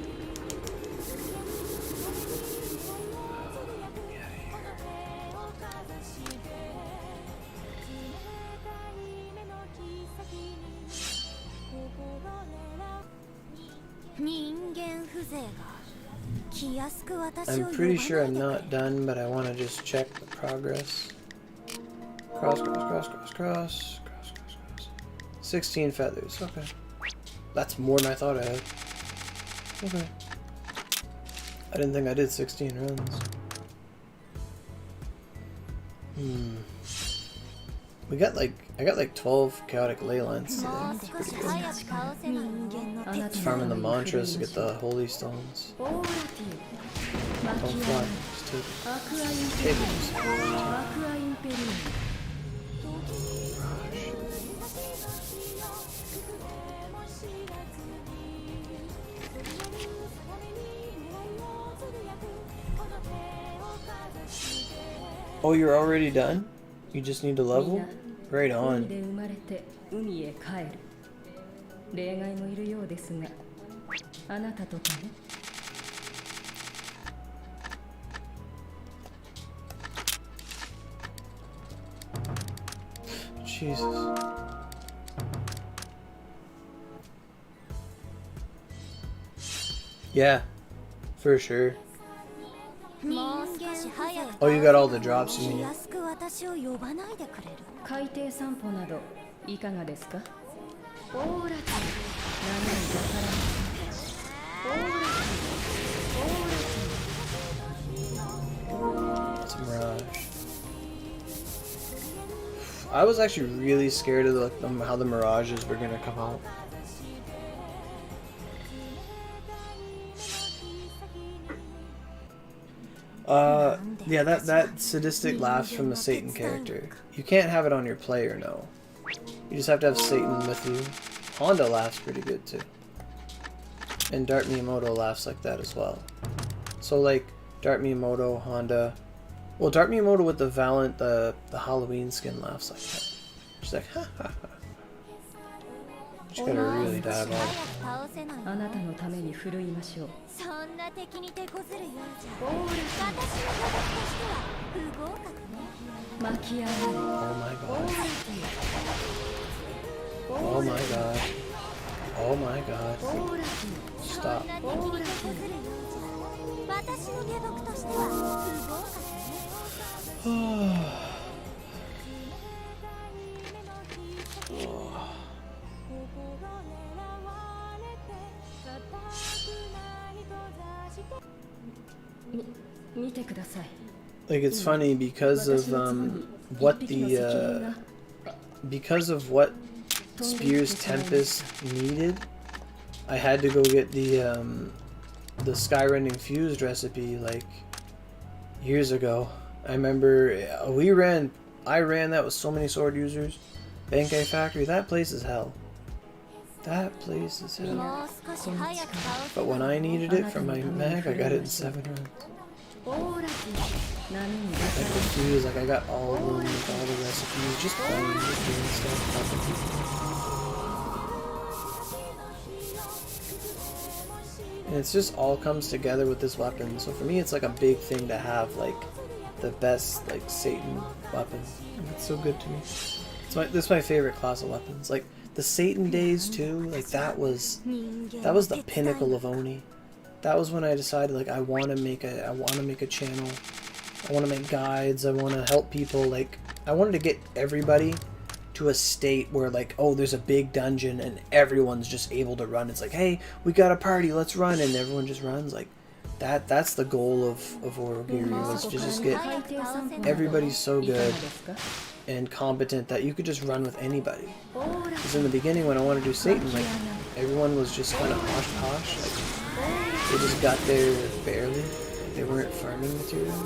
I'm pretty sure I'm not done, but I want to just check the progress. Cross, cross, cross, cross, cross, cross, cross, cross. 16 feathers, okay. That's more than I thought I had. Okay. I didn't think I did 16 runs. I got like 12 chaotic ley lines today. That's pretty good. Just farming the mantras to get the holy stones. Don't fly, just take it. Take it, just take it. Oh, you're already done? You just need to level? Right on. Jesus. Yeah, for sure. Oh, you got all the drops you need. It's a mirage. I was actually really scared of how the mirages were gonna come out. Yeah, that sadistic laughs from the Satan character. You can't have it on your player, no. You just have to have Satan with you. Honda laughs pretty good too. And Dart Miyamoto laughs like that as well. So like Dart Miyamoto, Honda. Well, Dart Miyamoto with the Valent, the Halloween skin laughs like that. She's like, ha ha ha. She got a really bad one. Oh my god. Oh my god. Oh my god. Stop. Like, it's funny because of what Spear's Tempest needed. I had to go get the Skyrending Fused recipe like years ago. I remember I ran that with so many sword users. Benkei Factory, that place is hell. That place is hell. But when I needed it for my Mac, I got it in 7 runs. Like the fuse, like I got all of them with all the recipes, just playing, just doing stuff. And it's just all comes together with this weapon. So for me, it's like a big thing to have like the best like Satan weapon. And it's so good to me. This is my favorite class of weapons. Like the Satan days too. Like that was the pinnacle of Oni. That was when I decided like I want to make a channel. I want to make guides. I want to help people. Like I wanted to get everybody to a state where like, oh, there's a big dungeon and everyone's just able to run. It's like, hey, we got a party, let's run, and everyone just runs. Like that's the goal of Aurogiri, was to just get everybody so good and competent that you could just run with anybody. Because in the beginning when I wanted to do Satan, like everyone was just kind of posh. Like they just got there barely. Like, they weren't farming material.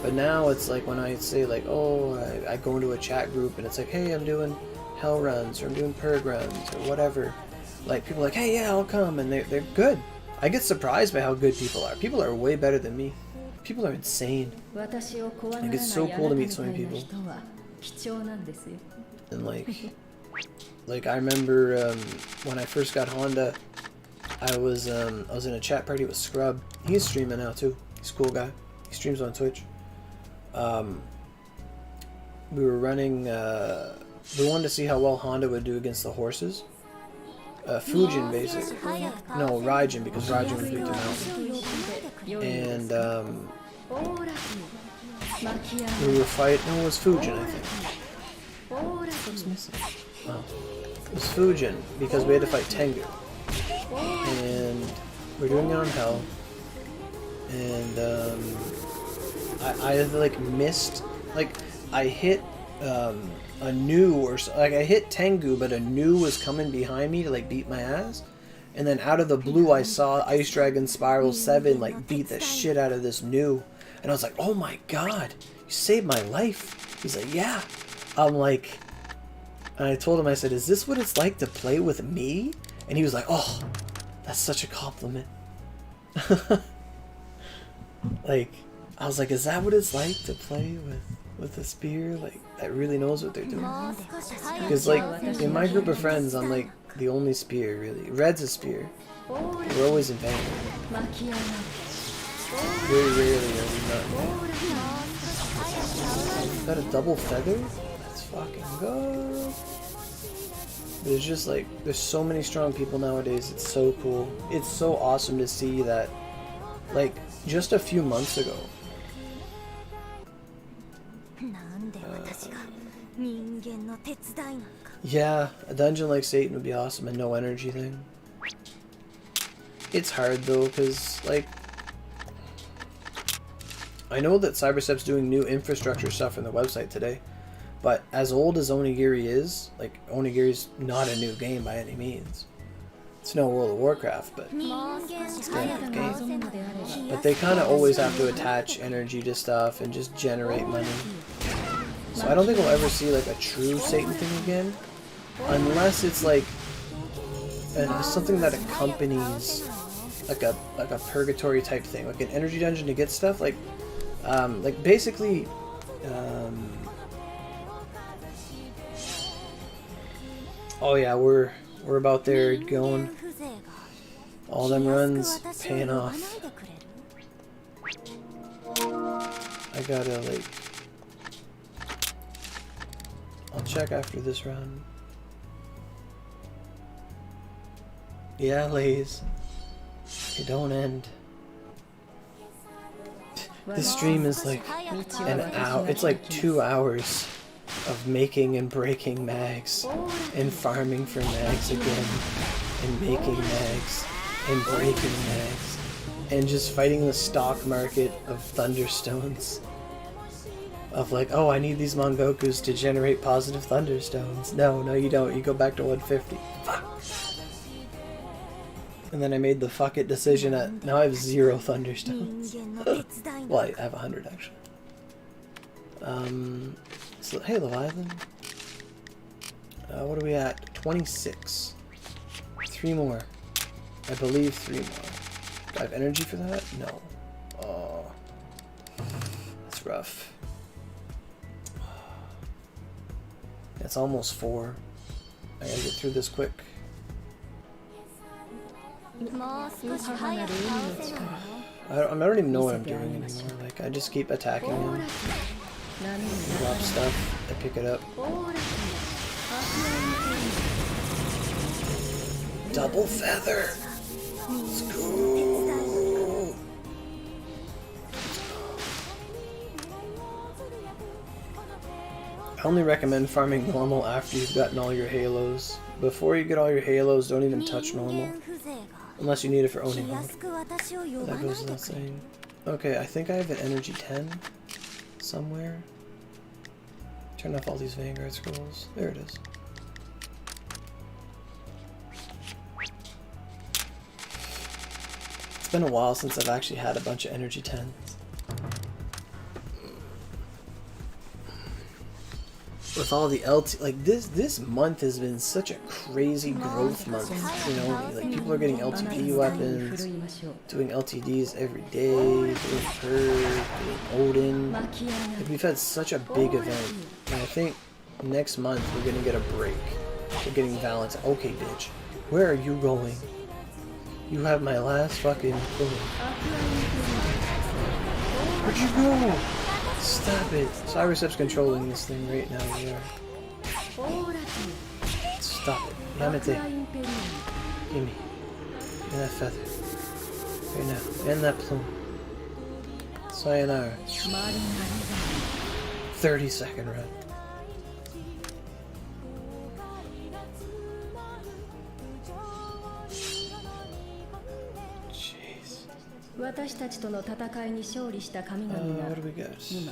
But now it's like when I say like, oh, I go into a chat group and it's like, hey, I'm doing hell runs or I'm doing purg runs or whatever. Like, people are like, hey, yeah, I'll come, and they're good. I get surprised by how good people are. People are way better than me. People are insane. Like, it's so cool to meet so many people. And like I remember when I first got Honda, I was in a chat party with Scrub. He's streaming now too. He's a cool guy. He streams on Twitch. We were running. We wanted to see how well Honda would do against the horses. Fujin, basically. No, Raijin, because Raijin was big to mountain. And we were fighting. No, it was Fujin, I think. What's missing? Oh. It was Fujin, because we had to fight Tengu. And we're doing it on Hell. And I like missed, like I hit a new or so, like I hit Tengu, but a new was coming behind me to like beat my ass. And then out of the blue, I saw Ice Dragon Spiral 7 like beat the shit out of this new, and I was like, oh my god, you saved my life. He's like, yeah. I'm like, and I told him, I said, is this what it's like to play with me? And he was like, oh, that's such a compliment. Like, I was like, is that what it's like to play with a spear, like, that really knows what they're doing? Because, like, in my group of friends, I'm, like, the only spear, really. Red's a spear. We're always in Vanguard. Very rarely are we not in Vanguard. Got a double feather? Let's fucking go. But it's just, like, there's so many strong people nowadays. It's so cool. It's so awesome to see that, like, just a few months ago, yeah, a dungeon like Satan would be awesome, and no energy thing. It's hard though, because like I know that Cyberstep's doing new infrastructure stuff on the website today, but as old as Onigiri is, like Onigiri's not a new game by any means. It's no World of Warcraft, but it's still a good game. But they kind of always have to attach energy to stuff and just generate money. So I don't think we'll ever see like a true Satan thing again, unless it's like something that accompanies like a Purgatory type thing, like an energy dungeon to get stuff. Like basically, oh yeah, we're about there going. All them runs paying off. I gotta like. I'll check after this run. Yeah, Lays. It don't end. This stream is like an hour. It's like 2 hours of making and breaking mags and farming for mags again and making mags and breaking mags and just fighting the stock market of Thunderstones. Of like, oh, I need these Mongokus to generate positive Thunderstones. No, you don't. You go back to 150. Fuck. And then I made the fuck it decision at, now I have 0 Thunderstones. Well, I have 100 actually. So, hey Leviathan. What are we at? 26. 3 more. I believe 3 more. Do I have energy for that? No. Oh. That's rough. It's almost 4. I gotta get through this quick. I don't even know what I'm doing anymore. Like, I just keep attacking him. Drop stuff. I pick it up. Double feather! Let's go! I only recommend farming normal after you've gotten all your halos. Before you get all your halos, don't even touch normal. Unless you need it for owning mode. That goes without saying. Okay, I think I have an energy 10 somewhere. Turn off all these Vanguard scrolls. There it is. It's been a while since I've actually had a bunch of energy 10s. with all the LT, like this month has been such a crazy growth month. You know, like people are getting LTD weapons, doing LTDs every day, doing Purge, doing Oden. Like we've had such a big event, and I think next month we're gonna get a break. We're getting Valentine. Okay, bitch, where are you going? You have my last fucking clue. Where'd you go? Stop it. Cybercep's controlling this thing right now. Yeah. Stop it. Yamete. Give me. And that feather. Right now. And that plume. Sayonara. 30-second run.私たちとの戦いに勝利した神々が今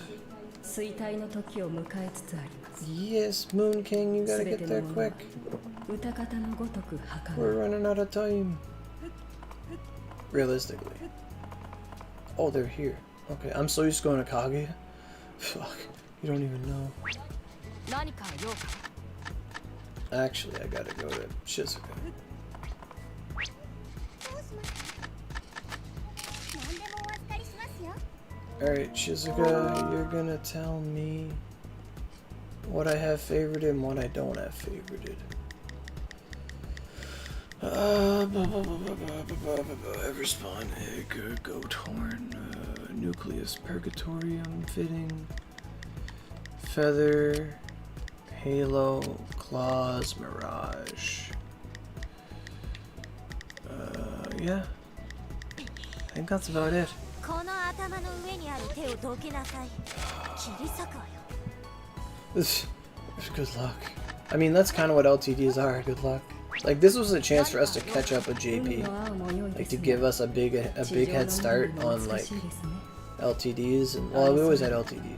衰退の時を迎えつつあります。 Yes, Moon King, you gotta get there quick. 歌方のごとく儚い。 We're running out of time. Realistically. Oh, they're here. Okay, I'm so used to going to Kaguya. Fuck, you don't even know. Actually, I gotta go to Shizuka. Alright, Shizuka, you're gonna tell me what I have favorited and what I don't have favorited. Everspawn, egg, goat horn, nucleus, purgatory, fitting, feather, halo, claws, mirage. Yeah. I think that's about it. Good luck. I mean, that's kind of what LTDs are. Good luck. Like, this was a chance for us to catch up with JP, like to give us a big head start on like LTDs, and well, we always had LTDs.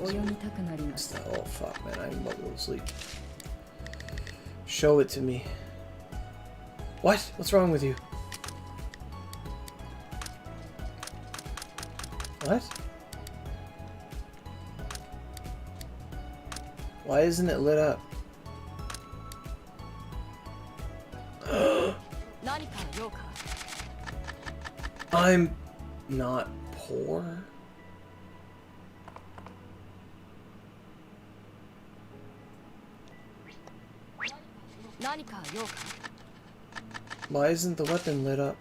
Oh fuck, man, I'm about to go to sleep. Show it to me. What? What's wrong with you? What? Why isn't it lit up? I'm not poor. Why isn't the weapon lit up?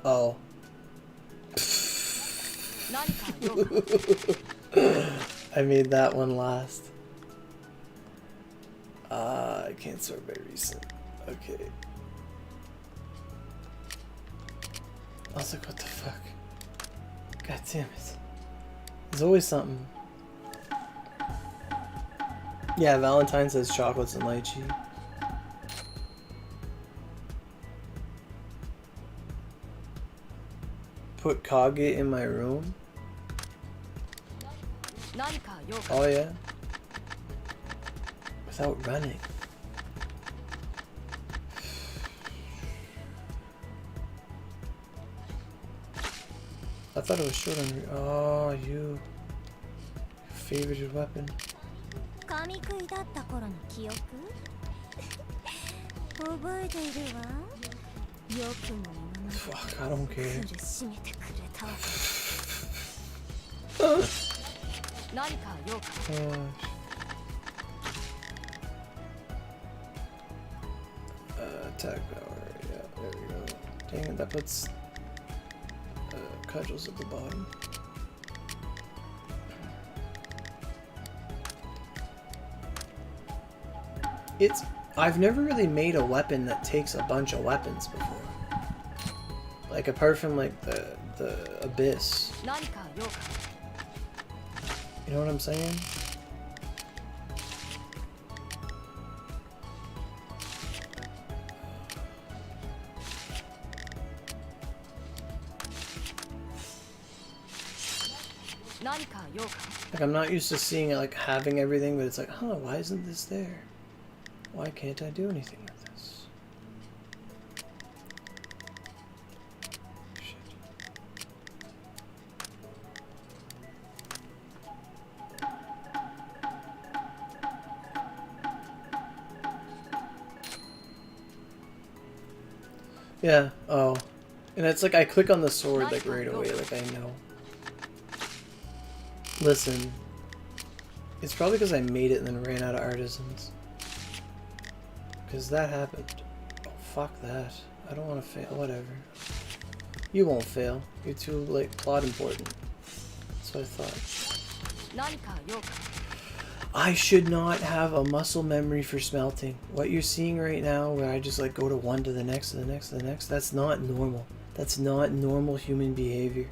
Oh. I made that one last. I can't sort by recent. Okay. I was like, what the fuck? God damn it. There's always something. Yeah, Valentine says chocolates and lychee. Put Kage in my room? Oh yeah? Without running. I thought it was short on you. Oh, you. Favorite weapon. Fuck, I don't care. Attack power, yeah, there we go. Dang it, that puts cudgels at the bottom. I've never really made a weapon that takes a bunch of weapons before. Like, apart from like the Abyss. You know what I'm saying? Like, I'm not used to seeing it, like, having everything, but it's like, huh, why isn't this there? Why can't I do anything with this? Yeah, oh. And it's like I click on the sword like right away, like I know. Listen. It's probably because I made it and then ran out of artisans. Because that happened. Oh, fuck that. I don't want to fail. Whatever. You won't fail. You're too, like, plot important. That's what I thought. I should not have a muscle memory for smelting. What you're seeing right now, where I just, like, go to one to the next, to the next, to the next, that's not normal. That's not normal human behavior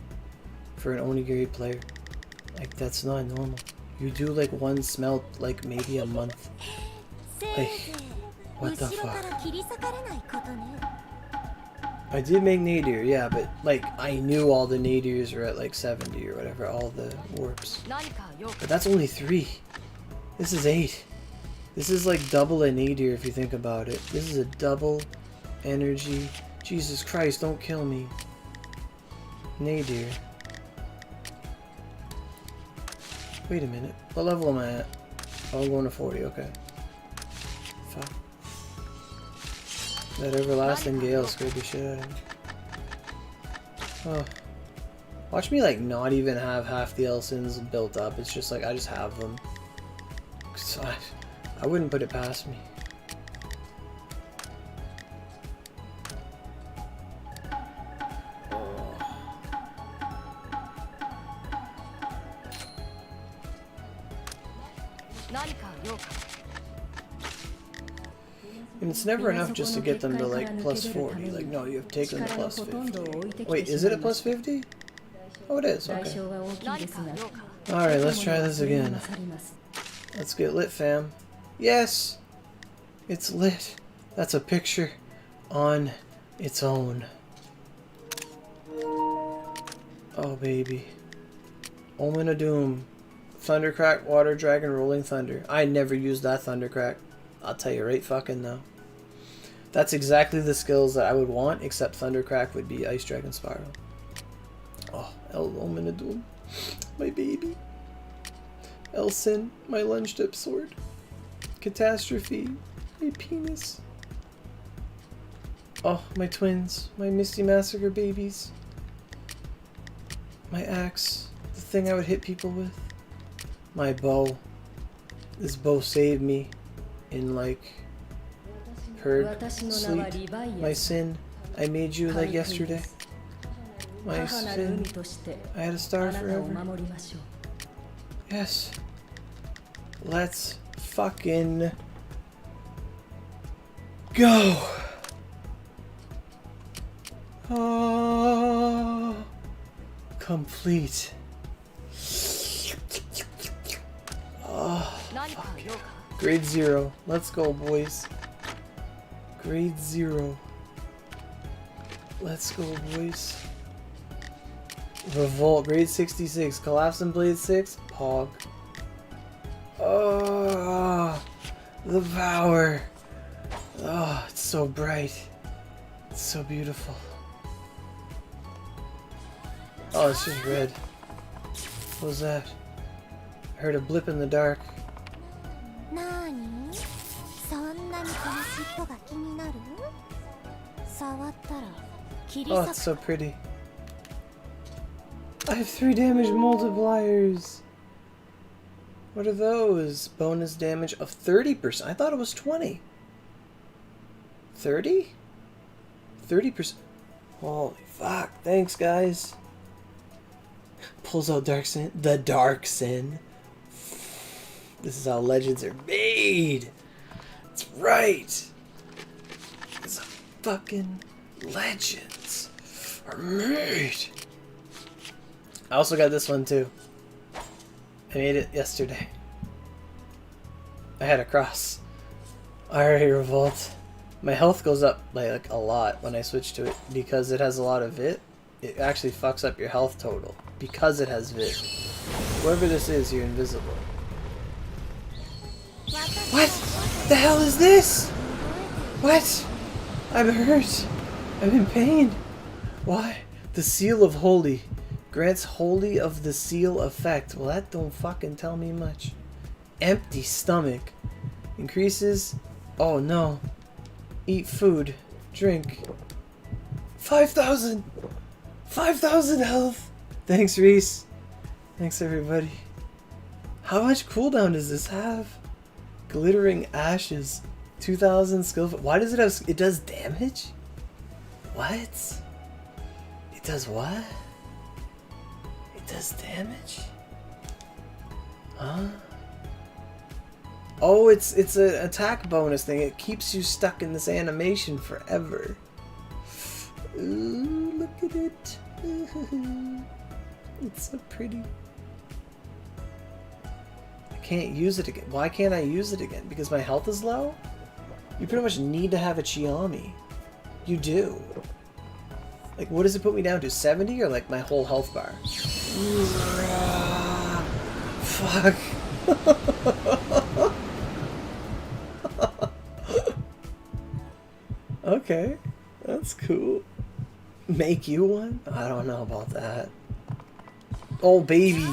for an Onigiri player. Like, that's not normal. You do, like, one smelt, like, maybe a month. Like, what the fuck? I did make nadir, yeah, but, like, I knew all the nadirs were at, like, 70 or whatever, all the warps. But that's only 3. This is 8. This is, like, double a nadir if you think about it. This is a double energy. Jesus Christ, don't kill me. Nadir. Wait a minute. What level am I at? Oh, I'm going to 40, okay. Fuck. That everlasting gale scared the shit out of me. Oh. Watch me, like, not even have half the Elsins built up. It's just like, I just have them. I wouldn't put it past me. And it's never enough just to get them to like plus 40. Like, no, you have to take them to plus 50. Wait, is it a plus 50? Oh, it is. Okay. Alright, let's try this again. Let's get lit, fam. Yes! It's lit. That's a picture on its own. Oh, baby. Omen of Doom. Thundercrack, Water Dragon, Rolling Thunder. I never used that Thundercrack. I'll tell you right fucking now. That's exactly the skills that I would want, except Thundercrack would be Ice Dragon Spiral. Oh, Omen of Doom. My baby. Elsin, my lunge dip sword. Catastrophe, my penis. Oh, my twins, my Misty Massacre babies. My axe, the thing I would hit people with. My bow. This bow saved me in like sleep. My sin, I made you like yesterday. My sin, I had a star forever. Yes. Let's fucking go. Oh, complete. Oh, fuck. Grade 0. Let's go, boys. Grade 0. Let's go, boys. Revolt, grade 66. Collapse and Blade 6. Pog. Oh, the power. Oh, it's so bright. It's so beautiful. Oh, it's just red. What was that? I heard a blip in the dark. Oh, it's so pretty. I have 3 damage multipliers. What are those? Bonus damage of 30%. I thought it was 20. 30? 30%. Holy fuck. Thanks, guys. Pulls out Dark Sin. The Dark Sin. This is how legends are made. That's right. It's how fucking legends are made. I also got this one too. I made it yesterday. I had a cross. Alright, Revolt. My health goes up by like a lot when I switch to it because it has a lot of VIT. It actually fucks up your health total because it has VIT. Whoever this is, you're invisible. What the hell is this? What? I'm hurt. I'm in pain. Why? The Seal of Holy. Grants Holy of the Seal effect. Well, that don't fucking tell me much. Empty stomach. Increases... Oh, no. Eat food. Drink. 5,000! 5,000 health! Thanks, Reese. Thanks, everybody. How much cooldown does this have? Glittering Ashes. 2,000 skill. Why does it have... It does damage? What? It does what? It does damage? Huh? Oh, it's an attack bonus thing. It keeps you stuck in this animation forever. Ooh, look at it. It's so pretty. I can't use it again. Why can't I use it again? Because my health is low? You pretty much need to have a Chiami. You do. Like, what does it put me down to? 70 or like my whole health bar? Fuck. Okay, that's cool. Make you one? I don't know about that. Oh baby,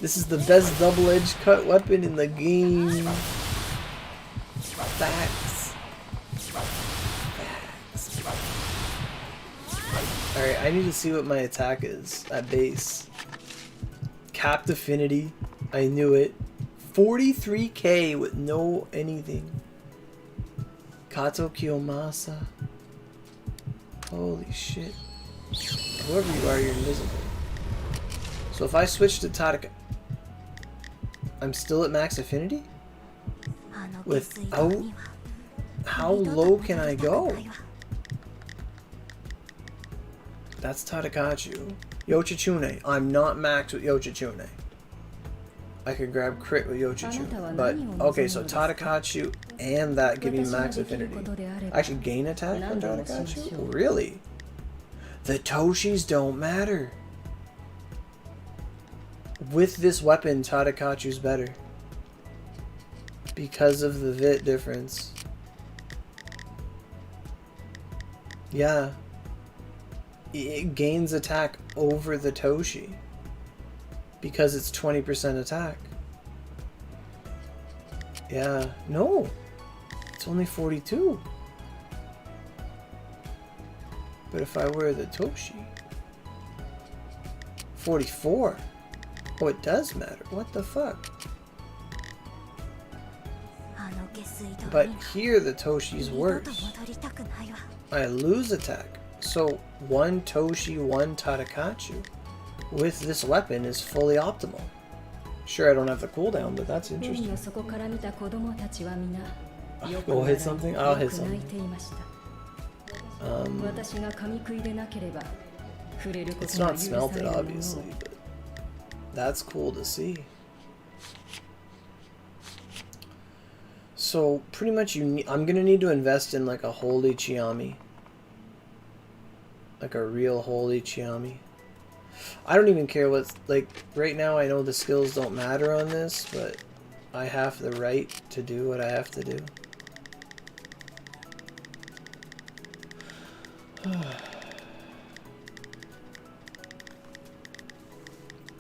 this is the best double-edged cut weapon in the game. Facts. Facts. Alright, I need to see what my attack is at base. Capped affinity. I knew it. 43k with no anything. Kato Kiyomasa. Holy shit. Whoever you are, you're invisible. So if I switch to Tadaka, I'm still at max affinity? Without... How low can I go? That's Tadakachu. Yochichune. I'm not maxed with Yochichune. I could grab crit with Yochichune. But, okay, so Tadakachu and that give me max affinity. I actually gain attack from Tadakachu? Really? The Toshis don't matter. With this weapon, Tadakachu's better. Because of the VIT difference. Yeah. It gains attack over the Toshi. Because it's 20% attack. Yeah. No. It's only 42. But if I wear the Toshi... 44. Oh, it does matter. What the fuck? But here the Toshi's worse. I lose attack. So, one Toshi, one Tadakachu with this weapon is fully optimal. Sure, I don't have the cooldown, but that's interesting. Go hit something? I'll hit something. It's not smelted, obviously, but that's cool to see. So, pretty much I'm gonna need to invest in like a holy Chiami. Like a real holy Chiami. I don't even care what's, like, right now I know the skills don't matter on this, but I have the right to do what I have to do.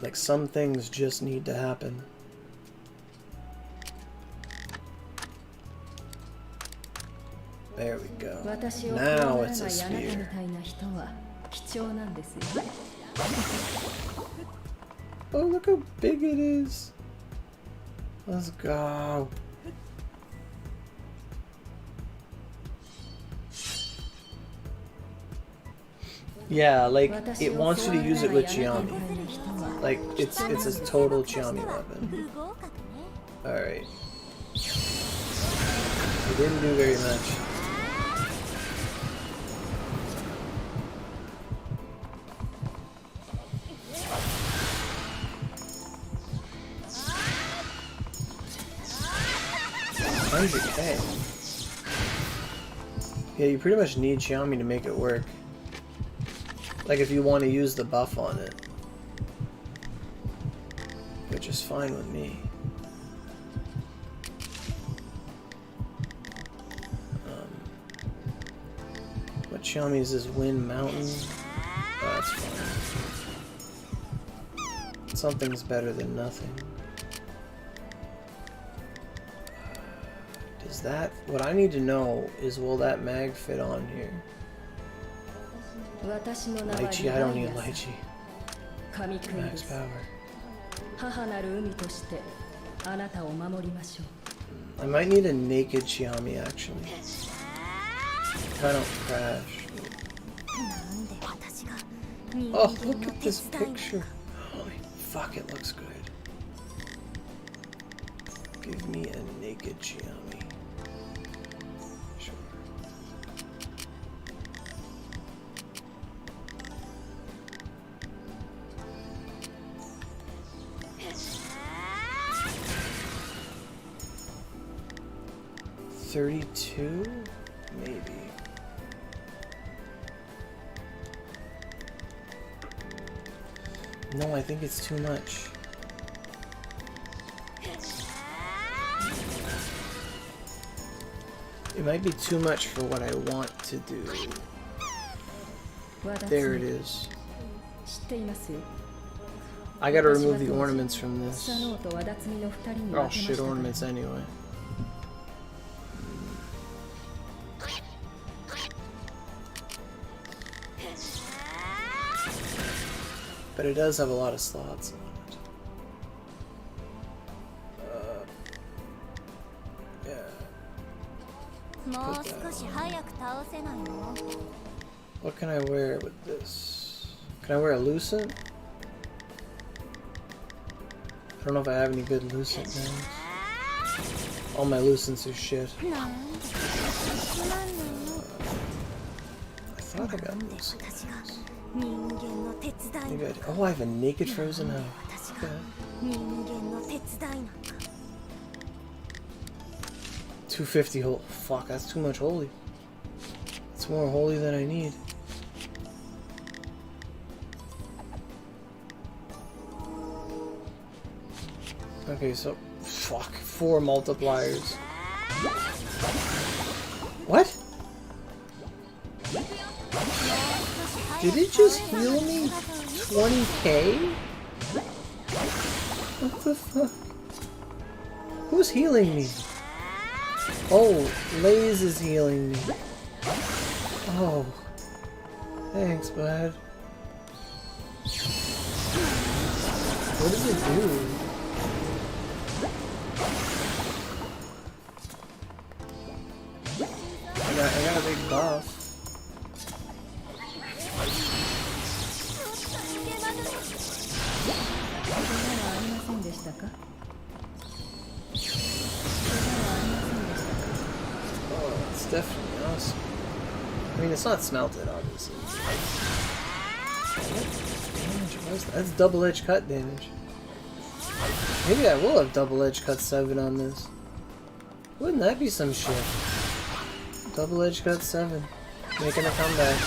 Like, some things just need to happen. There we go. Now it's a spear. Oh, look how big it is. Let's go. Yeah, like, it wants you to use it with Chiami. Like, it's a total Chiami weapon. Alright. It didn't do very much. Yeah, you pretty much need Xiaomi to make it work. Like if you want to use the buff on it. Which is fine with me. What Xiaomi is this? Wind Mountain? Oh, that's fine. Something's better than nothing. Does that... What I need to know is, will that mag fit on here? 私の名は Lychee, I don't need lychee. 神君で Max す。 power. 母なる海としてあなたを守りましょう。 I might need a naked Chiami actually. If I don't crash. Oh, look at this picture. Holy fuck, it looks good. Give me a naked Chiami. Sure. $32? Maybe. No, I think it's too much. It might be too much for what I want to do. There it is. I gotta remove the ornaments from this. Oh shit, ornaments anyway. But it does have a lot of slots on it. Yeah. Put that on. What can I wear with this? Can I wear a Lucent? I don't know if I have any good Lucent names. All my Lucents are shit. I thought I got Lucent. Maybe I do. Oh, I have a naked frozen hoe. Okay. 250 holy. Fuck, that's too much holy. It's more holy than I need. Okay, so fuck, 4 multipliers. What? Did it just heal me 20k? What the fuck? Who's healing me? Oh, Laze is healing me. Oh. Thanks, bud. What does it do? I got a big buff. Oh, it's definitely awesome. I mean, it's not smelted, obviously. That's double-edged cut damage. Maybe I will have double-edged cut 7 on this. Wouldn't that be some shit? Double-edged cut 7. Making a comeback.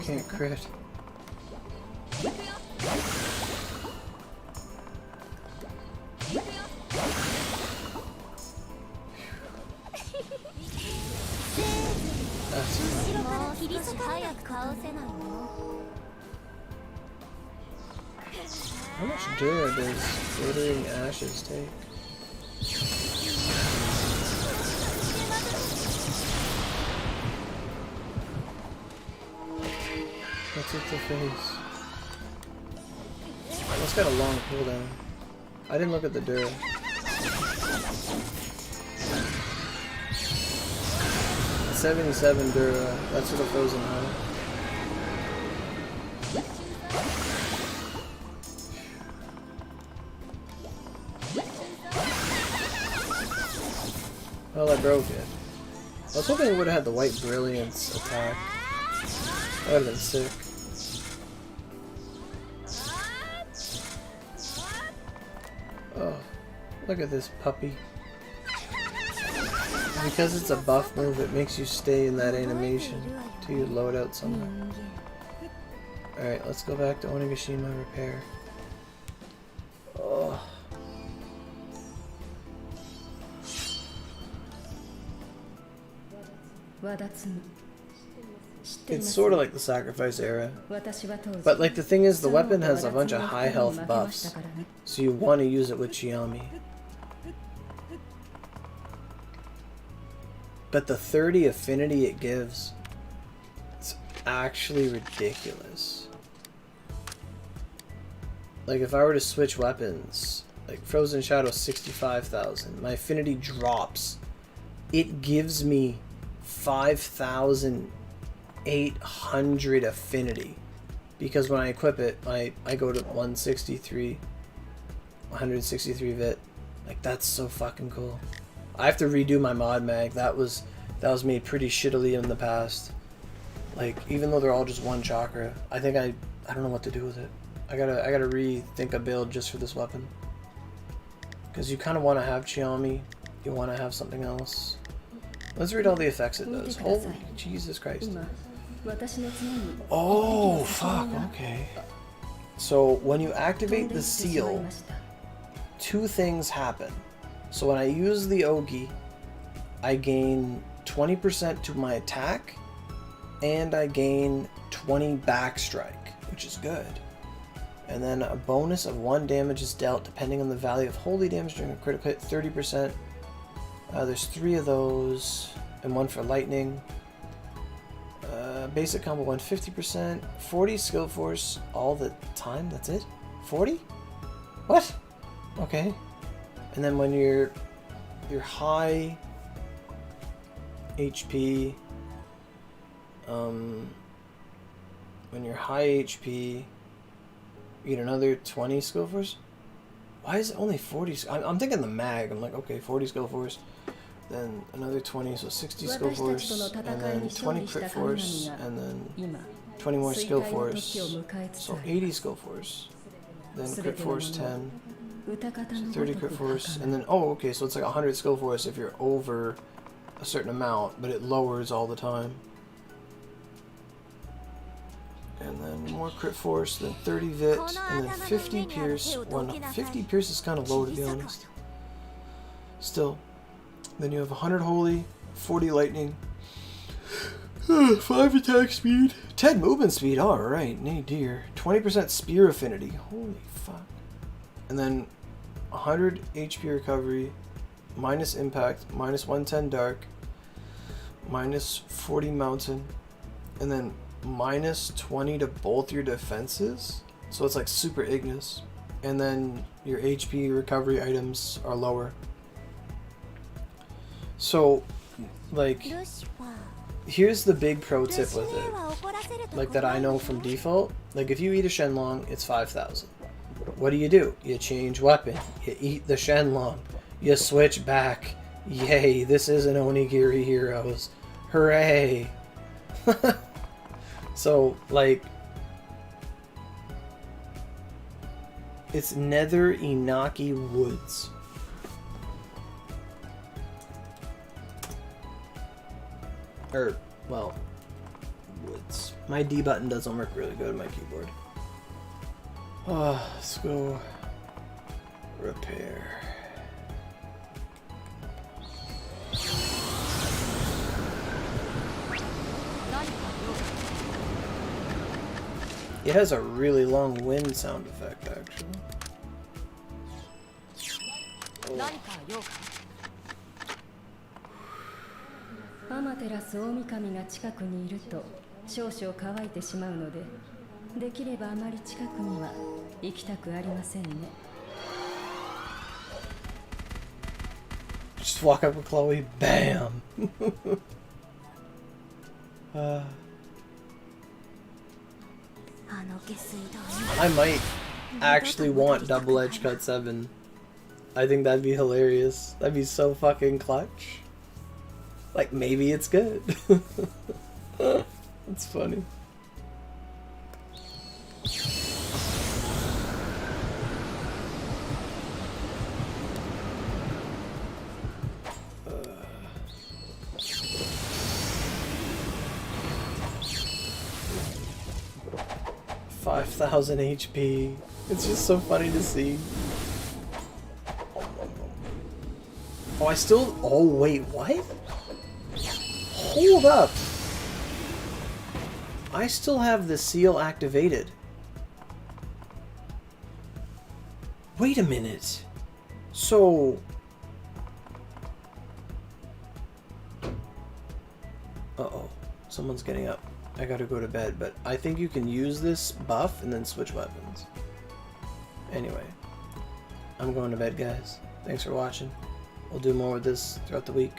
Can't crit. How much Dura does glittering ashes take? What's with the face? It's got a long cooldown. I didn't look at the Dura. $77 Dura. That's for the frozen high. Well, I broke it. I was hoping it would have had the white brilliance attack. That would have been sick. Oh, look at this puppy. Because it's a buff move, it makes you stay in that animation till you load out somewhere. Alright, let's go back to Onigashima Repair. Oh. It's sort of like the sacrifice era. But like the thing is, the weapon has a bunch of high health buffs. So you want to use it with Chiami. But the 30 affinity it gives, it's actually ridiculous. Like if I were to switch weapons, like Frozen Shadow 65,000, my affinity drops. It gives me 5,800 affinity. Because when I equip it, I go to 163 vit. Like that's so fucking cool. I have to redo my mod mag. That was made pretty shittily in the past. Like even though they're all just one chakra, I think I don't know what to do with it. I gotta rethink a build just for this weapon. Because you kind of want to have Chiami, you want to have something else. Let's read all the effects it does. Holy Jesus Christ! Oh fuck! Okay. So when you activate the seal, two things happen. So when I use the Ogi, I gain 20% to my attack, and I gain 20 backstrike, which is good. And then a bonus of 1 damage is dealt depending on the value of holy damage during a critical hit, 30%. There's 3 of those, and 1 for lightning. Basic combo 1, 50%, 40 skill force all the time, that's it? 40? What? Okay. And then when you're high HP, when you're high HP, you get another 20 skill force? Why is it only 40? I'm thinking the mag. I'm like, okay, 40 skill force, then another 20, so 60 skill force, and then 20 crit force, and then 20 more skill force, so 80 skill force, then crit force 10. So 30 crit force, and then, oh, okay, so it's like 100 skill force if you're over a certain amount, but it lowers all the time. And then more crit force, then 30 vit, and then 50 pierce. Well, no, 50 pierce is kind of low, to be honest. Still. Then you have 100 holy, 40 lightning, 5 attack speed, 10 movement speed, alright, nay dear. 20% spear affinity, holy fuck. And then 100 HP recovery, minus impact, minus 110 dark, minus 40 mountain, and then minus 20 to both your defenses. So it's like super Ignis. And then your HP recovery items are lower. So, like, here's the big pro tip with it. Like that I know from default. Like if you eat a Shenlong, it's 5,000. What do? You change weapon. You eat the Shenlong. You switch back. Yay, this is an Onigiri Heroes. Hooray! So, like, it's Nether Inaki Woods. Or, well, woods. My D button doesn't work really good on my keyboard. Let's go repair. It has a really long wind sound effect, actually. Oh. アマテラス大神が近くにいると少々乾いてしまうので、できればあまり近くには行きたくありませんね。 Just walk up with Chloe, bam! I might actually want Double Edge Cut 7. I think that'd be hilarious. That'd be so fucking clutch. Like, maybe it's good. That's funny. 5,000 HP. It's just so funny to see. Oh, I still... Oh, wait, what? Hold up. I still have the seal activated. Wait a minute. So... Uh-oh. Someone's getting up. I gotta go to bed, but I think you can use this buff and then switch weapons. Anyway. I'm going to bed, guys. Thanks for watching. We'll do more with this throughout the week.